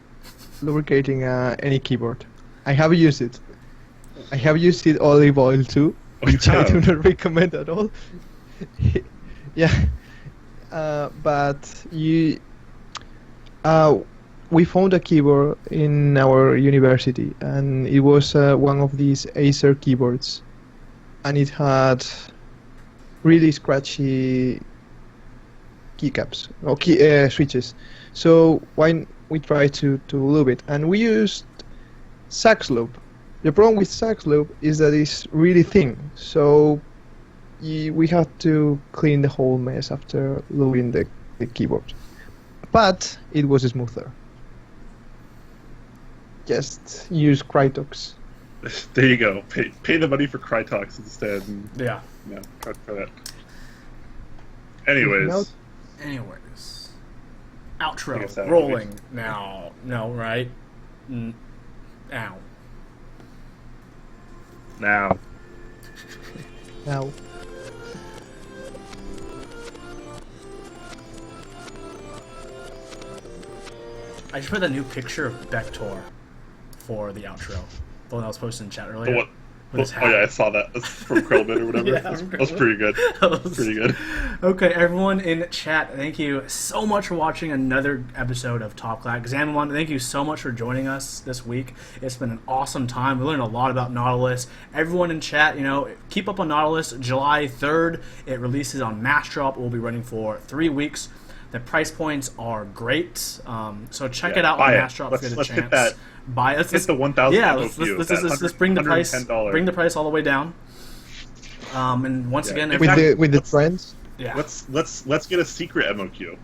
[SPEAKER 3] lubricating any keyboard. I have used it. I have used it olive oil too, which I do not recommend at all. Yeah, but you. We found a keyboard in our university, and it was one of these Acer keyboards, and it had really scratchy keycaps or switches. So why we tried to lube it, and we used sax lube. The problem with sax lube is that it's really thin, so we had to clean the whole mess after lubing the keyboard. But it was smoother. Just use Krytox.
[SPEAKER 2] There you go. Pay the money for Krytox instead. And,
[SPEAKER 1] yeah.
[SPEAKER 2] For that. Anyways.
[SPEAKER 1] Outro. Rolling now. No, right? Now.
[SPEAKER 2] Now.
[SPEAKER 1] I just put a new picture of Bektor for the outro. The one that was posted in chat earlier.
[SPEAKER 2] I saw that. That's from Krillman or whatever.
[SPEAKER 1] Yeah,
[SPEAKER 2] that's pretty good. Pretty good.
[SPEAKER 1] Okay, everyone in chat, thank you so much for watching another episode of Top Clack. Zambumon, thank you so much for joining us this week. It's been an awesome time. We learned a lot about Nautilus. Everyone in chat, keep up on Nautilus. July 3rd, it releases on Massdrop. We'll be running for 3 weeks. The price points are great, so check it out on Massdrop if you get a chance. Buy it.
[SPEAKER 2] Let's hit the 1,000.
[SPEAKER 1] Yeah, let's bring the price all the way down. And once again,
[SPEAKER 3] with the trends.
[SPEAKER 2] Yeah. Let's get a secret MOQ.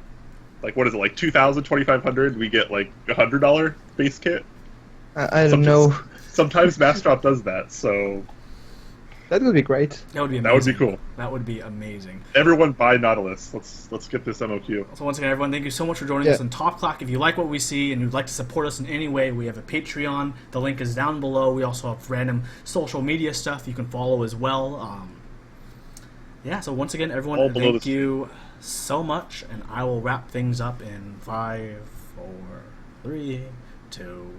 [SPEAKER 2] Like what is it? Like 2,000, 2,500. We get like $100 base kit.
[SPEAKER 3] I don't know.
[SPEAKER 2] Sometimes Massdrop does that, so.
[SPEAKER 3] That would be great.
[SPEAKER 1] That would be amazing.
[SPEAKER 2] That would be cool.
[SPEAKER 1] That would be amazing.
[SPEAKER 2] Everyone buy Nautilus. Let's get this MOQ.
[SPEAKER 1] So once again, everyone, thank you so much for joining us on Top Clack. If you like what we see and you'd like to support us in any way, we have a Patreon. The link is down below. We also have random social media stuff you can follow as well. So once again, everyone, thank you so much, and I will wrap things up in 5, 4, 3, 2,